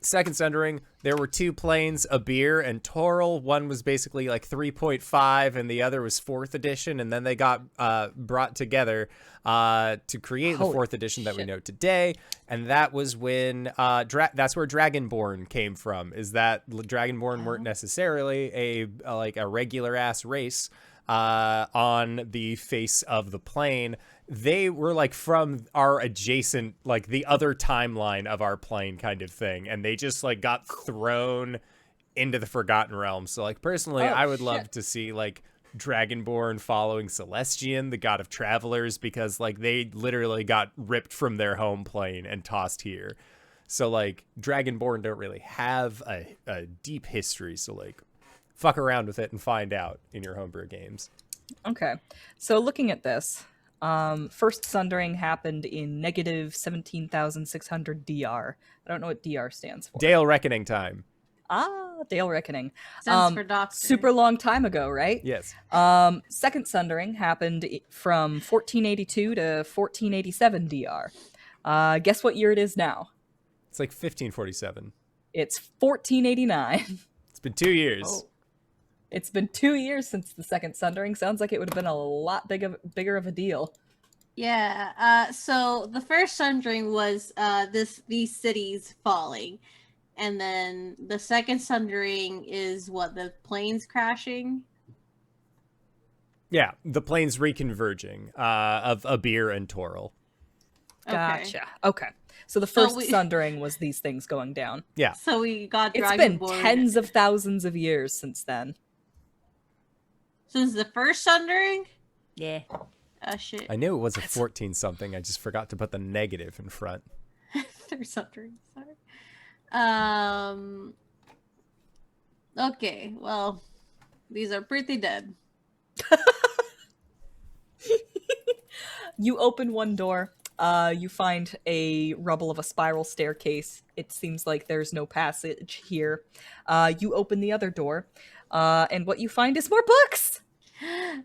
S1: Second sundering, there were 2 planes, Abir and Toril. One was basically like 3.5 and the other was 4th edition, and then they got brought together to create the 4th edition that we know today. And that was when that's where Dragonborn came from, is that Dragonborn weren't necessarily a regular ass race on the face of the plane. They were like from our adjacent, like the other timeline of our plane kind of thing, and they just like got thrown into the Forgotten Realms. So like personally, I would love to see like Dragonborn following Celestian, the god of travelers, because like they literally got ripped from their home plane and tossed here. So like Dragonborn don't really have a deep history, so like fuck around with it and find out in your homebrew games.
S4: Okay, so looking at this, first sundering happened in negative 17,600 DR. I don't know what DR stands for.
S1: Dale Reckoning time.
S4: Dale Reckoning.
S2: Stands for doctor.
S4: Super long time ago, right?
S1: Yes.
S4: Second sundering happened from 1482 to 1487 DR. Guess what year it is now?
S1: It's like 1547.
S4: It's 1489.
S1: It's been 2 years.
S4: Oh. It's been 2 years since the second sundering. Sounds like it would have been a lot bigger of a deal.
S2: Yeah. So the first sundering was these cities falling, And then the second sundering is what, the planes crashing?
S1: Yeah, the planes reconverging of Abir and Toril.
S2: Okay.
S4: Gotcha. Okay. So the
S2: So
S4: first
S2: we-
S4: sundering was these things going down.
S1: Yeah.
S2: So we got
S4: It's
S2: dragon
S4: been
S2: board
S4: tens of thousands of years since then.
S2: since the first sundering?
S3: Yeah.
S2: Oh shit.
S1: I knew it was a 14 something. I just forgot to put the negative in front.
S2: Third sundering, sorry. Okay, well, these are pretty dead.
S4: You open one door. You find a rubble of a spiral staircase. It seems like there's no passage here. You open the other door, and what you find is more books.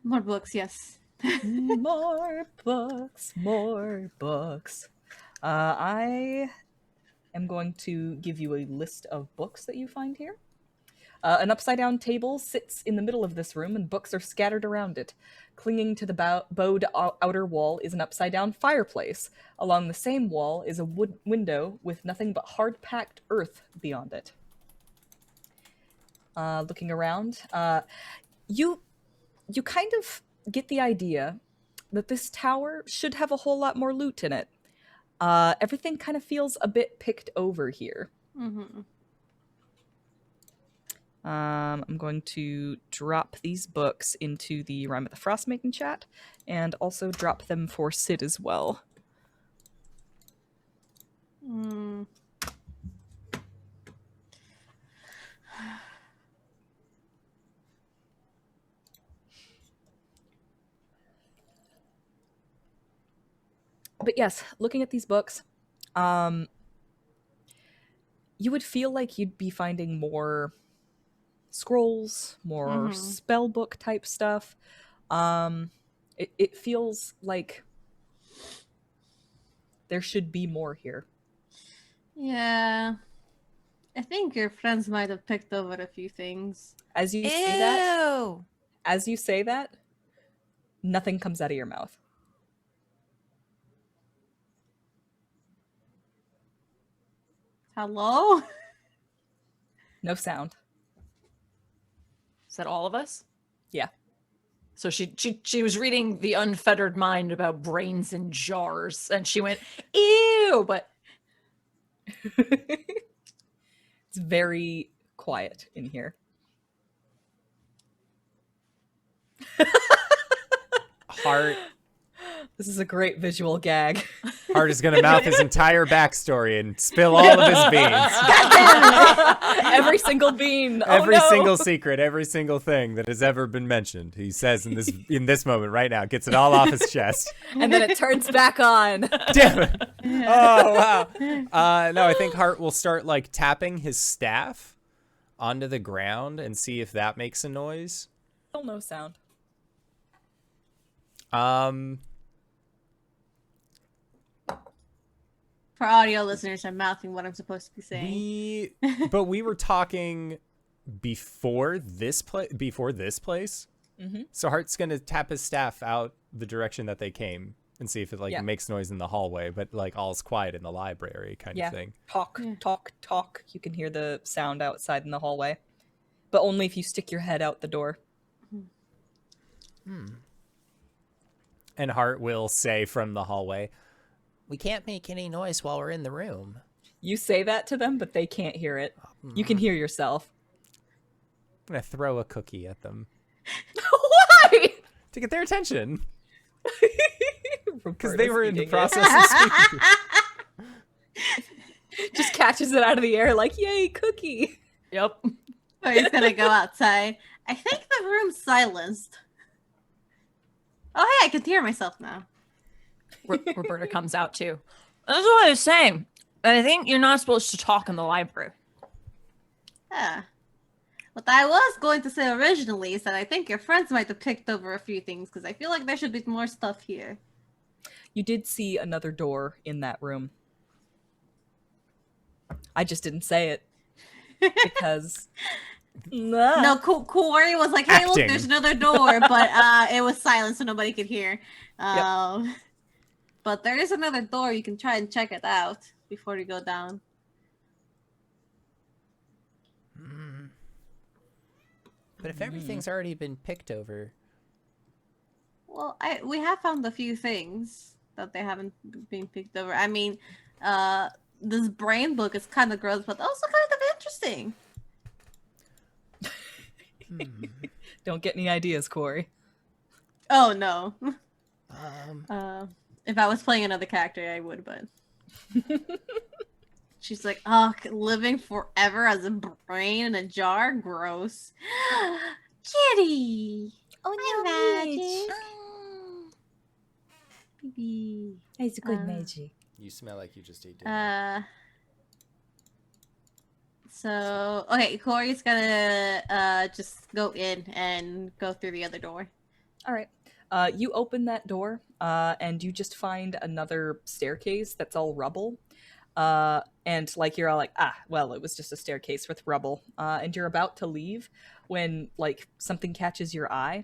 S2: More books, yes.
S4: More books, more books. I am going to give you a list of books that you find here. An upside-down table sits in the middle of this room, and books are scattered around it. Clinging to the bowed outer wall is an upside-down fireplace. Along the same wall is a wood window with nothing but hard-packed earth beyond it. Looking around, you kind of get the idea that this tower should have a whole lot more loot in it. Everything kind of feels a bit picked over here.
S2: Mm-hmm.
S4: I'm going to drop these books into the Rime of the Frostmaiden chat, and also drop them for Sid as well.
S2: Mm.
S4: But yes, looking at these books, you would feel like you'd be finding more scrolls, more spell book type stuff. It feels like there should be more here.
S2: Yeah. I think your friends might have picked over a few things.
S4: As you say that, nothing comes out of your mouth.
S2: Hello?
S4: No sound.
S3: Is that all of us?
S4: Yeah.
S3: So she was reading The Unfettered Mind about brains in jars, and she went, ew, but
S4: It's very quiet in here.
S1: Hart
S4: This is a great visual gag.
S1: Hart is gonna mouth his entire backstory and spill all of his beans.
S4: Every single bean.
S1: Every
S4: oh, no.
S1: single secret, every single thing that has ever been mentioned, he says in this moment right now, gets it all off his chest.
S4: And then it turns back on.
S1: Damn it! Oh wow. No, I think Hart will start like tapping his staff onto the ground and see if that makes a noise.
S4: Still no sound.
S2: For audio listeners, I'm mouthing what I'm supposed to be saying.
S1: We were talking before this place.
S4: Mm-hmm.
S1: So Hart's gonna tap his staff out the direction that they came and see if it makes noise in the hallway, but like all's quiet in the library kind of thing.
S4: Talk, talk, talk. You can hear the sound outside in the hallway, but only if you stick your head out the door.
S1: And Hart will say from the hallway, "We can't make any noise while we're in the room."
S4: You say that to them, but they can't hear it. You can hear yourself.
S1: I'm gonna throw a cookie at them
S4: Why?
S1: to get their attention because
S4: Roberta's
S1: they were in the
S4: eating it.
S1: process of speaking.
S4: Just catches it out of the air like, yay, cookie.
S3: yep.
S2: Or he's gonna go outside. I think the room's silenced. Oh, hey, I can hear myself now.
S3: Roberta comes out too. That's what I was saying. I think you're not supposed to talk in the library.
S2: Yeah. What I was going to say originally is that I think your friends might have picked over a few things because I feel like there should be more stuff here.
S4: You did see another door in that room. I just didn't say it because
S2: No, Kuori was like, "Hey, look,
S1: Acting.
S2: there's another door," but it was silent, so nobody could hear. But there is another door. You can try and check it out before you go down.
S5: but if everything's already been picked over,
S2: Well, we have found a few things that they haven't been picked over. I mean, this brain book is kind of gross, but also kind of interesting.
S4: Don't get any ideas, Corey.
S2: Oh no.
S5: um,
S2: If I was playing another character, I would, but she's like, oh, living forever as a brain in a jar, gross. Kitty.
S3: Oh
S2: Hi, Magic. Baby.
S3: It's a good
S2: Uh,
S3: magic.
S1: You smell like you just ate dinner.
S2: So okay, Corey's gonna just go in and go through the other door.
S4: All right. You open that door, and you just find another staircase that's all rubble. And like you're all like, well, it was just a staircase with rubble. And you're about to leave when like something catches your eye,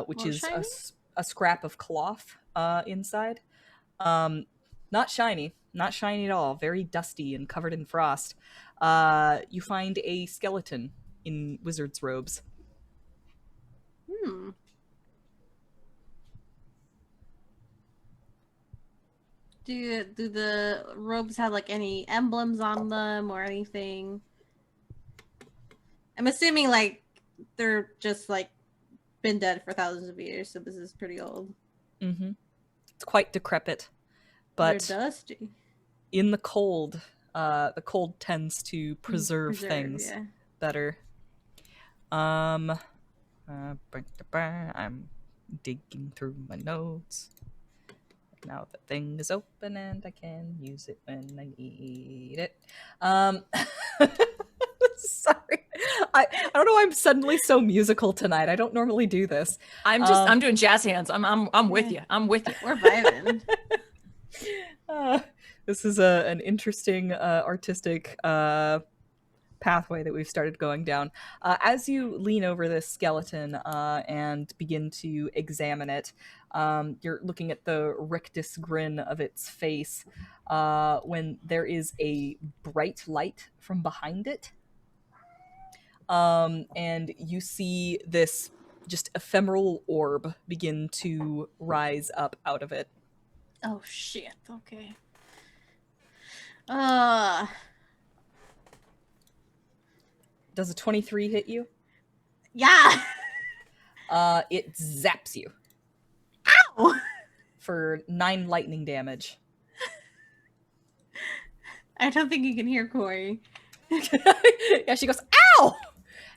S4: which
S2: More
S4: is
S2: shiny?
S4: a scrap of cloth inside. Not shiny at all. Very dusty and covered in frost. You find a skeleton in wizard's robes.
S2: Do the robes have like any emblems on them or anything? I'm assuming like they're just like been dead for thousands of years, so this is pretty old.
S4: Mm-hmm. It's quite decrepit, but
S2: they're dusty.
S4: in the cold tends to preserve things
S2: Yeah.
S4: better. I'm digging through my notes. Now the thing is open and I can use it when I need it. Sorry. I don't know why I'm suddenly so musical tonight. I don't normally do this.
S3: I'm doing jazz hands. I'm with
S2: Yeah.
S3: you. I'm with you.
S2: We're vibing.
S4: This is an interesting artistic pathway that we've started going down. As you lean over this skeleton and begin to examine it, you're looking at the rictus grin of its face when there is a bright light from behind it. And you see this just ephemeral orb begin to rise up out of it.
S2: Oh shit. Okay.
S4: Does a 23 hit you?
S2: Yeah.
S4: It zaps you
S2: Ow!
S4: for 9 lightning damage.
S2: I don't think you can hear Corey.
S4: Yeah, she goes, ow!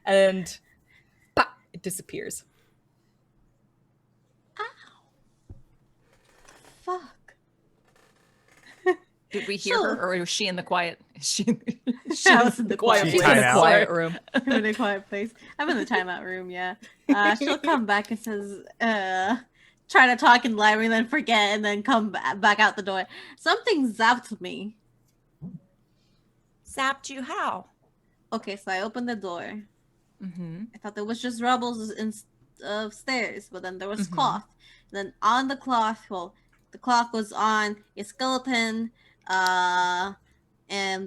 S4: And pop, it disappears.
S2: Fuck.
S3: Did we hear
S2: Sure.
S3: her, or was she in the quiet? Is she?
S2: I was in the quiet
S1: She's
S2: place.
S1: timed out.
S4: Quiet room.
S2: I'm in a quiet place. I'm in the timeout room, yeah. She'll come back and says, try to talk in library and then forget and then come back out the door. Something zapped me.
S3: Zapped you? How?
S2: Okay, so I opened the door.
S3: Mm-hmm.
S2: I thought there was just rubbles of stairs, but then there was
S3: Mhm.
S2: cloth. And then on the cloth, well, the cloth was on a skeleton, and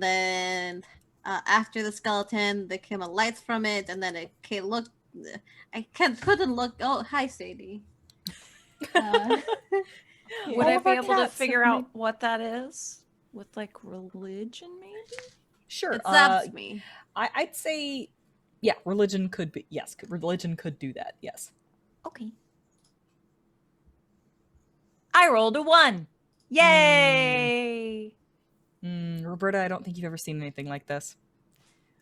S2: then after the skeleton, there came a light from it, and then it couldn't look. Oh, hi, Sadie.
S3: Would
S2: All
S3: I
S2: of
S3: be
S2: our
S3: able to
S2: cats
S3: figure
S2: have
S3: out what that is with like religion, maybe?
S4: Sure.
S2: It zaps me.
S4: I'd say, yeah, religion could be, yes, religion could do that, yes.
S3: Okay. I rolled a 1. Yay!
S4: Roberta, I don't think you've ever seen anything like this.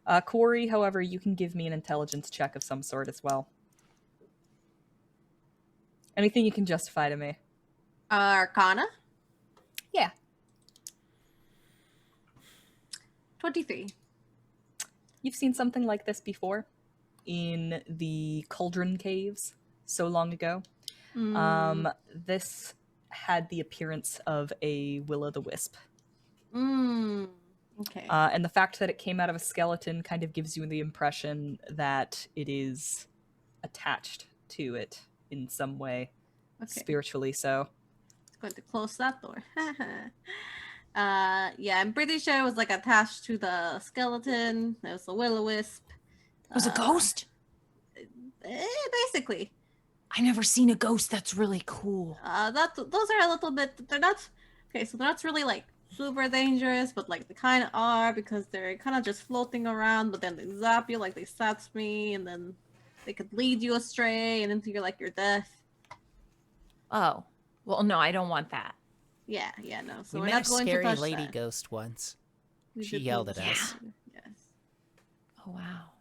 S4: Kuori, however, you can give me an intelligence check of some sort as well. Anything you can justify to me.
S2: Arcana?
S4: Yeah.
S2: 23.
S4: You've seen something like this before in the Cauldron Caves so long ago. This had the appearance of a will-o'-the-wisp.
S2: Okay.
S4: And the fact that it came out of a skeleton kind of gives you the impression that it is attached to it in some way,
S2: Okay.
S4: spiritually so.
S2: It's going to close that door. Yeah, I'm pretty sure it was like attached to the skeleton. There was a will-o'-wisp.
S3: It was a ghost.
S2: Basically.
S3: I never seen a ghost. That's really cool.
S2: Those are a little bit. They're not. Okay, so they're not really like super dangerous, but like they kind of are because they're kind of just floating around. But then they zap you, like they zapped me, and then they could lead you astray and into your death.
S3: Oh, well, no, I don't want that.
S2: Yeah, no. So
S5: We
S2: we're
S5: met
S2: not
S5: a
S2: going to
S5: scary
S2: touch
S5: lady
S2: that.
S5: ghost once.
S2: We
S5: She
S2: did
S5: yelled
S2: meet-
S5: at us.
S2: Yes,
S3: Oh, wow.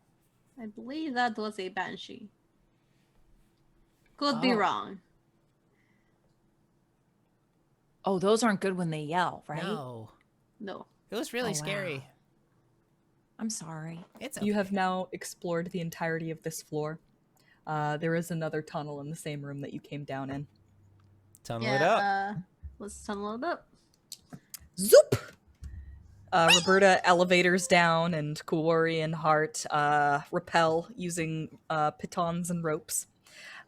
S2: I believe that was a banshee. Could be
S3: Oh.
S2: wrong.
S3: Oh, those aren't good when they yell, right?
S5: No.
S2: No.
S5: It was really
S3: Oh, wow.
S5: scary.
S3: I'm sorry.
S5: It's okay.
S4: You have now explored the entirety of this floor. There is another tunnel in the same room that you came down in.
S1: Tunnel it up.
S2: Let's tunnel it up.
S4: Zoop! Roberta elevators down, and Kuori and Hart rappel using pitons and ropes.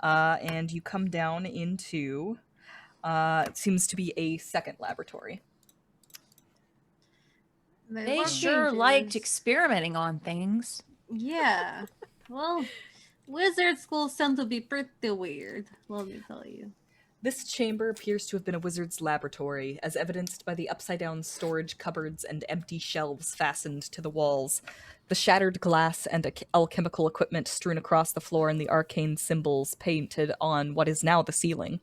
S4: And you come down into, it seems to be a second laboratory.
S3: They
S2: were
S3: sure liked
S2: changes.
S3: experimenting on things.
S2: Yeah. Well, wizard schools tend to be pretty weird, let me tell you.
S4: This chamber appears to have been a wizard's laboratory, as evidenced by the upside-down storage cupboards and empty shelves fastened to the walls, the shattered glass and alchemical equipment strewn across the floor, and the arcane symbols painted on what is now the ceiling.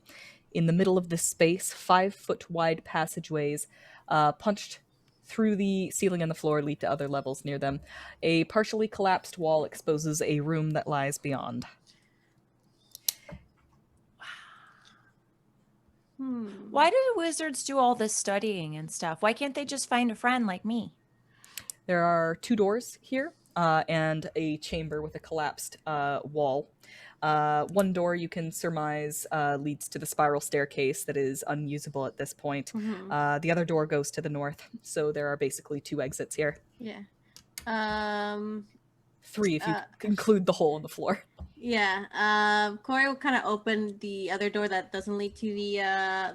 S4: In the middle of this space, 5-foot-wide passageways punched through the ceiling and the floor lead to other levels near them. A partially collapsed wall exposes a room that lies beyond.
S3: Why do wizards do all this studying and stuff? Why can't they just find a friend like me?
S4: There are 2 doors here, and a chamber with a collapsed wall. One door you can surmise leads to the spiral staircase that is unusable at this point. The other door goes to the north, so there are basically 2 exits here.
S2: Yeah.
S4: 3 if you include the hole in the floor.
S2: Yeah. Kuori will kind of open the other door that doesn't lead to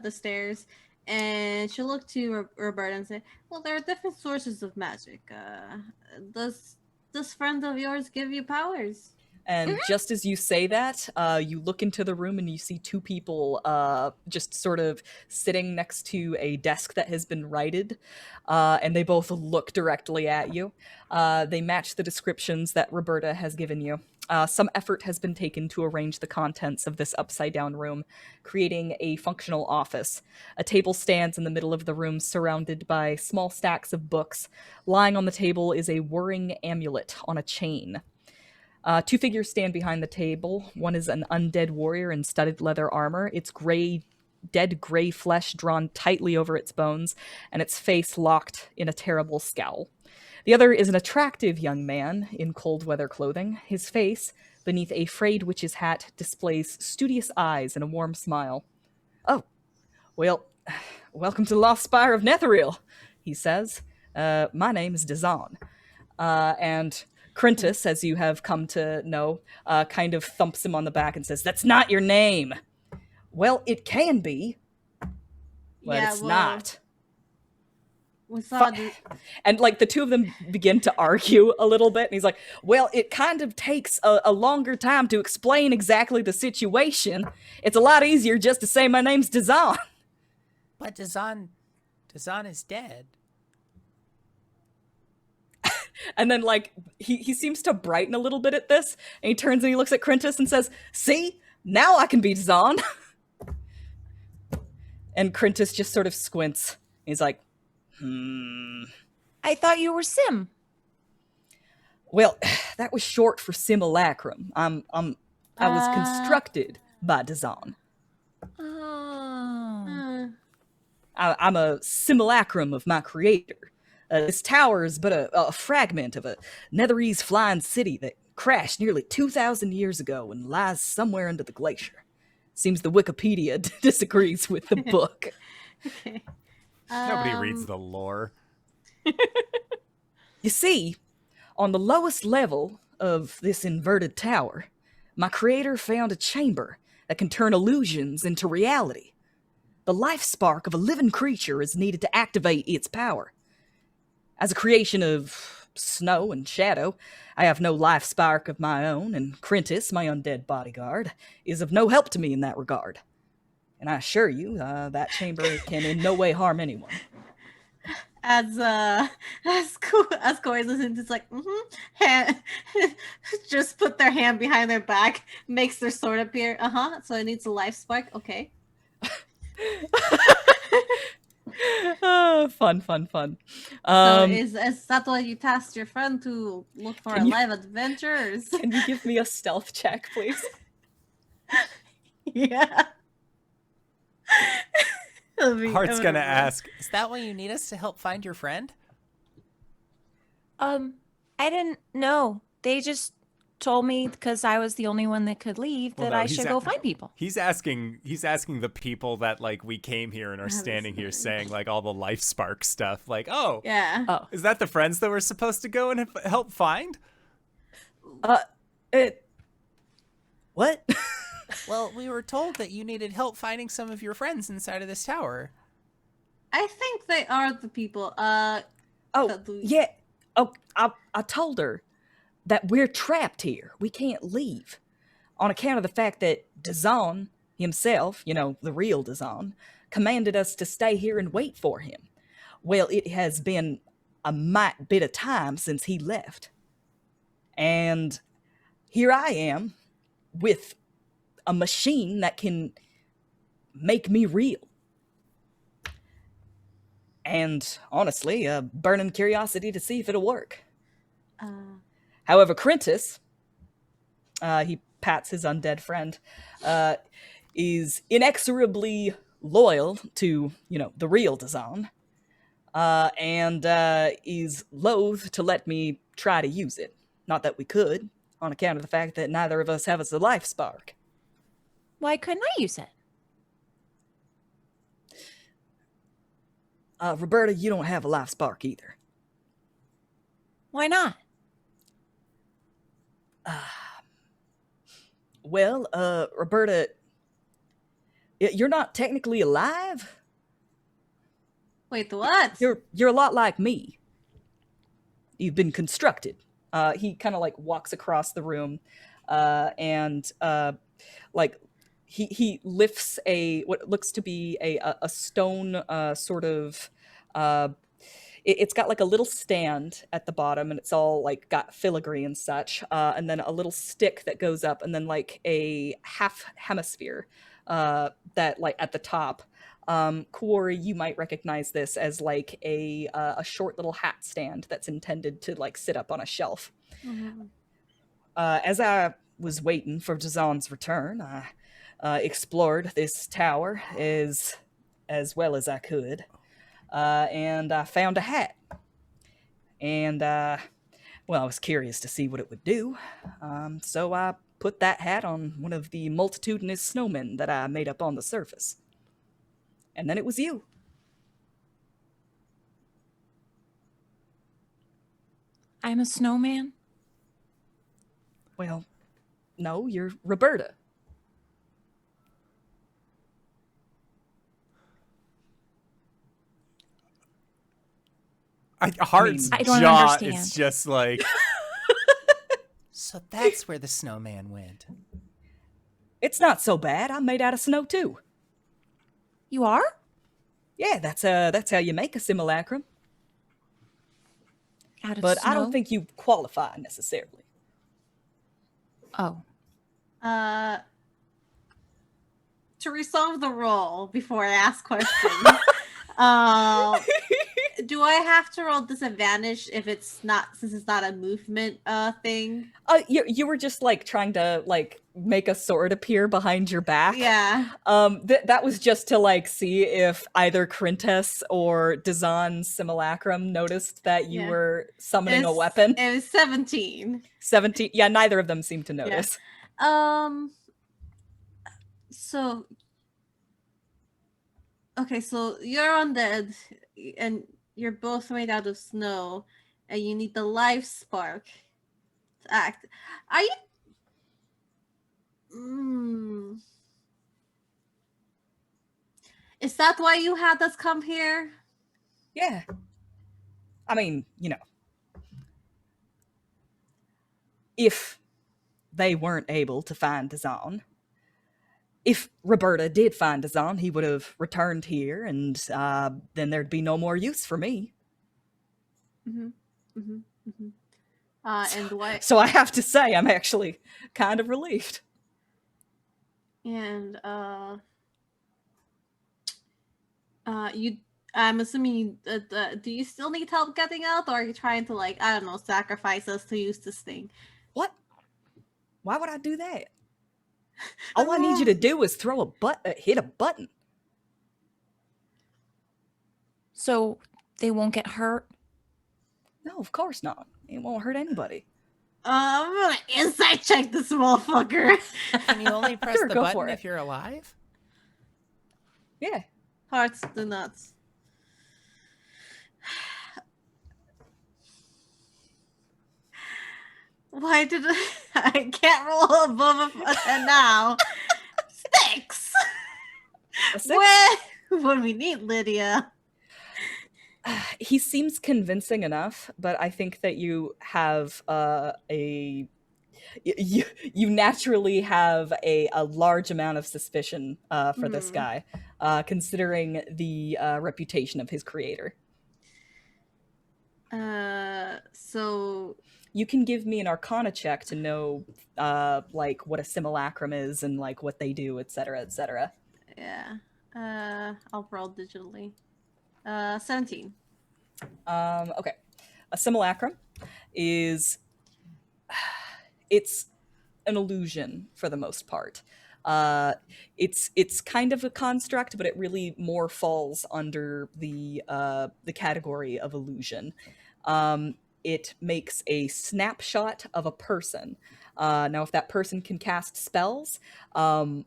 S2: the stairs, and she'll look to Roberta and say, "Well, there are different sources of magic. Does this friend of yours give you powers?"
S4: And just as you say that, you look into the room and you see 2 people just sort of sitting next to a desk that has been righted, and they both look directly at you. They match the descriptions that Roberta has given you. Some effort has been taken to arrange the contents of this upside-down room, creating a functional office. A table stands in the middle of the room, surrounded by small stacks of books. Lying on the table is a whirring amulet on a chain. 2 figures stand behind the table. One is an undead warrior in studded leather armor, its dead gray flesh drawn tightly over its bones, and its face locked in a terrible scowl. The other is an attractive young man in cold weather clothing. His face, beneath a frayed witch's hat, displays studious eyes and a warm smile. "Oh, well, welcome to the lost Spire of Netheril," he says. "My name is Dazan." And Crintus, as you have come to know, kind of thumps him on the back and says, "That's not your name." "Well, it can be, but
S2: Yeah,
S4: it's
S2: well,
S4: not."
S2: We saw
S4: And like the 2 of them begin to argue a little bit, and he's like, "Well, it kind of takes a longer time to explain exactly the situation. It's a lot easier just to say my name's Dazan."
S5: But Dazan is dead.
S4: And then like he seems to brighten a little bit at this, and he turns and he looks at Crintus and says, "See? Now I can be Dazan." And Crintus just sort of squints. He's like,
S3: I thought you were Sim.
S4: "Well, that was short for simulacrum. I was constructed by Dazan.
S3: Oh.
S4: I'm a simulacrum of my creator. This tower is but a fragment of a Netherese flying city that crashed nearly 2,000 years ago and lies somewhere under the glacier. Seems the Wikipedia disagrees with the book."
S2: Okay.
S1: Nobody reads the lore.
S4: "You see, on the lowest level of this inverted tower, my creator found a chamber that can turn illusions into reality. The life spark of a living creature is needed to activate its power. As a creation of snow and shadow. I have no life spark of my own, and Crentis, my undead bodyguard, is of no help to me in that regard. And I assure you, that chamber can in no way harm anyone.
S2: As Corey listens, it's like, hand, just put their hand behind their back, makes their sword appear. So it needs a life spark. Okay.
S4: Fun.
S2: So is that why you tasked your friend to look for
S4: Can you-
S2: live adventures?
S4: Can you give me a stealth check, please?
S2: Yeah.
S1: Hart's gonna ask,
S5: Is that why you need us to help find your friend?
S3: I didn't know. They just told me because I was the only one that could leave
S1: Well,
S3: that
S1: no,
S3: I
S1: he's
S3: should go find people.
S1: he's asking the people that like we came here and are standing here saying like all the life spark stuff. Like, oh,
S2: Yeah.
S3: Oh,
S1: is that the friends that we're supposed to go and help find?
S4: What?
S5: Well, we were told that you needed help finding some of your friends inside of this tower.
S2: I think they are the people.
S4: Oh,
S2: that
S4: yeah. Oh, I told her that we're trapped here. We can't leave. On account of the fact that Dazan himself, the real Dazan, commanded us to stay here and wait for him. Well, it has been a mite bit of time since he left. And here I am with a machine that can make me real. And honestly, a burning curiosity to see if it'll work. However, Crentis, he pats his undead friend, is inexorably loyal to, the real Dazan, and is loath to let me try to use it. Not that we could, on account of the fact that neither of us have a life spark.
S3: why couldn't I use it?
S4: Roberta, you don't have a life spark either.
S3: Why not?
S4: Well, Roberta, you're not technically alive.
S2: Wait, what?
S4: You're a lot like me. You've been constructed. He kind of like walks across the room, and like he lifts what looks to be a stone sort of. It's got like a little stand at the bottom, and it's all like got filigree and such, and then a little stick that goes up, and then like a half hemisphere that like at the top. Kuori, you might recognize this as like a short little hat stand that's intended to like sit up on a shelf. As I was waiting for Dazan's return, I explored this tower as well as I could. And I found a hat. And, I was curious to see what it would do. So I put that hat on one of the multitudinous snowmen that I made up on the surface. And then it was you.
S3: I'm a snowman?
S4: Well, no, you're Roberta.
S1: Hart's
S3: I don't
S1: jaw
S3: understand.
S1: is just like,
S5: So that's where the snowman went.
S4: It's not so bad. I'm made out of snow too.
S3: You are?
S4: Yeah, that's how you make a simulacrum.
S3: Out of
S4: But
S3: snow?
S4: I don't think you qualify necessarily.
S3: Oh.
S2: To resolve the roll before I ask questions, do I have to roll disadvantage if since it's not a movement thing?
S4: You were just like trying to like make a sword appear behind your back.
S2: Yeah.
S4: That was just to like see if either Crentis or Dazan's simulacrum noticed that you were summoning a weapon.
S2: It was 17.
S4: 17. Yeah, neither of them seemed to notice.
S2: So okay, so you're undead and you're both made out of snow and you need the life spark to act. Are you Is that why you had us come here?
S4: Yeah. I mean, if they weren't able to find Dazan, if Roberta did find Dazan, he would have returned here, and then there'd be no more use for me.
S2: Mm-hmm. Mm-hmm. Mm-hmm. And what?
S4: So I have to say, I'm actually kind of relieved.
S2: And I'm assuming do you still need help getting out, or are you trying to, like, I don't know, sacrifice us to use this thing?
S4: What? Why would I do that? All I need you to do is hit a button.
S3: So they won't get hurt?
S4: No, of course not. It won't hurt anybody.
S2: I'm gonna insight check this motherfucker.
S5: Can you only press
S4: Sure,
S5: the
S4: go for
S5: button
S4: it.
S5: if you're alive?
S4: Yeah.
S2: Hearts do nuts. Why did I can't roll above a 10 now? 6.
S4: A 6?
S2: When we need Lydia.
S4: He seems convincing enough, but I think that you have you naturally have a large amount of suspicion for this guy, considering the reputation of his creator.
S2: So
S4: you can give me an Arcana check to know like what a simulacrum is and like what they do, etc., etc.
S2: Yeah. I'll roll digitally. 17.
S4: Okay. A simulacrum is it's an illusion for the most part. It's kind of a construct, but it really more falls under the category of illusion. It makes a snapshot of a person. Now, if that person can cast spells,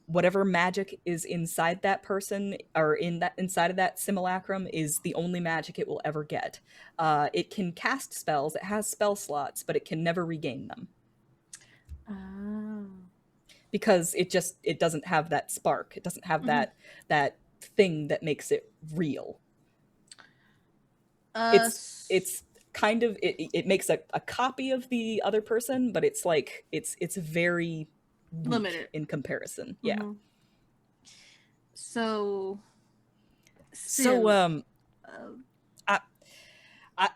S4: whatever magic is inside that person or inside of that simulacrum is the only magic it will ever get. It can cast spells. It has spell slots, but it can never regain them.
S2: Oh.
S4: Because it doesn't have that spark. It doesn't have that thing that makes it real. It's kind of it makes a copy of the other person, but it's like it's very weak
S2: limited
S4: in comparison. Yeah.
S2: So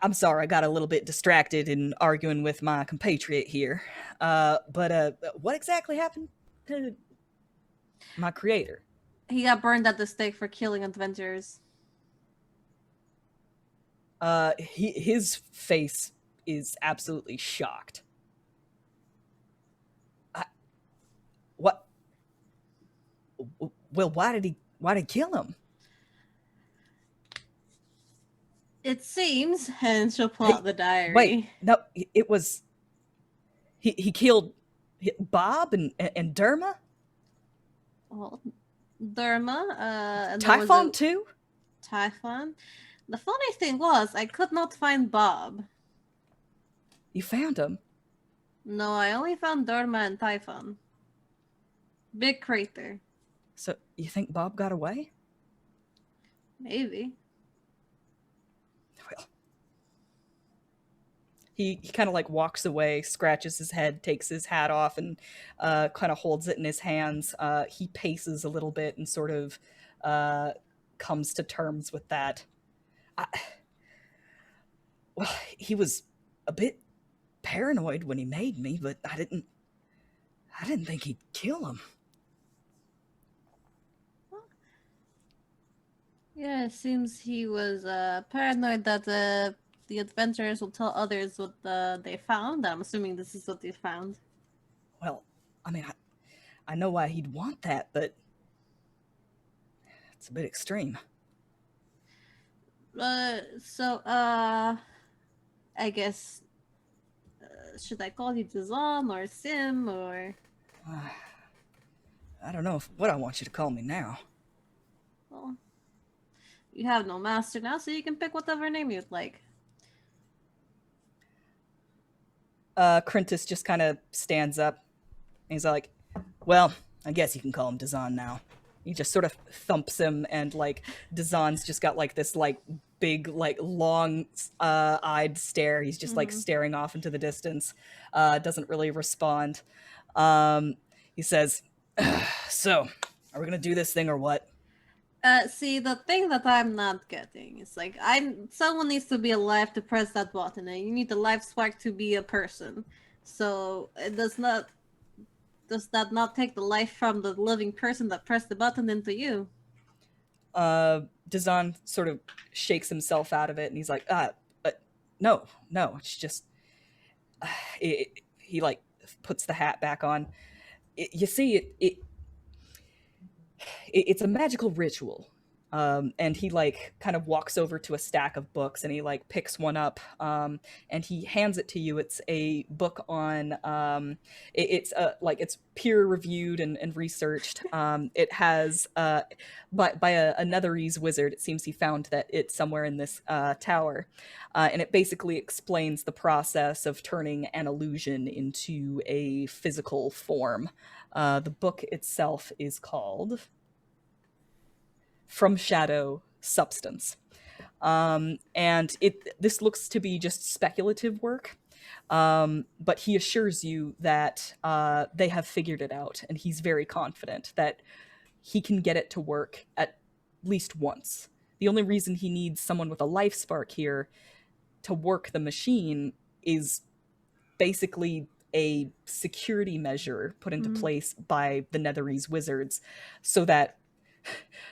S4: I'm sorry, I got a little bit distracted in arguing with my compatriot here. But what exactly happened to my creator?
S2: He got burned at the stake for killing adventurers.
S4: His face is absolutely shocked. What? Well, why did he kill him?
S2: It seems, and she'll pull out the diary.
S4: Wait, no, it was he killed Bob and Derma?
S2: Well, Derma, and
S4: Typhon too?
S2: Typhon. The funny thing was, I could not find Bob.
S4: You found him?
S2: No, I only found Derma and Typhon. Big crater.
S4: So, you think Bob got away?
S2: Maybe.
S4: Well, he kind of like walks away, scratches his head, takes his hat off, and kind of holds it in his hands. He paces a little bit and sort of comes to terms with that. Well, he was a bit paranoid when he made me, but I didn't think he'd kill him.
S2: Yeah, it seems he was paranoid that the adventurers will tell others what they found. I'm assuming this is what they found.
S4: Well, I mean, I know why he'd want that, but it's a bit extreme.
S2: I guess, should I call you Dazan or Sim or?
S4: I don't know what I want you to call me now.
S2: Well, you have no master now, so you can pick whatever name you'd like.
S4: Crintus just kind of stands up. And he's like, well, I guess you can call him Dazan now. He just sort of thumps him, and like Dazan's just got like this like big, like, long eyed stare. He's just like staring off into the distance. Doesn't really respond. He says, "So, are we gonna do this thing or what?"
S2: See, the thing that I'm not getting is like, someone needs to be alive to press that button, and you need the life spark to be a person. So it does that not take the life from the living person that pressed the button into you?
S4: Dazan sort of shakes himself out of it, and he's like, no, it's just, he like puts the hat back on. You see, it's a magical ritual. And he like kind of walks over to a stack of books and he like picks one up, and he hands it to you. It's a book on it's peer reviewed and researched. It has by a Netherese wizard. It seems he found that it's somewhere in this tower, and it basically explains the process of turning an illusion into a physical form. The book itself is called From Shadow Substance. And this looks to be just speculative work, but he assures you that they have figured it out, and he's very confident that he can get it to work at least once. The only reason he needs someone with a life spark here to work the machine is basically a security measure put into place by the Netherese wizards so that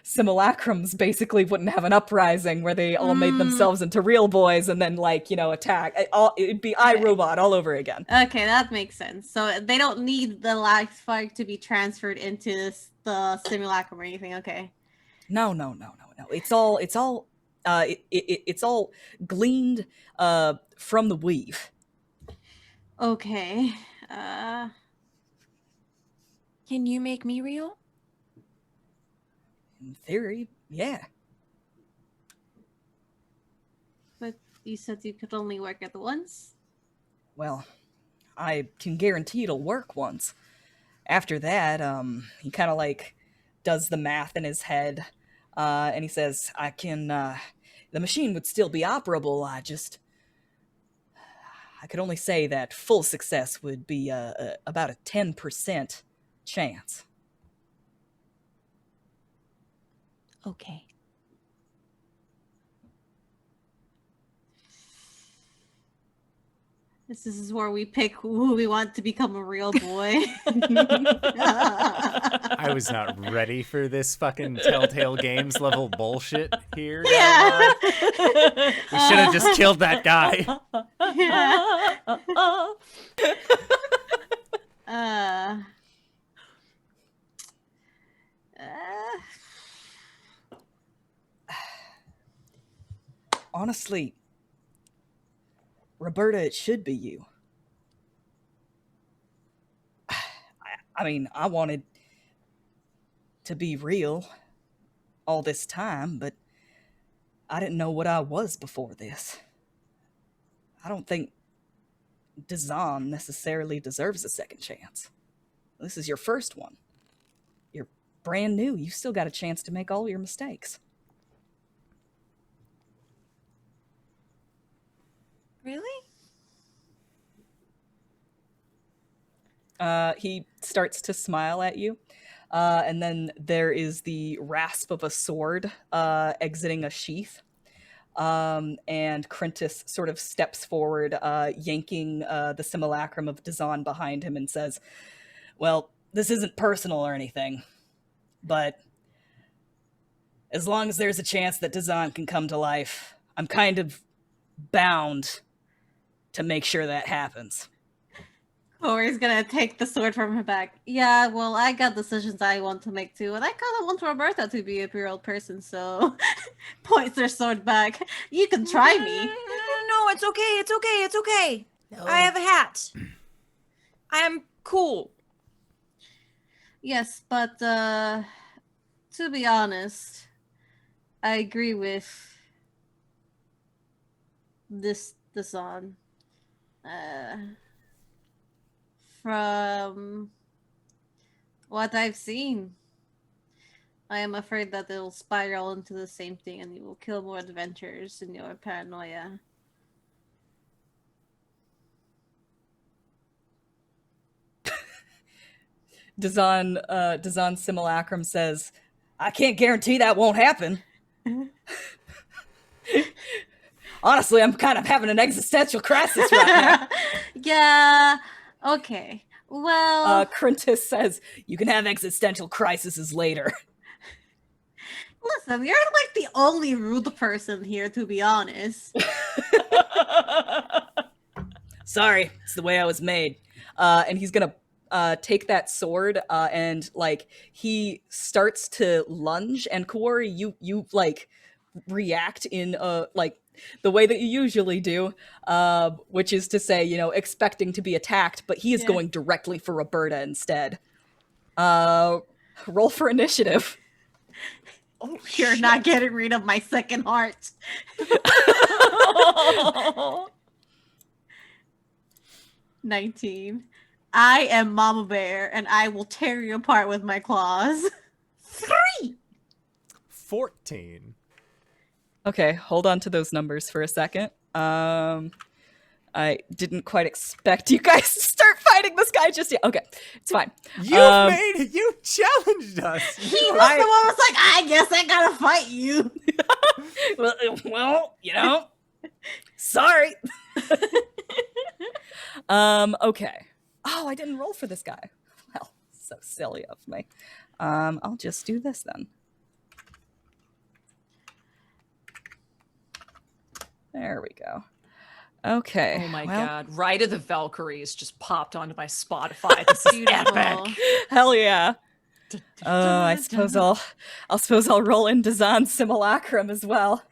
S4: simulacrums basically wouldn't have an uprising where they all made themselves into real boys and then, like, you know, attack. It'd be iRobot all over again.
S2: Okay, that makes sense. So they don't need the life spark to be transferred into the simulacrum or anything. Okay.
S4: No. It's all gleaned from the weave.
S2: Okay.
S3: Can you make me real?
S4: In theory, yeah.
S2: But you said you could only work at once?
S4: Well, I can guarantee it'll work once. After that, he kind of like does the math in his head, and he says, I can, the machine would still be operable, I could only say that full success would be about a 10% chance.
S3: Okay.
S2: This is where we pick who we want to become a real boy.
S1: I was not ready for this fucking Telltale Games level bullshit here.
S2: Yeah.
S1: We should have just killed that guy.
S4: Honestly, Roberta, it should be you. I mean, I wanted to be real all this time, but I didn't know what I was before this. I don't think Dazan necessarily deserves a second chance. This is your first one. You're brand new. You still got a chance to make all your mistakes.
S3: Really?
S4: He starts to smile at you, and then there is the rasp of a sword exiting a sheath. And Crentis sort of steps forward, yanking the simulacrum of Dazan behind him and says, well, this isn't personal or anything, but as long as there's a chance that Dazan can come to life, I'm kind of bound to make sure that happens.
S2: Corey's gonna take the sword from her back. Yeah, well, I got decisions I want to make too, and I kind of want Roberta to be a real person, so points her sword back. You can try me.
S3: No, it's okay.
S5: No.
S3: I have a hat. I am cool.
S2: Yes, but to be honest, I agree with this on. From what I've seen, I am afraid that they'll spiral into the same thing and you will kill more adventurers in your paranoia.
S4: Dazan Simulacrum says, I can't guarantee that won't happen. Honestly, I'm kind of having an existential crisis right now.
S2: Yeah, okay. Well,
S4: Crintus says, you can have existential crises later.
S2: listen, you're like the only rude person here, to be honest.
S4: Sorry, it's the way I was made. And he's gonna take that sword and like he starts to lunge, and Kuori, you like react in like the way that you usually do, which is to say, you know, expecting to be attacked, but he is going directly for Roberta instead. Roll for initiative.
S2: Oh, you're not getting rid of my second heart. 19. I am Mama Bear, and I will tear you apart with my claws. 3!
S1: 14.
S4: Okay, hold on to those numbers for a second. I didn't quite expect you guys to start fighting this guy just yet. Okay, it's fine.
S1: You challenged us.
S2: He was the one who was like, I guess I gotta fight you.
S4: well, you know, sorry. Okay. Oh, I didn't roll for this guy. Well, so silly of me. I'll just do this then. There we go. Okay.
S3: Oh my
S4: well,
S3: god. Ride of the Valkyries just popped onto my Spotify. This is epic.
S4: Hell yeah. Oh, I suppose I'll roll in Dazan Simulacrum as well.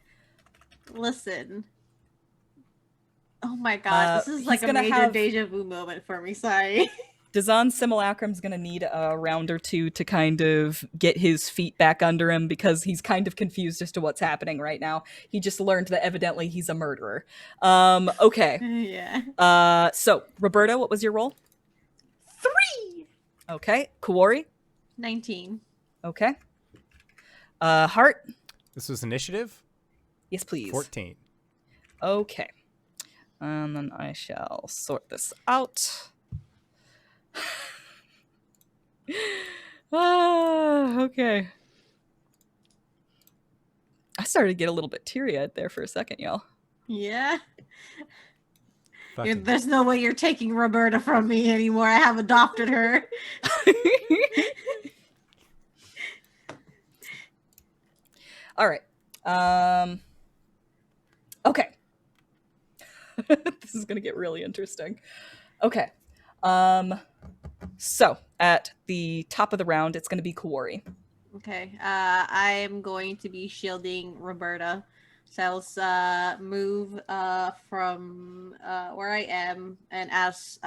S2: Listen. Oh my god, this is like a major deja vu moment for me, sorry.
S4: Dazan Simulacrum's gonna need a round or two to kind of get his feet back under him because he's kind of confused as to what's happening right now. He just learned that evidently he's a murderer. Okay.
S2: Yeah.
S4: So, Roberta, what was your roll?
S2: 3!
S4: Okay. Kuori?
S2: 19.
S4: Okay. Hart?
S1: This was initiative?
S4: Yes, please.
S1: 14.
S4: Okay. And then I shall sort this out. Okay. I started to get a little bit teary-eyed there for a second, y'all.
S2: Yeah.
S1: Fucking-
S2: There's no way you're taking Roberta from me anymore. I have adopted her.
S4: All right. Okay. This is gonna get really interesting. Okay. So at the top of the round, it's gonna be Kuori.
S2: Okay. I'm going to be shielding Roberta. So I'll move from where I am, and as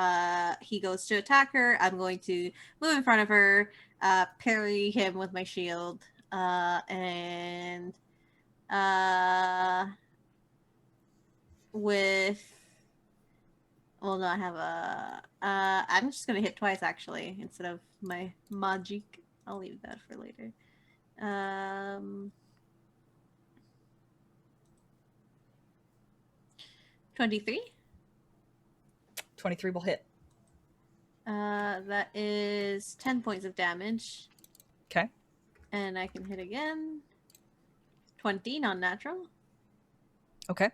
S2: he goes to attack her, I'm going to move in front of her, parry him with my shield, and with... Well, no, I have a... I'm just going to hit twice, actually, instead of my magic. I'll leave that for later. 23?
S4: 23 will hit.
S2: That is 10 points of damage.
S4: Okay.
S2: And I can hit again. 20, non-natural.
S4: Okay.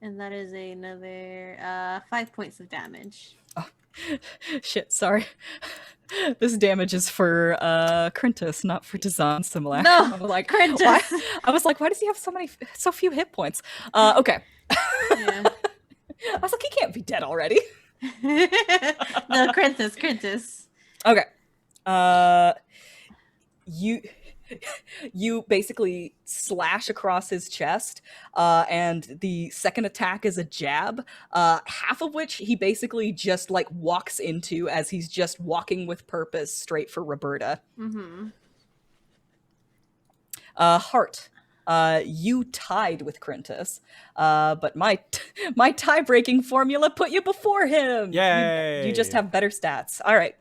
S2: And that is another 5 points of damage.
S4: Oh, shit, sorry. This damage is for Crintus, not for Dazan Simulacrum.
S2: No,
S4: I was like,
S2: Crintus.
S4: why does he have so few hit points? Okay.
S2: Yeah.
S4: I was like, he can't be dead already.
S2: No, Crintus.
S4: Okay. You basically slash across his chest, and the second attack is a jab, half of which he basically just like walks into as he's just walking with purpose straight for Roberta.
S2: Mm-hmm.
S4: Hart, you tied with Crintus, but my tie-breaking formula put you before him.
S1: Yay!
S4: You just have better stats. All right.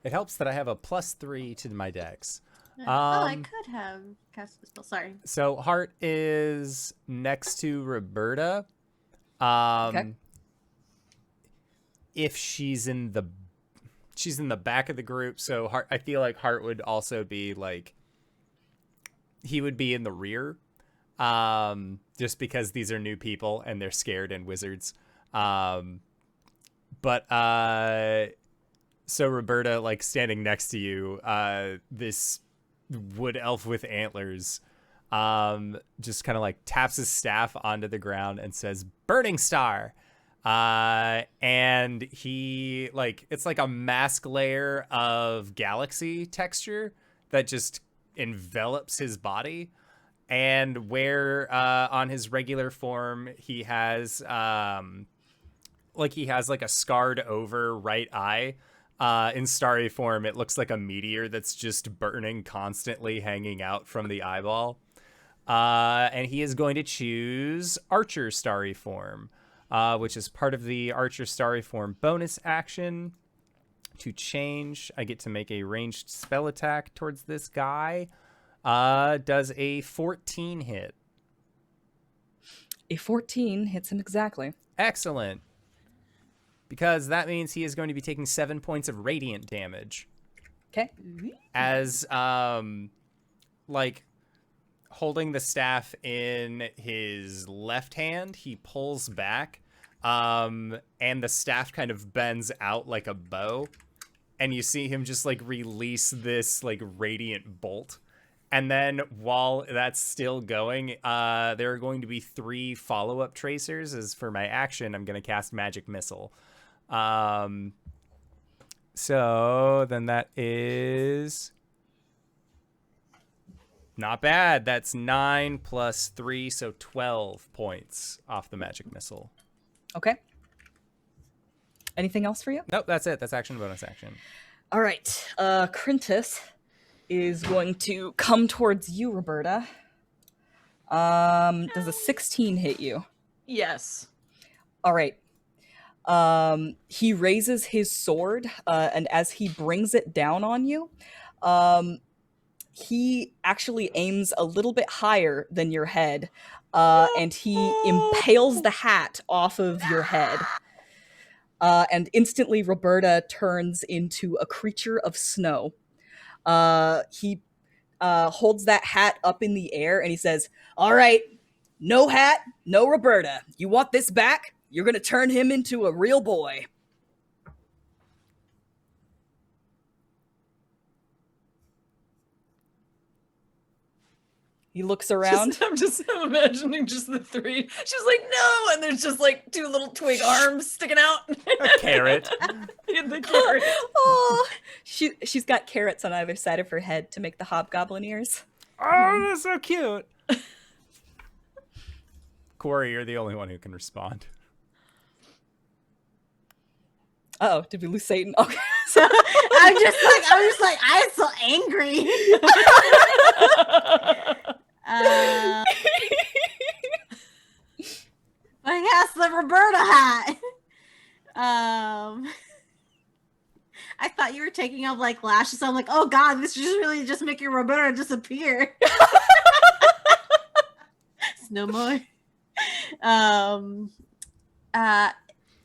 S1: It helps that I have a +3 to my dex.
S2: I could have cast the spell. Sorry.
S1: So Hart is next to Roberta.
S4: Okay.
S1: If she's in the back of the group, so Hart, I feel like Hart would also be like, he would be in the rear, just because these are new people and they're scared and wizards. So Roberta, like standing next to you, this wood elf with antlers, just kind of like taps his staff onto the ground and says, "Burning Star." And he, like, it's like a mask layer of galaxy texture that just envelops his body. And where on his regular form he has like a scarred over right eye, in starry form it looks like a meteor that's just burning constantly, hanging out from the eyeball. And he is going to choose Archer Starry Form, which is part of the Archer Starry Form bonus action. To change, I get to make a ranged spell attack towards this guy. Does a 14 hit?
S4: A 14 hits him exactly.
S1: Excellent. Because that means he is going to be taking 7 points of radiant damage.
S4: Okay.
S1: As, like, holding the staff in his left hand, he pulls back, and the staff kind of bends out like a bow. And you see him just, like, release this, like, radiant bolt. And then while that's still going, there are going to be 3 follow-up tracers. As for my action, I'm going to cast Magic Missile. So then that is not bad. That's 9 plus 3, so 12 points off the Magic Missile.
S4: Okay. Anything else for you?
S1: Nope, that's it. That's action, bonus action.
S4: All right. Crintus is going to come towards you, Roberta. Does a 16 hit you?
S3: Yes.
S4: All right. He raises his sword, and as he brings it down on you, he actually aims a little bit higher than your head, and he impales the hat off of your head. And instantly Roberta turns into a creature of snow. He holds that hat up in the air and he says, "All right, no hat, no Roberta. You want this back? You're going to turn him into a real boy." He looks around.
S3: I'm imagining just the 3. She's like, "No," and there's just like 2 little twig arms sticking out.
S1: A carrot.
S3: In the carrot.
S4: Oh, she's got carrots on either side of her head to make the hobgoblin ears.
S1: Oh, that's so cute. Kuori, you're the only one who can respond.
S4: Uh-oh, did we lose Satan? Okay.
S2: I'm just like, I'm so angry. I guess the Roberta hat. I thought you were taking off like lashes. So I'm like, oh god, this is really just making Roberta disappear. It's no more.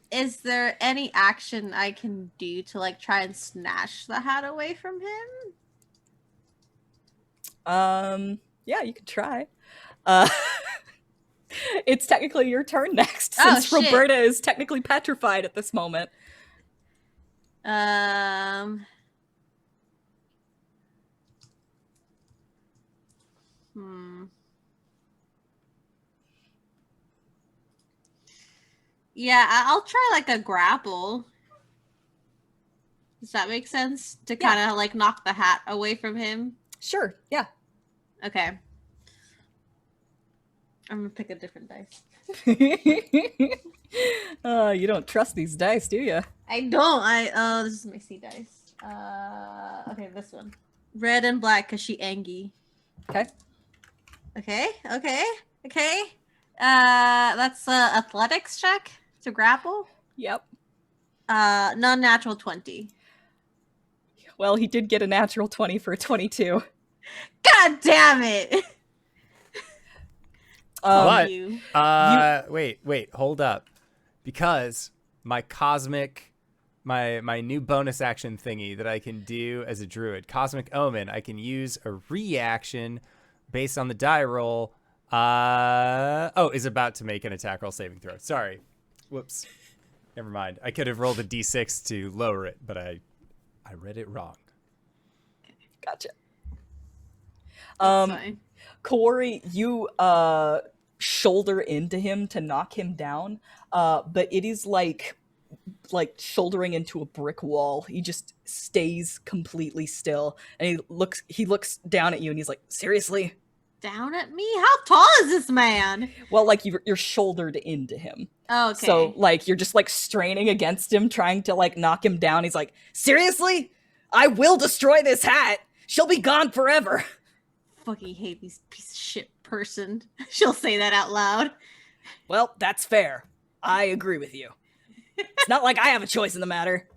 S2: Is there any action I can do to like try and snatch the hat away from him?
S4: Yeah, you could try. It's technically your turn next,
S2: Oh,
S4: since
S2: shit.
S4: Roberta is technically petrified at this moment.
S2: Yeah, I'll try like a grapple. Does that make sense? To kind of like knock the hat away from him?
S4: Sure, yeah.
S2: Okay. I'm gonna pick a different dice.
S4: You don't trust these dice, do you?
S2: I don't. This is my C dice. Okay, this one. Red and black because she angry.
S4: Okay.
S2: Okay. That's athletics check to grapple.
S4: Yep.
S2: Non-natural 20.
S4: Well, he did get a natural 20 for a 22.
S2: God damn it!
S1: But
S2: You.
S1: wait, hold up. Because my cosmic my new bonus action thingy that I can do as a druid, Cosmic Omen, I can use a reaction based on the die roll. Is about to make an attack roll saving throw. Sorry. Whoops. Never mind. I could have rolled a d6 to lower it, but I read it wrong.
S4: Gotcha.
S2: That's fine.
S4: Kuori, you shoulder into him to knock him down, but it is like shouldering into a brick wall. He just stays completely still, and he looks down at you, and he's like, "Seriously?"
S2: Down at me? How tall is this man?
S4: Well, like you're shouldered into him.
S2: Oh, okay.
S4: So like you're just like straining against him, trying to like knock him down. He's like, "Seriously? I will destroy this hat. She'll be gone forever."
S2: Fucking hate these piece of shit person. She'll say that out loud.
S4: Well, that's fair. I agree with you. It's not like I have a choice in the matter.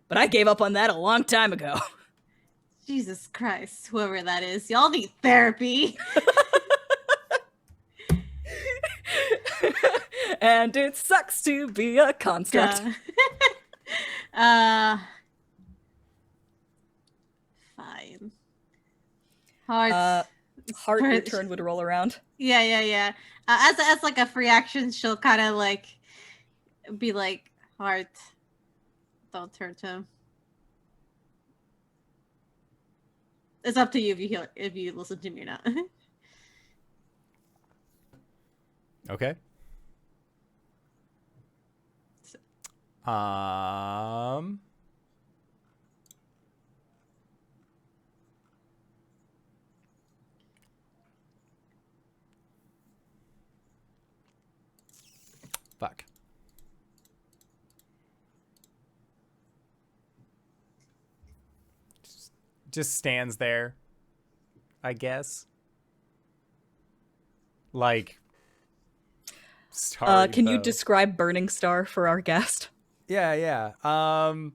S4: But I gave up on that a long time ago.
S2: Jesus Christ, whoever that is. Y'all need therapy.
S4: And it sucks to be a construct.
S2: Fine.
S4: Hart, your turn would roll around.
S2: Yeah. As like a free action, she'll kind of like be like, Hart, don't turn to him. It's up to you if you listen to me or not.
S1: Okay. Fuck. Just stands there, I guess. Like,
S4: can you describe Burning Star for our guest?
S1: Yeah. I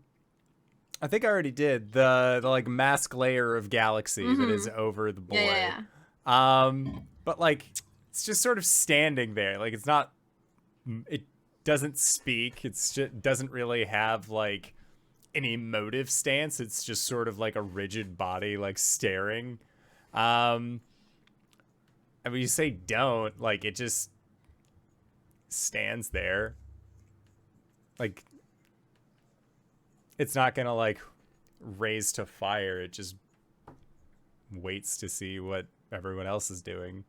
S1: think I already did the like mask layer of galaxy that is over the boy.
S2: Yeah.
S1: But like it's just sort of standing there. Like it doesn't speak. It's just doesn't really have like an emotive stance. It's just sort of like a rigid body, like staring. And when you say don't, like it just stands there. Like it's not gonna like raise to fire. It just waits to see what everyone else is doing.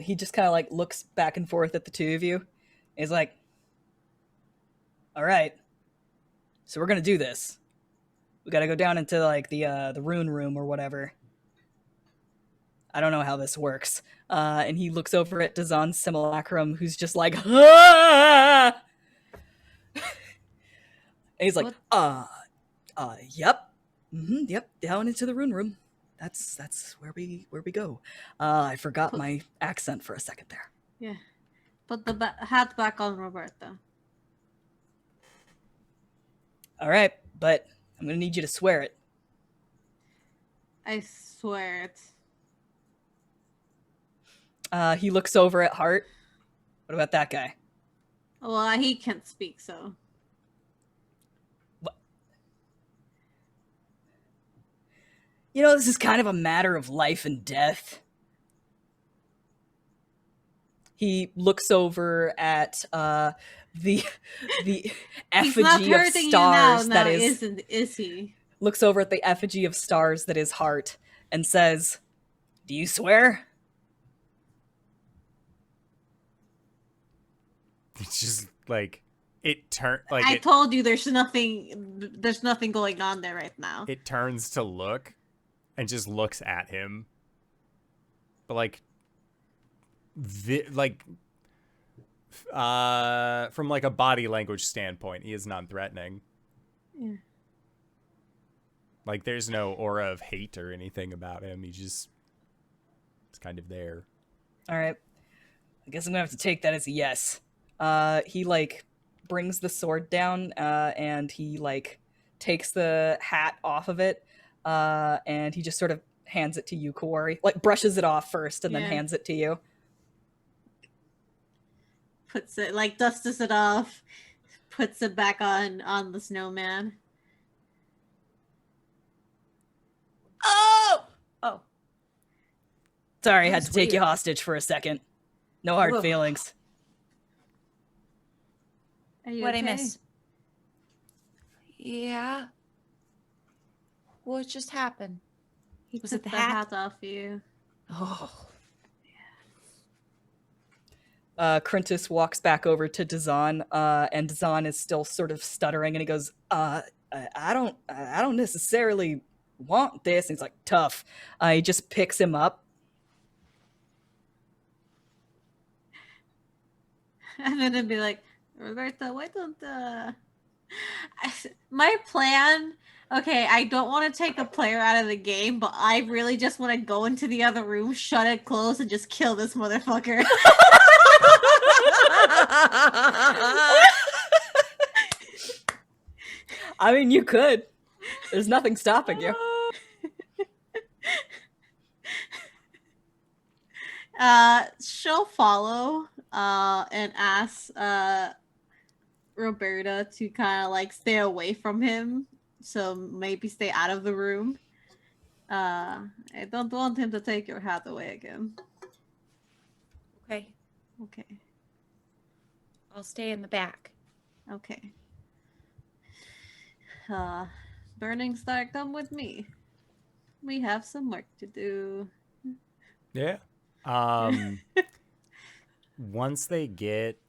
S4: He just kind of like looks back and forth at the two of you. He's like, "All right, so we're gonna do this. We gotta go down into like the rune room or whatever. I don't know how this works." And he looks over at Dazan's simulacrum, who's just like, "Ah!" And he's like, yep. Yep, down into the rune room. That's where we go. I forgot my accent for a second there.
S2: Yeah. Put the hat back on Roberta.
S4: All right, but I'm going to need you to swear it.
S2: I swear it.
S4: He looks over at Hart. What about that guy?
S2: Well, he can't speak, so.
S4: You know, this is kind of a matter of life and death. He looks over at the effigy of stars that
S2: is he?
S4: Looks over at the effigy of stars that is Hart and says, "Do you swear?"
S1: It's just like it turns like
S2: I told you there's nothing going on there right now.
S1: It turns to look and just looks at him. But like from like a body language standpoint, he is non-threatening.
S2: Yeah.
S1: Like there's no aura of hate or anything about him. It's kind of there.
S4: All right. I guess I'm gonna have to take that as a yes. He like brings the sword down, and he like takes the hat off of it, and he just sort of hands it to you, Kuori. Like, brushes it off first and then
S2: Yeah.
S4: hands it to you.
S2: Puts it, like, dusts it off, puts it back on the snowman.
S3: Oh! Oh.
S4: Sorry,
S3: That
S4: had
S3: was
S4: to take you
S3: weird.
S4: hostage for a second. No hard
S3: Whoa.
S4: feelings.
S2: Are you
S3: What'd
S2: okay?
S3: I miss? Yeah. What just happened?
S2: He
S3: Was
S2: took
S3: it the
S2: the
S3: hat?
S2: hat off you.
S3: Oh.
S4: Crintus walks back over to Dazan, and Dazan is still sort of stuttering, and he goes, I don't necessarily want this. And he's like, tough. He just picks him up.
S2: And then it'd be like, Roberta, why don't my plan, okay, I don't want to take the player out of the game, but I really just want to go into the other room, shut it closed, and just kill this motherfucker.
S4: I mean, you could. There's nothing stopping you.
S2: She'll follow and ask Roberta to kind of like stay away from him, so maybe stay out of the room. I don't want him to take your hat away again.
S3: Okay.
S2: Okay.
S3: I'll stay in the back.
S2: Okay. Burning Star, come with me. We have some work to do.
S1: Yeah. Once they get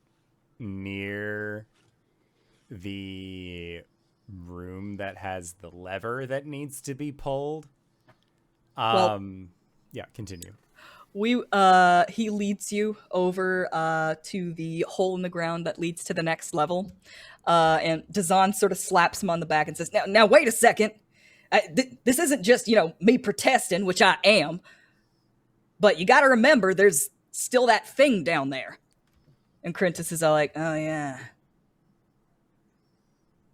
S1: near the room that has the lever that needs to be pulled,
S4: Well-
S1: yeah, continue.
S4: He leads you over to the hole in the ground that leads to the next level. And Dazan sort of slaps him on the back and says, now wait a second. This isn't just, me protesting, which I am. But you got to remember, there's still that thing down there. And Crintus is all like, oh, yeah.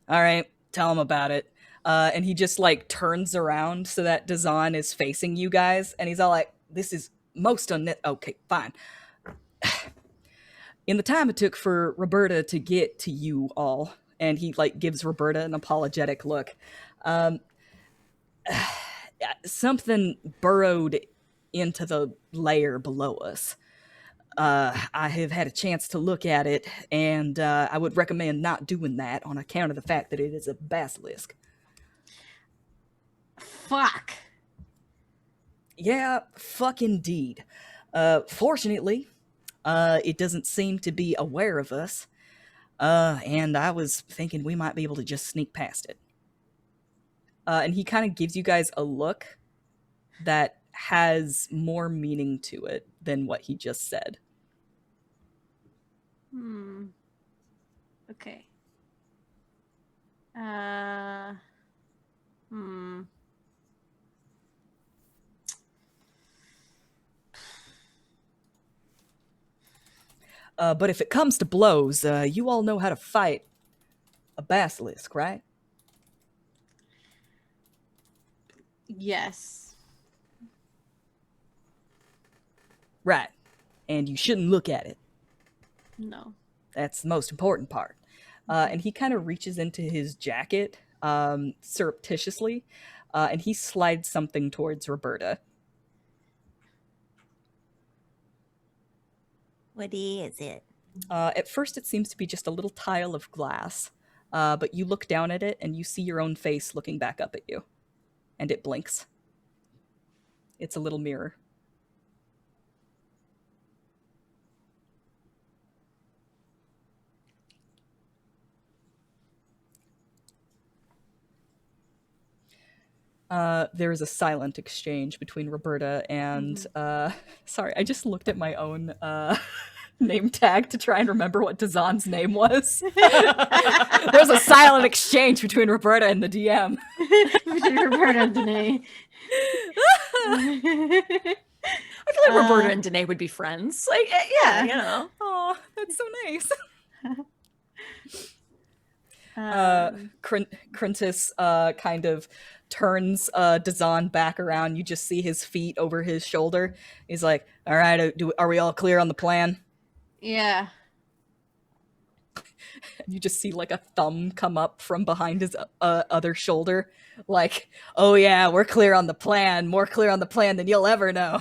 S4: All right, tell him about it. And he just, like, turns around so that Dazan is facing you guys. And he's all like, this is most okay, fine. In the time it took for Roberta to get to you all, and he, like, gives Roberta an apologetic look, something burrowed into the layer below us. I have had a chance to look at it, and I would recommend not doing that on account of the fact that it is a basilisk.
S2: Fuck.
S4: Yeah, fuck indeed. Fortunately, it doesn't seem to be aware of us, and I was thinking we might be able to just sneak past it. And he kind of gives you guys a look that has more meaning to it than what he just said.
S2: Okay.
S4: But if it comes to blows, you all know how to fight a basilisk, right?
S2: Yes.
S4: Right. And you shouldn't look at it.
S2: No.
S4: That's the most important part. And he kind of reaches into his jacket surreptitiously, and he slides something towards Roberta.
S3: What is it?
S4: At first, it seems to be just a little tile of glass, but you look down at it and you see your own face looking back up at you. And it blinks. It's a little mirror. There is a silent exchange between Roberta and... sorry, I just looked at my own name tag to try and remember what Dazan's name was. There's a silent exchange between Roberta and the DM.
S2: Between Roberta and Danae.
S3: I feel like Roberta and Danae would be friends. Like, yeah, you know.
S4: Oh, that's so nice. Crintus kind of turns Dazan back around. You just see his feet over his shoulder. He's like, all right, are we all clear on the plan?
S2: Yeah.
S4: And you just see like a thumb come up from behind his other shoulder. Like, oh yeah, we're clear on the plan. More clear on the plan than you'll ever know.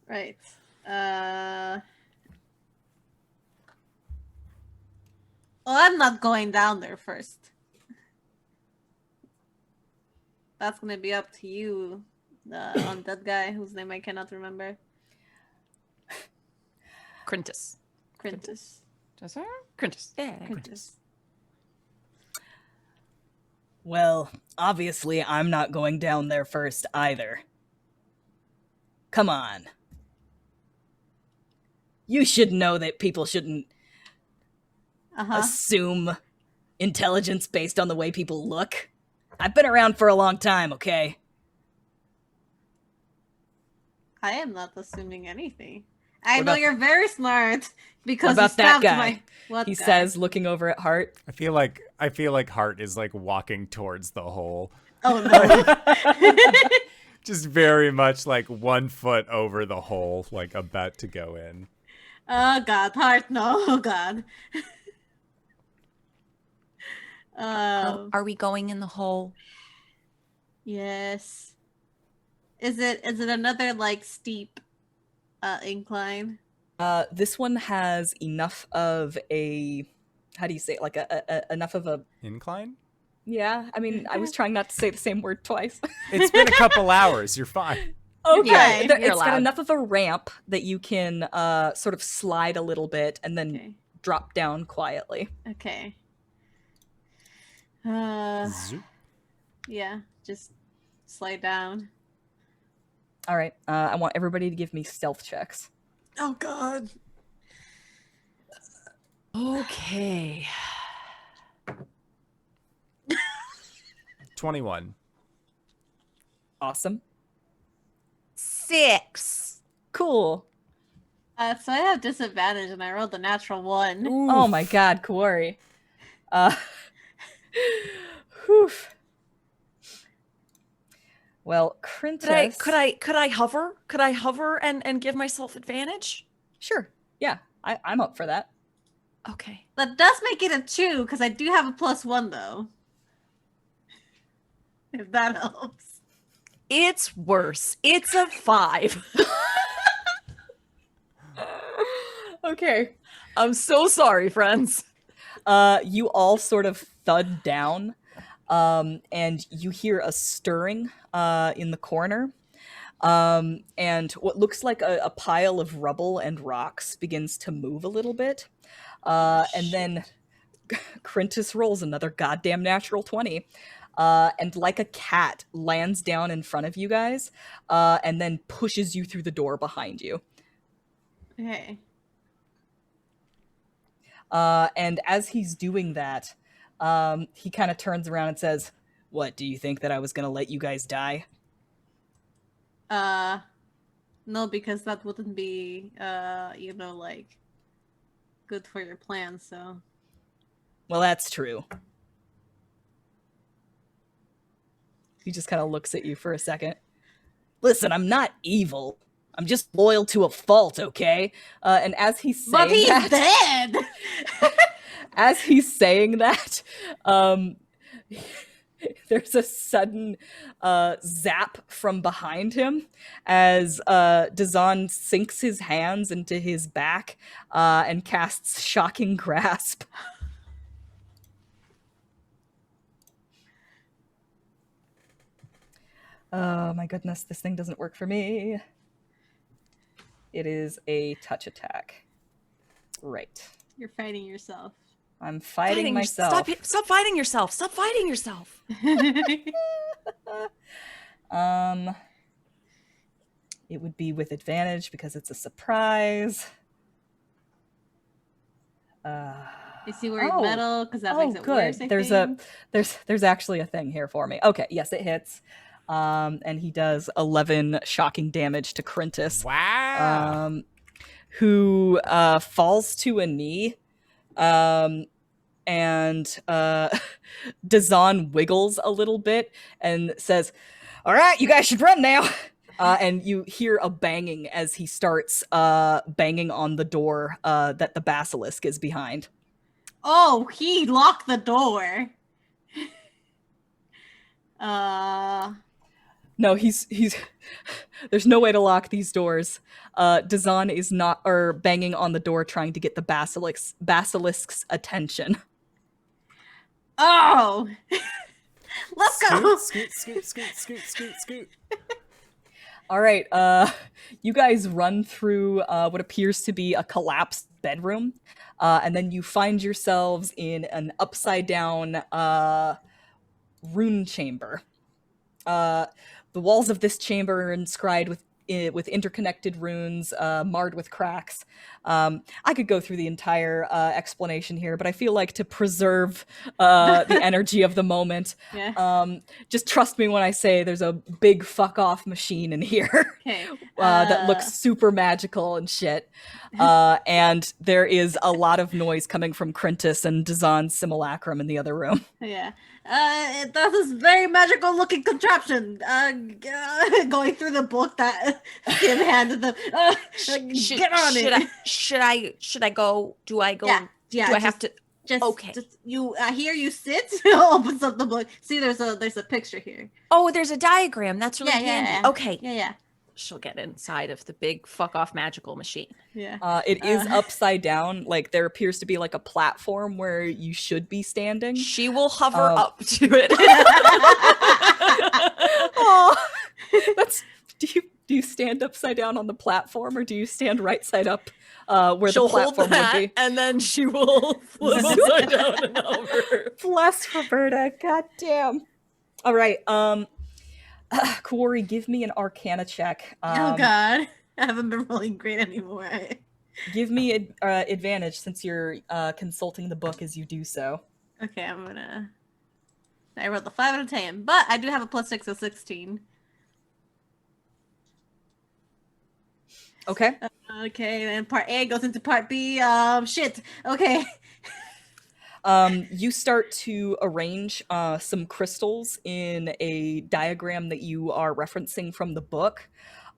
S2: Right. Well, I'm not going down there first. That's gonna be up to you, the undead guy whose name I cannot remember.
S3: Quintus.
S2: Quintus.
S3: Quintus. Yeah.
S2: Quintus.
S4: Well, obviously I'm not going down there first either. Come on. You should know that people shouldn't assume intelligence based on the way people look. I've been around for a long time, okay?
S2: I am not assuming anything. I
S4: What
S2: know
S4: about-
S2: you're very smart because
S4: What about
S2: you
S4: that
S2: stabbed
S4: guy?
S2: my. What
S4: He
S2: guy?
S4: says, looking over at Hart.
S1: I feel like Hart is like walking towards the hole.
S2: "Oh no!"
S1: Just very much like 1 foot over the hole, like about to go in.
S2: Oh God, Heart, no, oh God.
S3: Are we going in the hole?
S2: Yes. Is it another like steep incline?
S4: This one has enough of a, how do you say it? Like enough of a,
S1: Incline?
S4: yeah, I mean, I was trying not to say the same word twice.
S1: It's been a couple hours. You're fine.
S4: Okay,
S2: Yeah,
S3: you're
S4: it's got
S3: allowed.
S4: enough of a ramp that you can sort of slide a little bit and then
S2: Okay.
S4: drop down quietly.
S2: Okay.
S1: Zoop.
S2: Yeah, just slide down.
S4: All right, I want everybody to give me stealth checks.
S2: Oh God.
S3: Okay.
S1: 21.
S4: Awesome.
S3: 6.
S4: Cool.
S2: So I have disadvantage, and I rolled a natural 1.
S4: Oh my god, Kuori. Whew. Well, Crintus...
S3: Could I hover? Could I hover and give myself advantage?
S4: Sure, yeah, I'm up for that.
S3: Okay.
S2: That does make it a 2 because I do have a +1 though. If that helps.
S3: It's worse. It's a 5.
S4: Okay.
S3: I'm so sorry, friends.
S4: You all sort of thud down, and you hear a stirring in the corner. And what looks like a pile of rubble and rocks begins to move a little bit. And then Crintus rolls another goddamn natural 20. And like a cat lands down in front of you guys, and then pushes you through the door behind you.
S2: Okay.
S4: And as he's doing that, he kind of turns around and says, "What, do you think that I was going to let you guys die?"
S2: No, because that wouldn't be, like, good for your plan, so.
S4: Well, that's true. He just kind of looks at you for a second. Listen, I'm not evil. I'm just loyal to a fault, okay? And as he's saying
S2: But he's
S4: that,
S2: dead!
S4: as he's saying that, there's a sudden zap from behind him as Dazan sinks his hands into his back and casts Shocking Grasp. Oh my goodness, this thing doesn't work for me. It is a touch attack. Right.
S2: You're fighting yourself.
S4: I'm fighting myself.
S3: Stop fighting yourself. Stop fighting yourself.
S4: It would be with advantage because it's a surprise.
S2: Is he wearing metal? Because that makes it
S4: good.
S2: worse, I
S4: There's
S2: think.
S4: there's actually a thing here for me. Okay, yes, it hits. And he does 11 shocking damage to Crintus.
S1: Wow.
S4: Who falls to a knee, and Dazan wiggles a little bit and says, "All right, you guys should run now." And you hear a banging as he starts banging on the door that the basilisk is behind.
S2: Oh, he locked the door.
S4: No, he's there's no way to lock these doors. Dazan is not or banging on the door trying to get the basilisk's attention.
S2: Oh. Let's go.
S1: Scoot, scoot, scoot, scoot, scoot, scoot.
S4: All right, you guys run through what appears to be a collapsed bedroom, and then you find yourselves in an upside-down rune chamber. The walls of this chamber are inscribed with interconnected runes, marred with cracks. I could go through the entire explanation here, but I feel like to preserve the energy of the moment, just trust me when I say there's a big fuck off machine in here that looks super magical and shit. And there is a lot of noise coming from Crintus and Dazan's simulacrum in the other room.
S2: Yeah. That's this very magical looking contraption. Going through the book that Kim handed them. Get on it.
S3: Should I go? Do I go?
S2: Yeah.
S3: Do I have to?
S2: Okay. You here you sit. Opens up the book. See, there's a picture here.
S3: Oh, there's a diagram. That's really handy.
S2: Yeah.
S3: Okay.
S2: Yeah.
S3: She'll get inside of the big fuck off magical machine.
S2: Yeah.
S4: It is upside down. Like there appears to be like a platform where you should be standing.
S3: She will hover up to it.
S4: Oh, do you stand upside down on the platform, or do you stand right side up where
S3: She'll
S4: the platform
S3: hold that,
S4: would be?
S3: and then she will flip upside down and over.
S4: Bless Roberta. God damn. All right. Kuori, give me an Arcana check.
S2: Oh God, I haven't been rolling great anymore.
S4: Give me advantage since you're consulting the book as you do so.
S2: Okay, I rolled the 5 out of 10, but I do have a +6 of 16.
S4: Okay.
S2: Okay, then part A goes into part B. Shit. Okay.
S4: You start to arrange some crystals in a diagram that you are referencing from the book.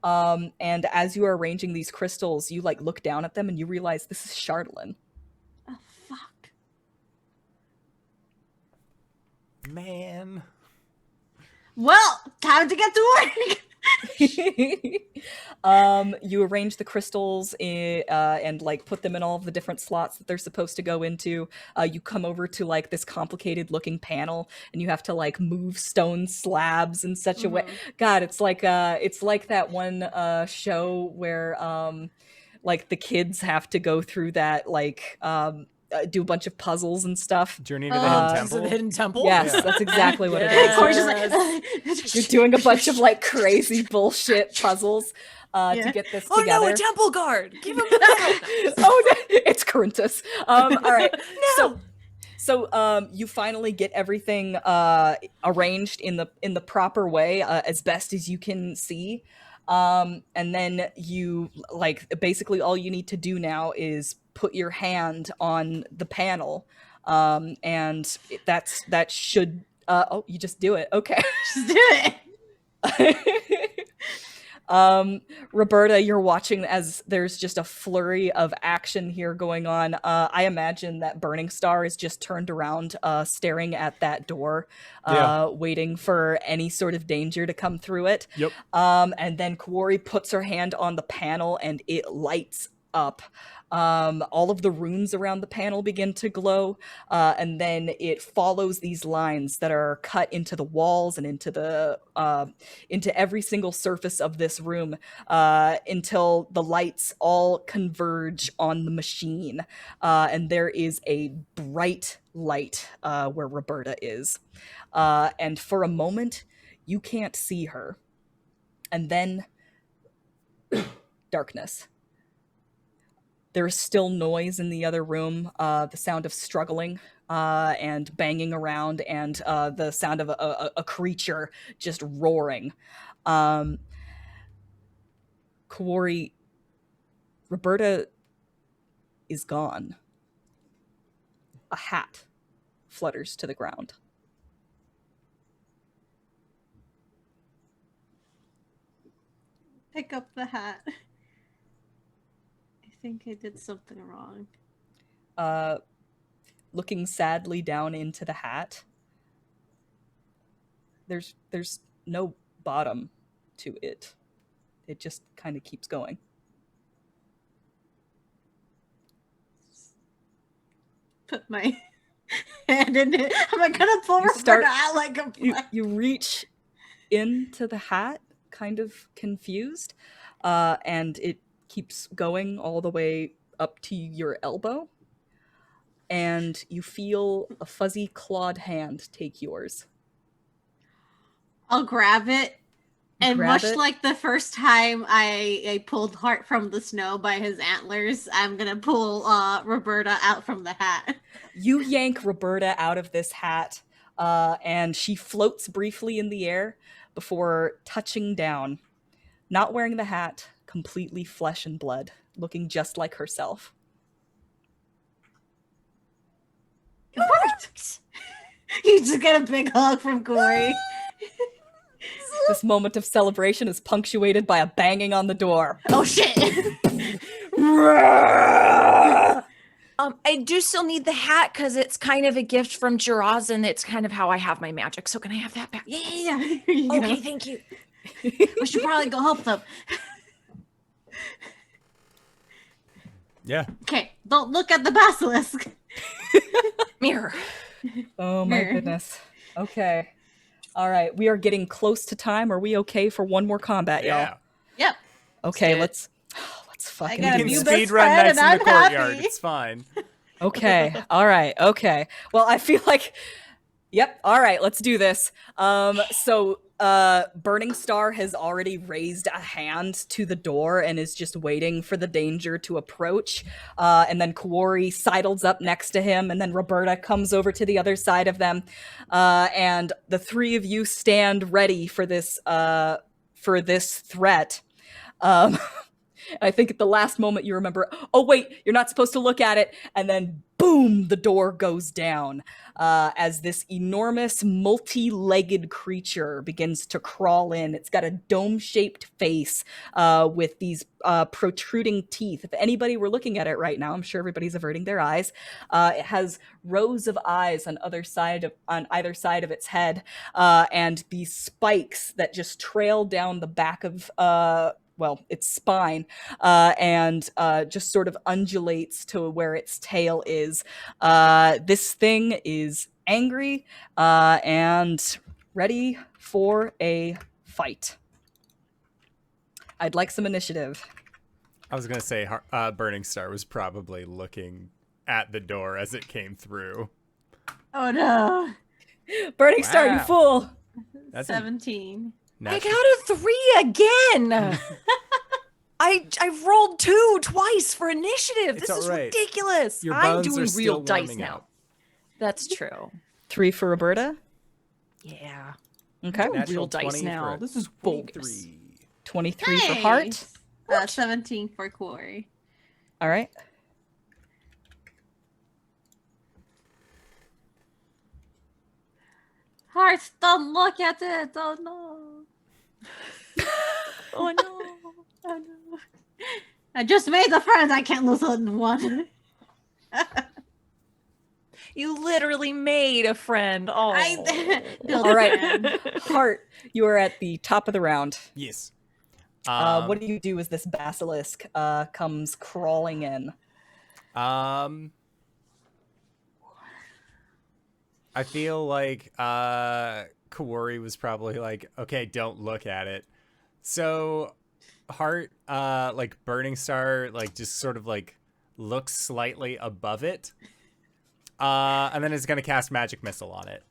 S4: And as you are arranging these crystals, you like look down at them and you realize this is Chardlin.
S2: Oh fuck.
S1: Man.
S2: Well, time to get to work.
S4: You arrange the crystals and like put them in all of the different slots that they're supposed to go into. You come over to like this complicated looking panel and you have to like move stone slabs in such a way. God, it's like that one show where like the kids have to go through that like do a bunch of puzzles and stuff.
S1: Journey to the Hidden Temple.
S3: The Hidden Temple?
S4: Yes,
S1: Yeah.
S4: that's exactly what it
S3: Yes.
S2: Corey's
S4: is.
S2: just like,
S4: You're doing a bunch of like crazy bullshit puzzles to get this
S3: Oh
S4: together.
S3: no, a temple guard! Give him the
S4: It's Corinthus. All right.
S3: No.
S4: So you finally get everything arranged in the proper way as best as you can see. And then you like basically all you need to do now is put your hand on the panel. And that should you just do it. Okay.
S2: just do it.
S4: Roberta, you're watching as there's just a flurry of action here going on. I imagine that Burning Star is just turned around, staring at that door, waiting for any sort of danger to come through it.
S1: Yep.
S4: And then Kuori puts her hand on the panel and it lights up. All of the runes around the panel begin to glow, and then it follows these lines that are cut into the walls and into every single surface of this room until the lights all converge on the machine, and there is a bright light where Roberta is, and for a moment you can't see her, and then darkness. There is still noise in the other room, the sound of struggling and banging around, and the sound of a creature just roaring. Kuori, Roberta is gone. A hat flutters to the ground.
S2: Pick up the hat. I think I did something wrong.
S4: Looking sadly down into the hat. There's no bottom to it. It just kind of keeps going.
S2: Put my hand in it. Am I gonna pull
S4: You start-
S2: Roberta out like a
S4: You reach into the hat, kind of confused, and it keeps going all the way up to your elbow, and you feel a fuzzy clawed hand take yours.
S2: I'll grab it. And
S4: Grab
S2: much
S4: it.
S2: like the first time I pulled Hart from the snow by his antlers, I'm gonna pull Roberta out from the hat.
S4: You yank Roberta out of this hat, and she floats briefly in the air before touching down, not wearing the hat, completely flesh and blood, looking just like herself.
S2: What? You just get a big hug from Kuori.
S4: This moment of celebration is punctuated by a banging on the door.
S2: Oh shit!
S3: I do still need the hat because it's kind of a gift from Jiraz, and it's kind of how I have my magic. So can I have that back?
S2: Yeah. Here you
S3: Okay,
S2: go.
S3: thank you.
S2: We should probably go help them.
S1: Yeah.
S2: Okay, don't look at the basilisk.
S3: Mirror.
S4: Oh my
S2: Mirror.
S4: goodness. Okay. All right, we are getting close to time. Are we okay for one more combat, y'all?
S1: Yeah.
S2: Yep.
S4: Okay,
S3: Let's
S4: let's fucking
S2: got
S1: We
S2: a
S4: do
S1: can
S2: new
S4: this.
S1: speed
S2: best
S1: run
S2: friend
S1: Nights in
S2: and
S1: the
S2: I'm
S1: Courtyard.
S2: happy.
S1: It's fine.
S4: Okay. All right. Okay. Well, I feel like yep. All right, let's do this. So Burning Star has already raised a hand to the door and is just waiting for the danger to approach. And then Kuori sidles up next to him, and then Roberta comes over to the other side of them. And the three of you stand ready for this threat. I think at the last moment you remember, oh wait, you're not supposed to look at it, and then boom, the door goes down as this enormous multi-legged creature begins to crawl in. It's got a dome-shaped face with these protruding teeth. If anybody were looking at it right now, I'm sure everybody's averting their eyes. It has rows of eyes on either side of its head, and these spikes that just trail down the back of its spine, and just sort of undulates to where its tail is. This thing is angry and ready for a fight. I'd like some initiative.
S1: I was going to say Burning Star was probably looking at the door as it came through.
S2: Oh no.
S4: Burning Star, you
S1: Wow.
S4: fool!
S1: That's
S2: 17.
S3: I got a 3 again. I rolled 2 twice for initiative.
S1: It's
S3: This is
S1: all right.
S3: ridiculous.
S1: Your
S3: I'm
S1: bones are
S3: doing
S1: still
S3: real dice
S1: warming
S3: now.
S1: up.
S3: That's true.
S4: 3 for Roberta.
S3: Yeah.
S4: Okay.
S1: Natural
S3: Real dice
S1: 20
S3: now.
S1: for a
S3: This is bogus.
S1: 23.
S4: 23 for Hart.
S2: 17 for Kuori.
S4: All right.
S2: Heart, don't look at it. Oh no.
S3: Oh no.
S2: Oh no. I just made a friend. I can't lose on one.
S3: You literally made a friend. Oh.
S2: I built
S4: All
S2: a
S4: right.
S2: friend.
S4: Hart, you are at the top of the round.
S1: Yes.
S4: What do you do as this basilisk comes crawling in?
S1: I feel like Kuori was probably like, okay, don't look at it. So Hart, like Burning Star, like just sort of like looks slightly above it. And then it's going to cast Magic Missile on it.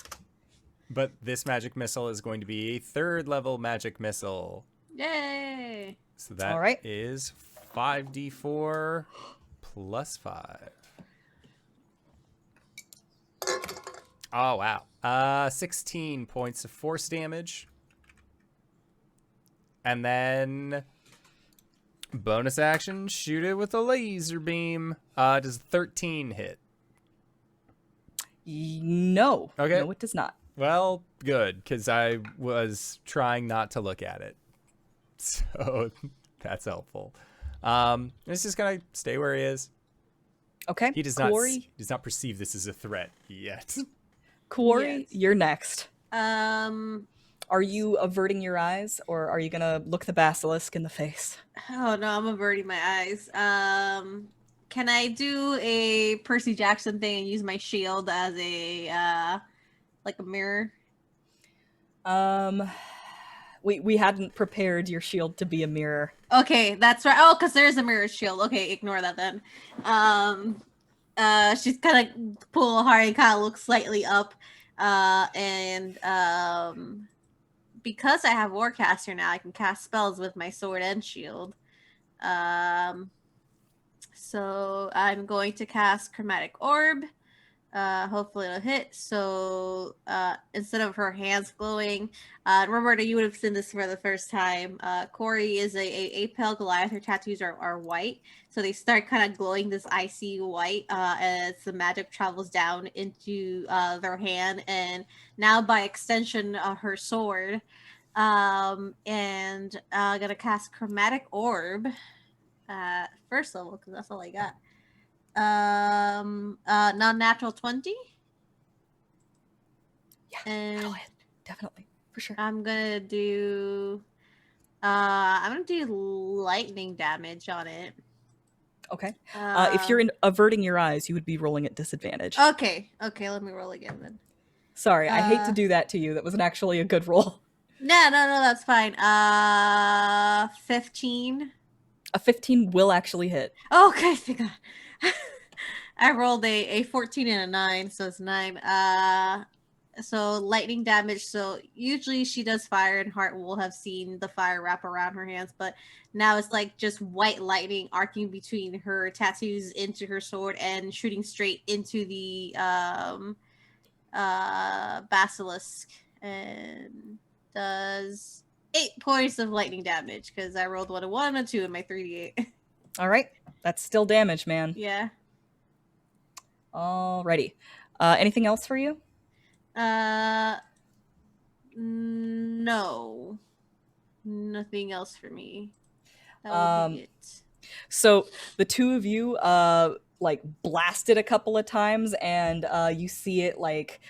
S1: But this Magic Missile is going to be a 3rd level Magic Missile.
S2: Yay.
S1: So that
S4: All right.
S1: is 5d4 plus 5. Oh, wow. 16 points of force damage. And then bonus action, shoot it with a laser beam. Does 13 hit?
S4: No.
S1: Okay.
S4: No, it does not.
S1: Well, good, because I was trying not to look at it. So that's helpful. He's just going to stay where he is.
S4: Okay.
S1: He does not perceive this as a threat yet.
S4: Kuori,
S2: Yes.
S4: you're next.
S2: Oh
S4: Are you averting your eyes, or are you gonna look the basilisk in the face?
S2: no, I'm averting my eyes. Can I do a Percy Jackson thing and use my shield as a like a mirror?
S4: We hadn't prepared your shield to be a mirror.
S2: Okay, that's right. Oh, because there's a mirror shield. Okay, ignore that then. She's kind of pull hard and kind of look slightly up. And because I have Warcaster now, I can cast spells with my sword and shield. So I'm going to cast Chromatic Orb. Hopefully it'll hit. So instead of her hands glowing, Roberta, you would have seen this for the first time. Kuori is a pale Goliath. Her tattoos are white, so they start kind of glowing this icy white as the magic travels down into their hand, and now by extension, her sword. And gonna cast Chromatic Orb first level because that's all I got. Non-natural 20.
S4: Yeah,
S2: And
S4: that'll hit. Definitely, for sure.
S2: I'm gonna do lightning damage on it.
S4: Okay. If you're averting your eyes, you would be rolling at disadvantage.
S2: Okay, let me roll again then.
S4: Sorry, I hate to do that to you. That wasn't actually a good roll.
S2: No, that's fine. 15.
S4: A 15 will actually hit.
S2: Okay, thank God. I rolled a 14 and a 9, so it's 9. So lightning damage. So usually she does fire, and Hart will have seen the fire wrap around her hands, but now it's like just white lightning arcing between her tattoos into her sword and shooting straight into the basilisk, and does 8 points of lightning damage because I rolled 1 and 1 and 2 in my 3d8.
S4: All right. That's still damage, man.
S2: Yeah.
S4: Alrighty. Anything else for you?
S2: No. Nothing else for me. That would be it.
S4: So the two of you like blast it a couple of times, and you see it like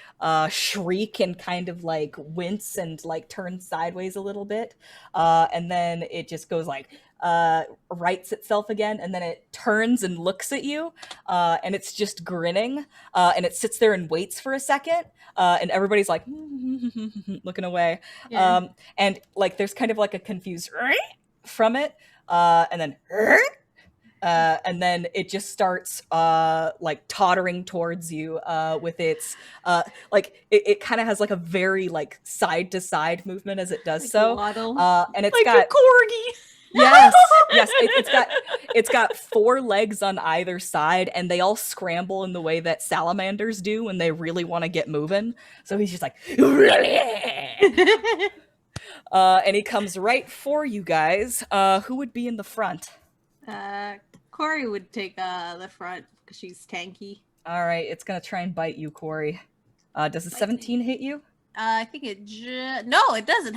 S4: shriek and kind of like wince and like turn sideways a little bit, and then it just goes like rights itself again, and then it turns and looks at you, and it's just grinning, and it sits there and waits for a second, and everybody's like looking away,
S2: Yeah.
S4: and like there's kind of like a confused from it, and then it just starts like tottering towards you with its like it kind of has like a very like side to side movement as it does
S2: Like a
S4: so,
S2: waddle.
S4: and it's
S3: Like
S4: got
S3: a corgi.
S4: yes it's got 4 legs on either side, and they all scramble in the way that salamanders do when they really want to get moving. So he's just like and he comes right for you guys. Who would be in the front?
S2: Kuori would take the front because she's tanky.
S4: All right, it's gonna try and bite you, Kuori. Does a
S2: Bite
S4: 17 hit you?
S2: I think it no, it doesn't.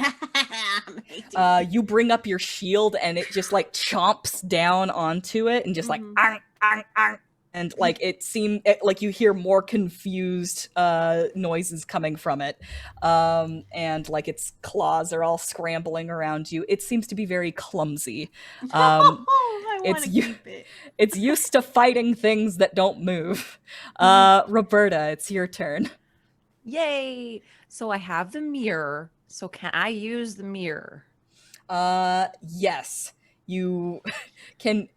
S2: I'm 18.
S4: You bring up your shield, and it just like chomps down onto it, and just like
S2: Mhm.
S4: and like like you hear more confused noises coming from it, and like its claws are all scrambling around you. It seems to be very clumsy.
S2: I want to
S4: it's
S2: keep it.
S4: It's used to fighting things that don't move. Roberta, it's your turn.
S3: Yay. So I have the mirror. So can I use the mirror?
S4: Yes. You can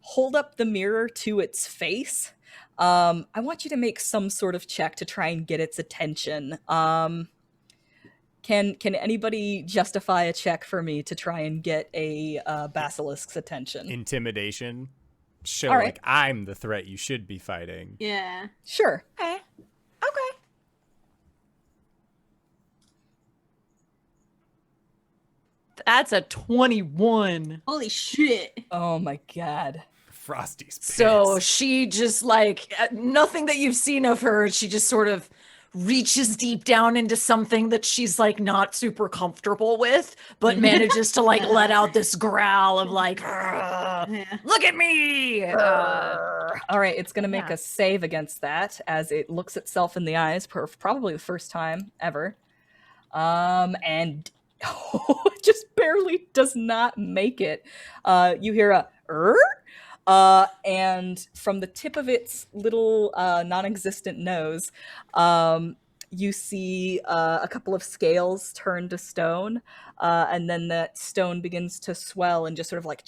S4: hold up the mirror to its face. I want you to make some sort of check to try and get its attention. Can anybody justify a check for me to try and get a basilisk's attention?
S1: Intimidation. Show
S4: All right.
S1: like I'm the threat you should be fighting.
S2: Yeah.
S4: Sure.
S3: Okay. Okay. That's a 21.
S2: Holy shit.
S4: Oh my god.
S1: Frosty's pissed.
S3: So she just like nothing that you've seen of her. She just sort of reaches deep down into something that she's like not super comfortable with, but manages to like let out this growl of like, look at me.
S4: All right, it's going to make
S3: yeah.
S4: a save against that as it looks itself in the eyes for probably the first time ever. And just barely does not make it. You hear a and from the tip of its little non-existent nose, you see a couple of scales turn to stone, and then that stone begins to swell and just sort of like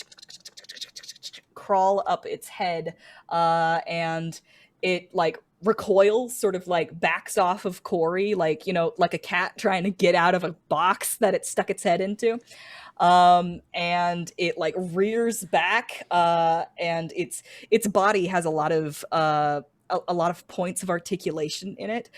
S4: crawl up its head, and it like recoils, sort of like backs off of Kuori, like, you know, like a cat trying to get out of a box that it stuck its head into. And it like rears back, and its body has a lot of points of articulation in it.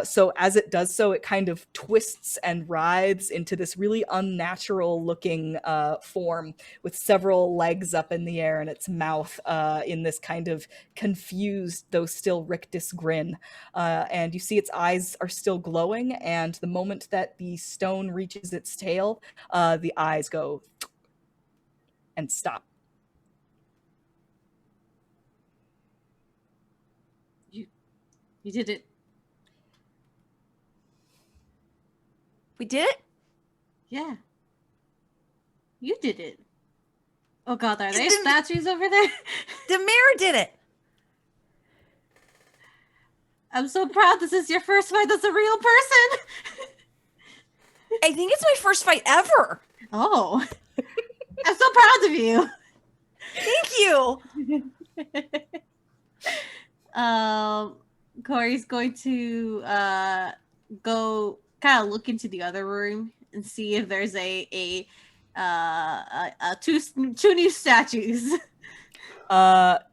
S4: So as it does so, it kind of twists and writhes into this really unnatural looking form with several legs up in the air and its mouth in this kind of confused, though still rictus grin. And you see its eyes are still glowing, and the moment that the stone reaches its tail, the eyes go and stop.
S2: You did it.
S3: We did it?
S2: Yeah. You did it. Oh god, are there statues over there?
S3: The mirror did it.
S2: I'm so proud this is your first fight as a real person.
S3: I think it's my first fight ever.
S2: Oh. I'm so proud of you.
S3: Thank you.
S2: Corey's going to go kind of look into the other room and see if there's a two new statues.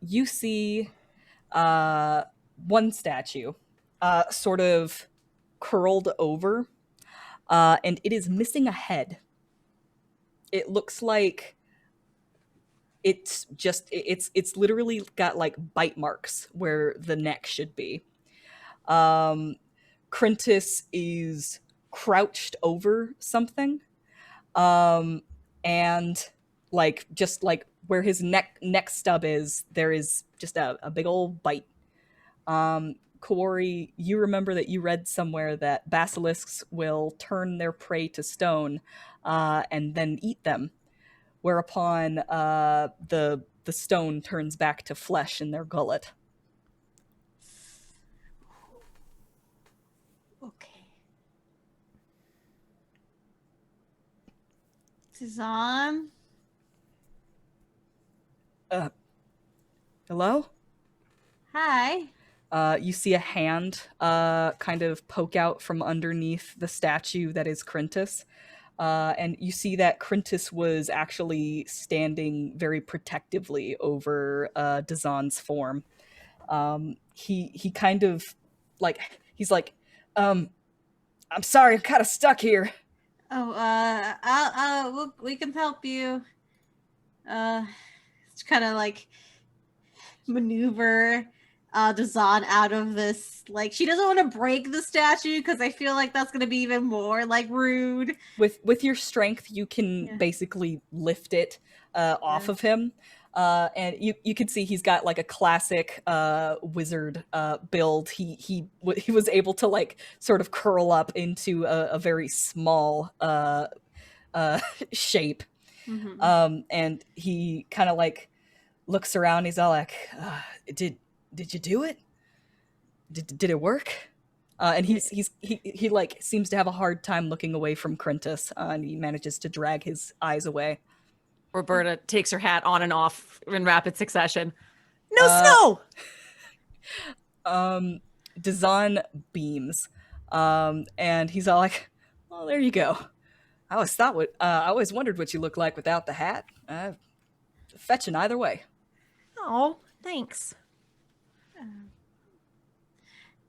S4: You see one statue sort of curled over, and it is missing a head. It looks like it's literally got like bite marks where the neck should be. Crintis is crouched over something, and like just like where his neck stub is, there is just a big old bite. Kuori, you remember that you read somewhere that basilisks will turn their prey to stone and then eat them, whereupon the stone turns back to flesh in their gullet.
S2: Okay. Tizan?
S4: Hello?
S2: Hi.
S4: You see a hand kind of poke out from underneath the statue that is Crintis. And you see that Crintis was actually standing very protectively over Dazan's form. He kind of like, he's like, I'm sorry, I'm kind of stuck here.
S2: Oh, we can help you. It's kind of like maneuver Dazan out of this. Like, she doesn't want to break the statue because I feel like that's going to be even more like rude.
S4: With your strength, you can basically lift it off of him. And you can see he's got like a classic wizard build. He was able to like sort of curl up into a very small shape.
S2: Mm-hmm.
S4: And he kind of like looks around. He's all like, "Did you do it? Did it work?" And he like seems to have a hard time looking away from Crintis, and he manages to drag his eyes away.
S3: Roberta takes her hat on and off in rapid succession. No snow!
S4: Dazan beams, and he's all like, "Well, there you go. I always wondered what you look like without the hat. Fetching either way."
S3: Oh, thanks.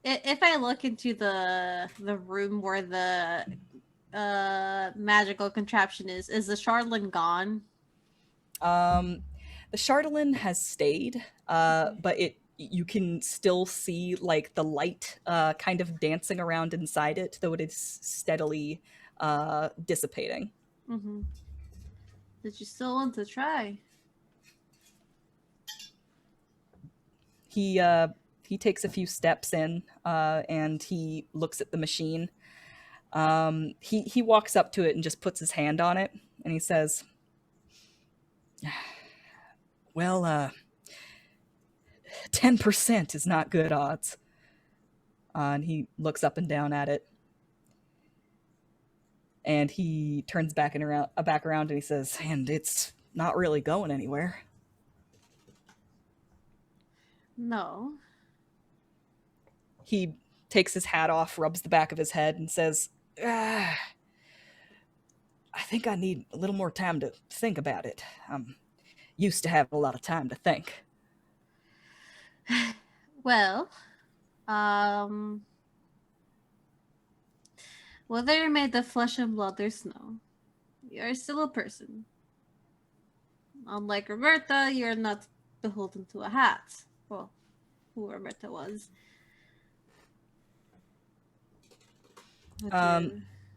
S2: If I look into the room where the magical contraption is the Charlatan gone?
S4: The Chatelaine has stayed, but you can still see like the light kind of dancing around inside it, though it is steadily dissipating.
S2: Mm-hmm. Did you still want to try?
S4: He takes a few steps in, and he looks at the machine. He walks up to it and just puts his hand on it, and he says, "Well, 10% is not good odds." And he looks up and down at it, and he turns back around, and he says, "And it's not really going anywhere."
S2: No.
S4: He takes his hat off, rubs the back of his head, and says, "I think I need a little more time to think about it. I'm used to have a lot of time to think."
S2: Well, whether you're made of flesh and blood or snow, you're still a person. Unlike Roberta, you're not beholden to a hat. Well, who Roberta was.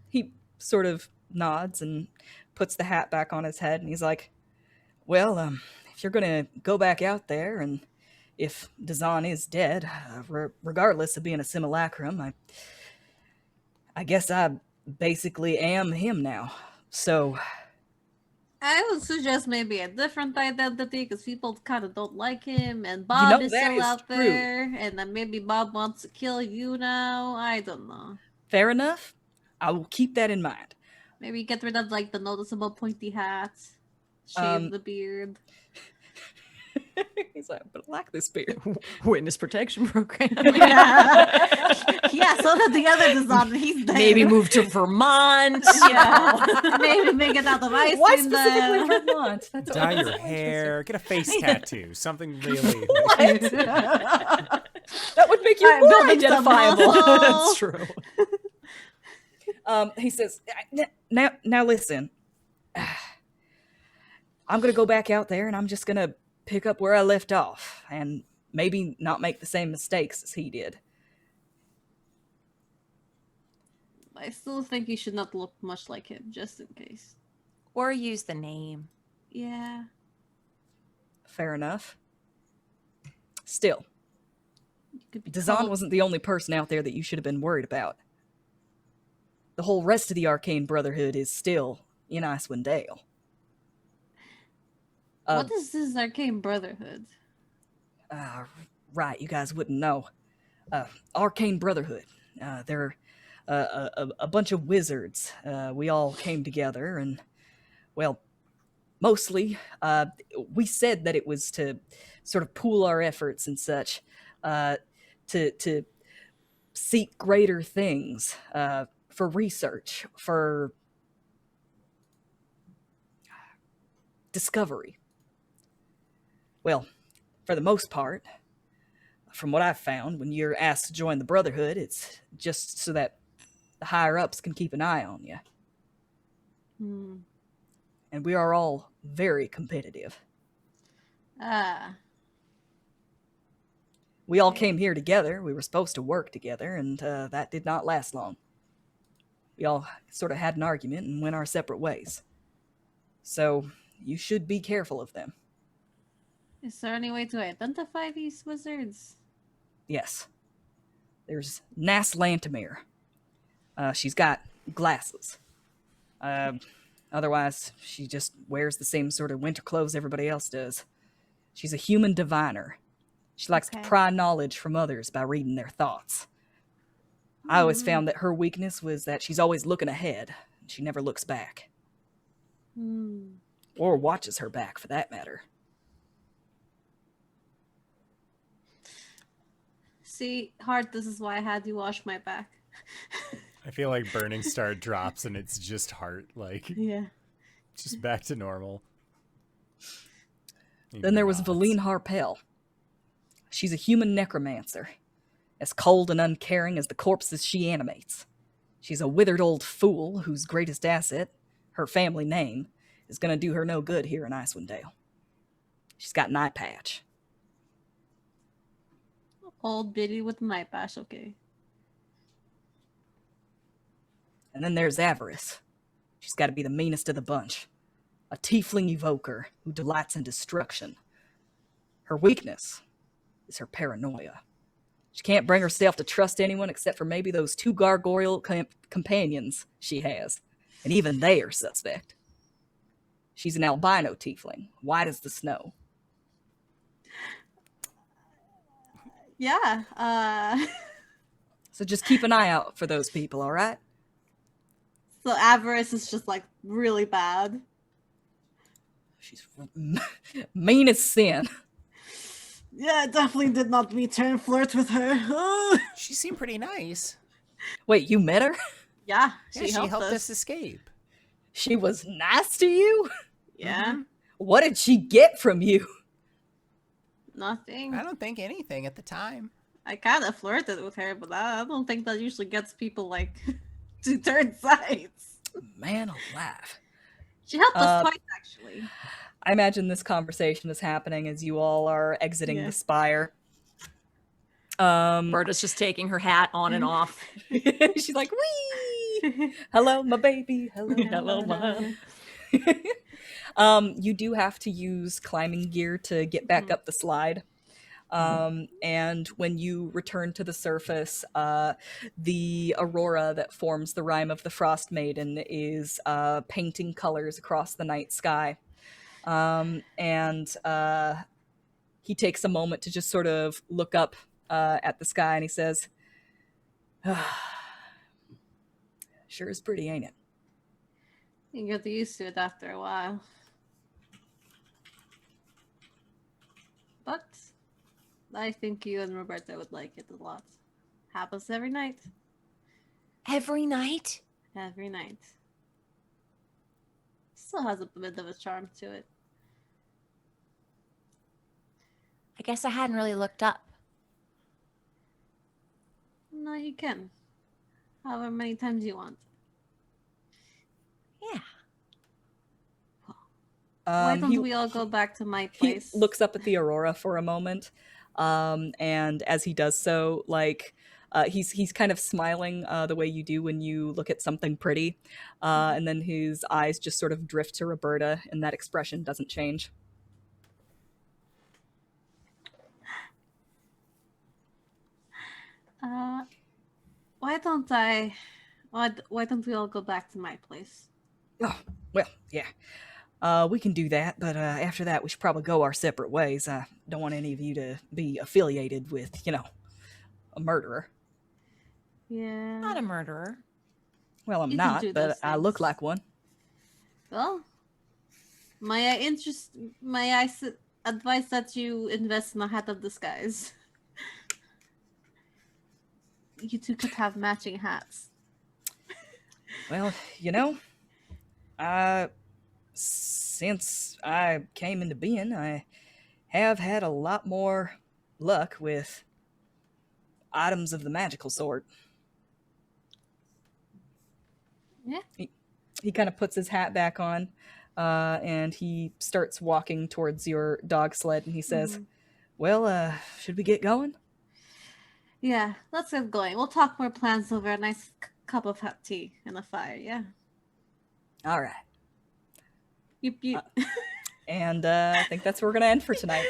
S4: He sort of nods and puts the hat back on his head, and he's like, "Well, if you're gonna go back out there, and if Dazan is dead, regardless of being a simulacrum, I guess I basically am him now. So
S2: I would suggest maybe a different identity because people kind of don't like him, and Bob is still out there, and then maybe Bob wants to kill you now. I don't know.
S4: Fair enough. I will keep that in mind.
S2: Maybe get rid of like the noticeable pointy hat, shave the beard."
S4: He's like, "But I like this beard."
S3: Witness protection program.
S2: Yeah, so did the other designer. He's dead.
S3: Maybe move to Vermont.
S2: Yeah. Maybe make it out of ice
S4: Why
S2: cream
S4: specifically
S2: then.
S4: Vermont? That's
S1: Dye your hair, get a face tattoo, something really.
S4: That would make you more
S2: building some
S4: identifiable.
S2: muscle.
S3: That's true.
S4: He says, now listen. I'm going to go back out there, and I'm just going to pick up where I left off, and maybe not make the same mistakes as he did.
S2: I still think you should not look much like him, just in case.
S3: Or use the name.
S2: Yeah.
S4: Fair enough. Still,
S2: You could be
S4: Dazan
S2: called-
S4: wasn't the only person out there that you should have been worried about. The whole rest of the Arcane Brotherhood is still in Icewind Dale.
S2: What is this Arcane Brotherhood?
S4: Right, you guys wouldn't know. Arcane Brotherhood. They're a bunch of wizards. We all came together, and, well, mostly, we said that it was to sort of pool our efforts and such, to seek greater things, for research, for discovery. Well, for the most part, from what I've found, when you're asked to join the Brotherhood, it's just so that the higher-ups can keep an eye on you. And we are all very competitive. We all came here together. We were supposed to work together, and that did not last long. We all sort of had an argument and went our separate ways. So you should be careful of them.
S2: Is there any way to identify these wizards?
S4: Yes. There's Nass Lantimere. She's got glasses. Otherwise, she just wears the same sort of winter clothes everybody else does. She's a human diviner. She likes to pry knowledge from others by reading their thoughts. I always found that her weakness was that she's always looking ahead, and she never looks back. Or watches her back, for that matter.
S2: See, Hart, this is why I had you wash my back.
S1: I feel like Burning Star drops and it's just Hart, like,
S2: Yeah.
S1: just back to normal.
S4: Then there was Valine Harpel. She's a human necromancer, as cold and uncaring as the corpses she animates. She's a withered old fool whose greatest asset, her family name, is going to do her no good here in Icewind Dale. She's got an eye patch.
S2: Old biddy with an eye patch, okay.
S4: And then there's Avarice. She's got to be the meanest of the bunch. A tiefling evoker who delights in destruction. Her weakness is her paranoia. She can't bring herself to trust anyone except for maybe those 2 gargoyle companions she has. And even they are suspect. She's an albino tiefling, white as the snow.
S2: Yeah,
S4: So just keep an eye out for those people, all right?
S2: so avarice is just like really bad.
S4: She's mean as sin.
S2: Yeah, I definitely did not meet her and flirt with her.
S5: She seemed pretty nice.
S4: Wait, you met her?
S2: Yeah,
S5: Yeah, she helped us escape.
S4: She was nice to you?
S2: Yeah,
S4: What did she get from you?
S2: nothing.
S5: I don't think anything at the time.
S2: I kind of flirted with her, but I don't think that usually gets people like to turn sides.
S4: Man alive.
S2: She helped us twice, actually.
S4: I imagine this conversation is happening as you all are exiting
S2: Yeah.
S4: the Spire.
S3: Berta's just taking her hat on and off.
S4: She's like, wee! Hello, my baby. Hello,
S3: Hello, Mom.
S4: You do have to use climbing gear to get back up the slide. And when you return to the surface, the aurora that forms the rime of the Frostmaiden is painting colors across the night sky. And he takes a moment to just sort of look up at the sky and he says, sure is pretty, ain't it?
S2: You get used to it after a while. But I think you and Roberta would like it a lot. Happens every night.
S3: Every night?
S2: Every night. Still has a bit of a charm to it.
S3: I guess I hadn't really looked up.
S2: No, you can. However many times you want.
S3: Yeah.
S2: Why don't we all go back to my
S4: He
S2: place?
S4: looks up at the aurora for a moment, and as he does so, like he's kind of smiling the way you do when you look at something pretty, and then his eyes just sort of drift to Roberta, and that expression doesn't change.
S2: Why don't we all go back to my place?
S4: Oh, well, yeah. We can do that, but after that, we should probably go our separate ways. I don't want any of you to be affiliated with, a murderer.
S2: Yeah.
S3: Not a murderer.
S4: Well, I'm
S2: You can
S4: not,
S2: do
S4: but
S2: those
S4: I look
S2: things.
S4: like one.
S2: Well, advise that you invest in a hat of disguise. You two could have matching hats.
S4: Well, since I came into being, I have had a lot more luck with items of the magical sort.
S2: Yeah.
S4: He kind of puts his hat back on, and he starts walking towards your dog sled, and he says, well, should we get going?
S2: Yeah, let's get going. We'll talk more plans over a nice cup of hot tea and a fire, yeah?
S4: All right.
S2: You.
S4: And I think that's where we're going to end for tonight.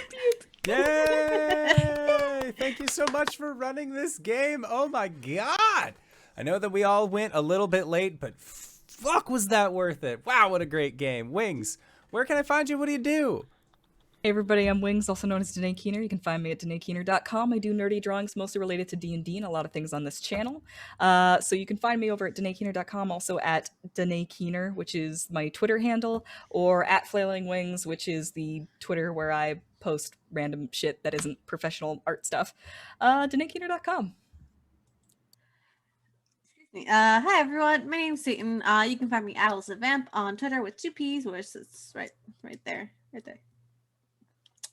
S1: Yay! Thank you so much for running this game. Oh my god! I know that we all went a little bit late, but fuck was that worth it. Wow, what a great game. Wings, where can I find you? What do you do?
S4: Hey everybody, I'm Wings, also known as Danae Keener. You can find me at DanaeKeener.com. I do nerdy drawings mostly related to D&D and a lot of things on this channel. So you can find me over at DanaeKeener.com, also at Danae Keener, which is my Twitter handle, or at Flailing Wings, which is the Twitter where I post random shit that isn't professional art stuff. DanaeKeener.com.
S2: Hi everyone, my name's Satan. You can find me at Vamp on Twitter with 2 P's, which is right there.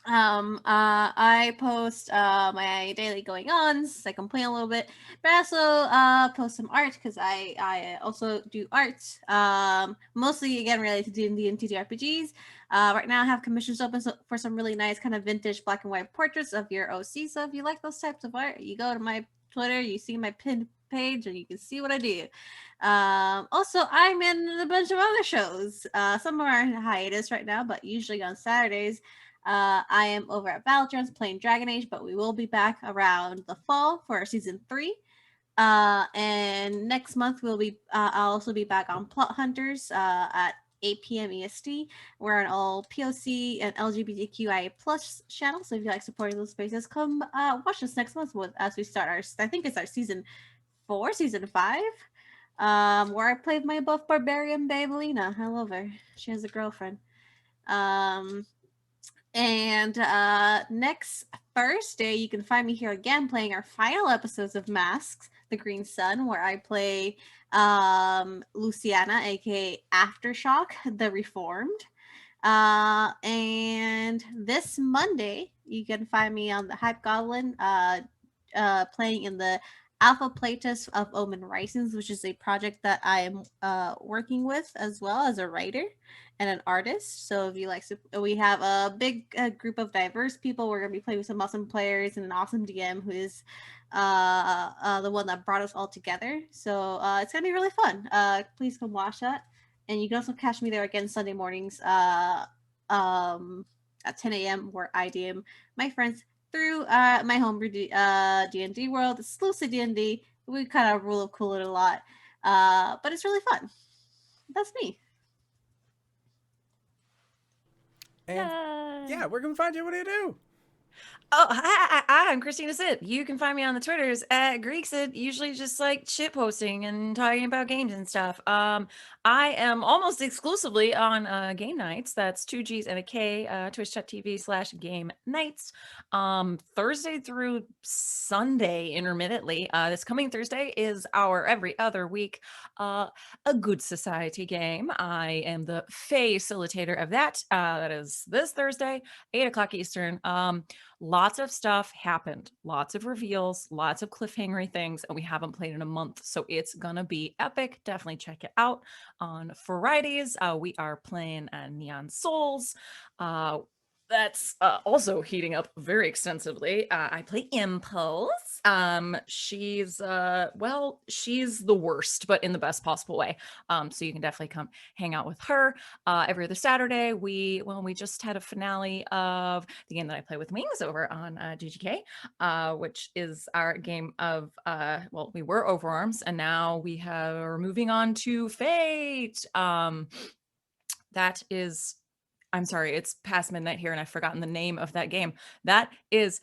S2: I post my daily going ons. I complain a little bit, but I also post some art because I also do art. Mostly again related to D&D and TTRPGs. Right now I have commissions open for some really nice kind of vintage black and white portraits of your OC. So if you like those types of art, you go to my Twitter, you see my pinned page, and you can see what I do. Also, I'm in a bunch of other shows. Some are in hiatus right now, but usually on Saturdays. I am over at Valtrans playing Dragon Age, but we will be back around the fall for season 3. And next month I'll also be back on Plot Hunters at 8 p.m. EST. We're an all POC and LGBTQIA plus channel. So if you like supporting those spaces, come watch us next month as we start I think it's our season 4, season 5. Where I played my buff barbarian babe Lena. I love her. She has a girlfriend. And next Thursday, you can find me here again playing our final episodes of Masks, The Green Sun, where I play Luciana, aka Aftershock, the Reformed. And this Monday, you can find me on the Hype Goblin playing in the Alpha Playtest of Omen Risings, which is a project that I am working with as well as a writer and an artist. So if you like, we have a big group of diverse people. We're gonna be playing with some awesome players and an awesome DM who is the one that brought us all together. So it's gonna be really fun. Please come watch that, and you can also catch me there again Sunday mornings at 10 a.m. where I DM my friends through my homebrew D&D world. It's exclusive D&D. We kind of rule of cool it a lot, but it's really fun. That's me.
S1: And yeah, where can we find you? What do you do?
S3: Oh, hi, I'm Christina Sid. You can find me on the Twitters at GreekSid, usually just like shit posting and talking about games and stuff. I am almost exclusively on game nights. That's 2 G's and a K, twitch.tv/game nights. Thursday through Sunday intermittently. This coming Thursday is our every other week a Good Society game. I am the facilitator of that. That is this Thursday, 8 o'clock Eastern. Lots of stuff happened, lots of reveals, lots of cliffhangery things, and we haven't played in a month, so it's gonna be epic. Definitely check it out. On Fridays, we are playing Neon Souls. That's also heating up very extensively. I play Impulse. She's she's the worst, but in the best possible way. So you can definitely come hang out with her. Every other Saturday, we just had a finale of the game that I play with Wings over on GGK, which is our game of we were Overarms, and now we're moving on to Fate. That is, I'm sorry, it's past midnight here and I've forgotten the name of that game. That is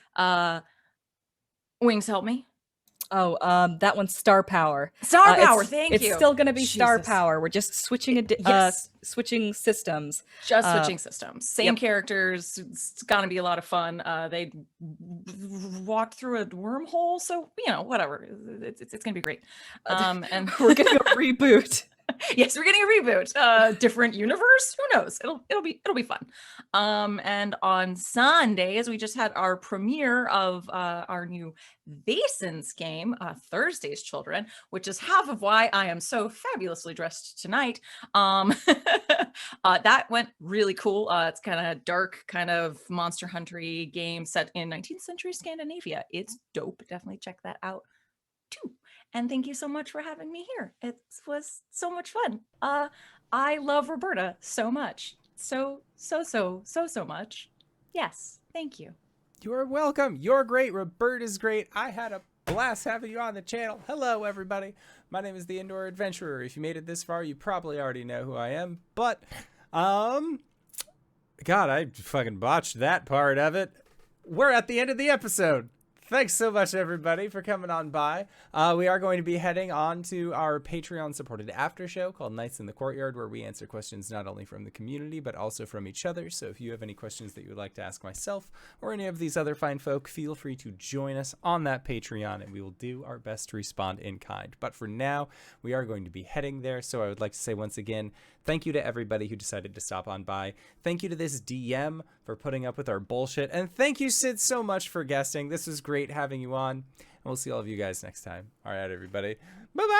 S3: Wings, help me.
S4: Oh, that one's Star Power.
S3: Star Power, thank you.
S4: It's still going to be Star
S3: Jesus.
S4: Power. We're just switching
S3: Yes.
S4: switching systems.
S3: Just switching systems. Same
S4: Yep.
S3: characters. It's gonna be a lot of fun. They walked through a wormhole, so whatever. It's gonna be great. And
S4: We're getting a reboot.
S3: Yes, we're getting a reboot. Different universe. Who knows? It'll be fun. And on Sundays we just had our premiere of our new Vason's game, Thursday's Children, which is half of why I am so fabulously dressed tonight. That went really cool. It's kind of dark, kind of monster hunter-y game set in 19th century Scandinavia. It's dope. Definitely check that out too. And thank you so much for having me here. It was so much fun. I love Roberta so much. So much. Yes, thank you.
S1: You're welcome. You're great. Roberta's great. I had a blast having you on the channel. Hello, everybody. My name is the Indoor Adventurer. If you made it this far, you probably already know who I am. But, God, I fucking botched that part of it. We're at the end of the episode. Thanks so much, everybody, for coming on by. We are going to be heading on to our Patreon-supported after show called Nights in the Courtyard, where we answer questions not only from the community, but also from each other. So if you have any questions that you would like to ask myself or any of these other fine folk, feel free to join us on that Patreon, and we will do our best to respond in kind. But for now, we are going to be heading there. So I would like to say once again, thank you to everybody who decided to stop on by. Thank you to this DM for putting up with our bullshit. And thank you, Sid, so much for guesting. This was great having you on. And we'll see all of you guys next time. All right, everybody. Bye-bye!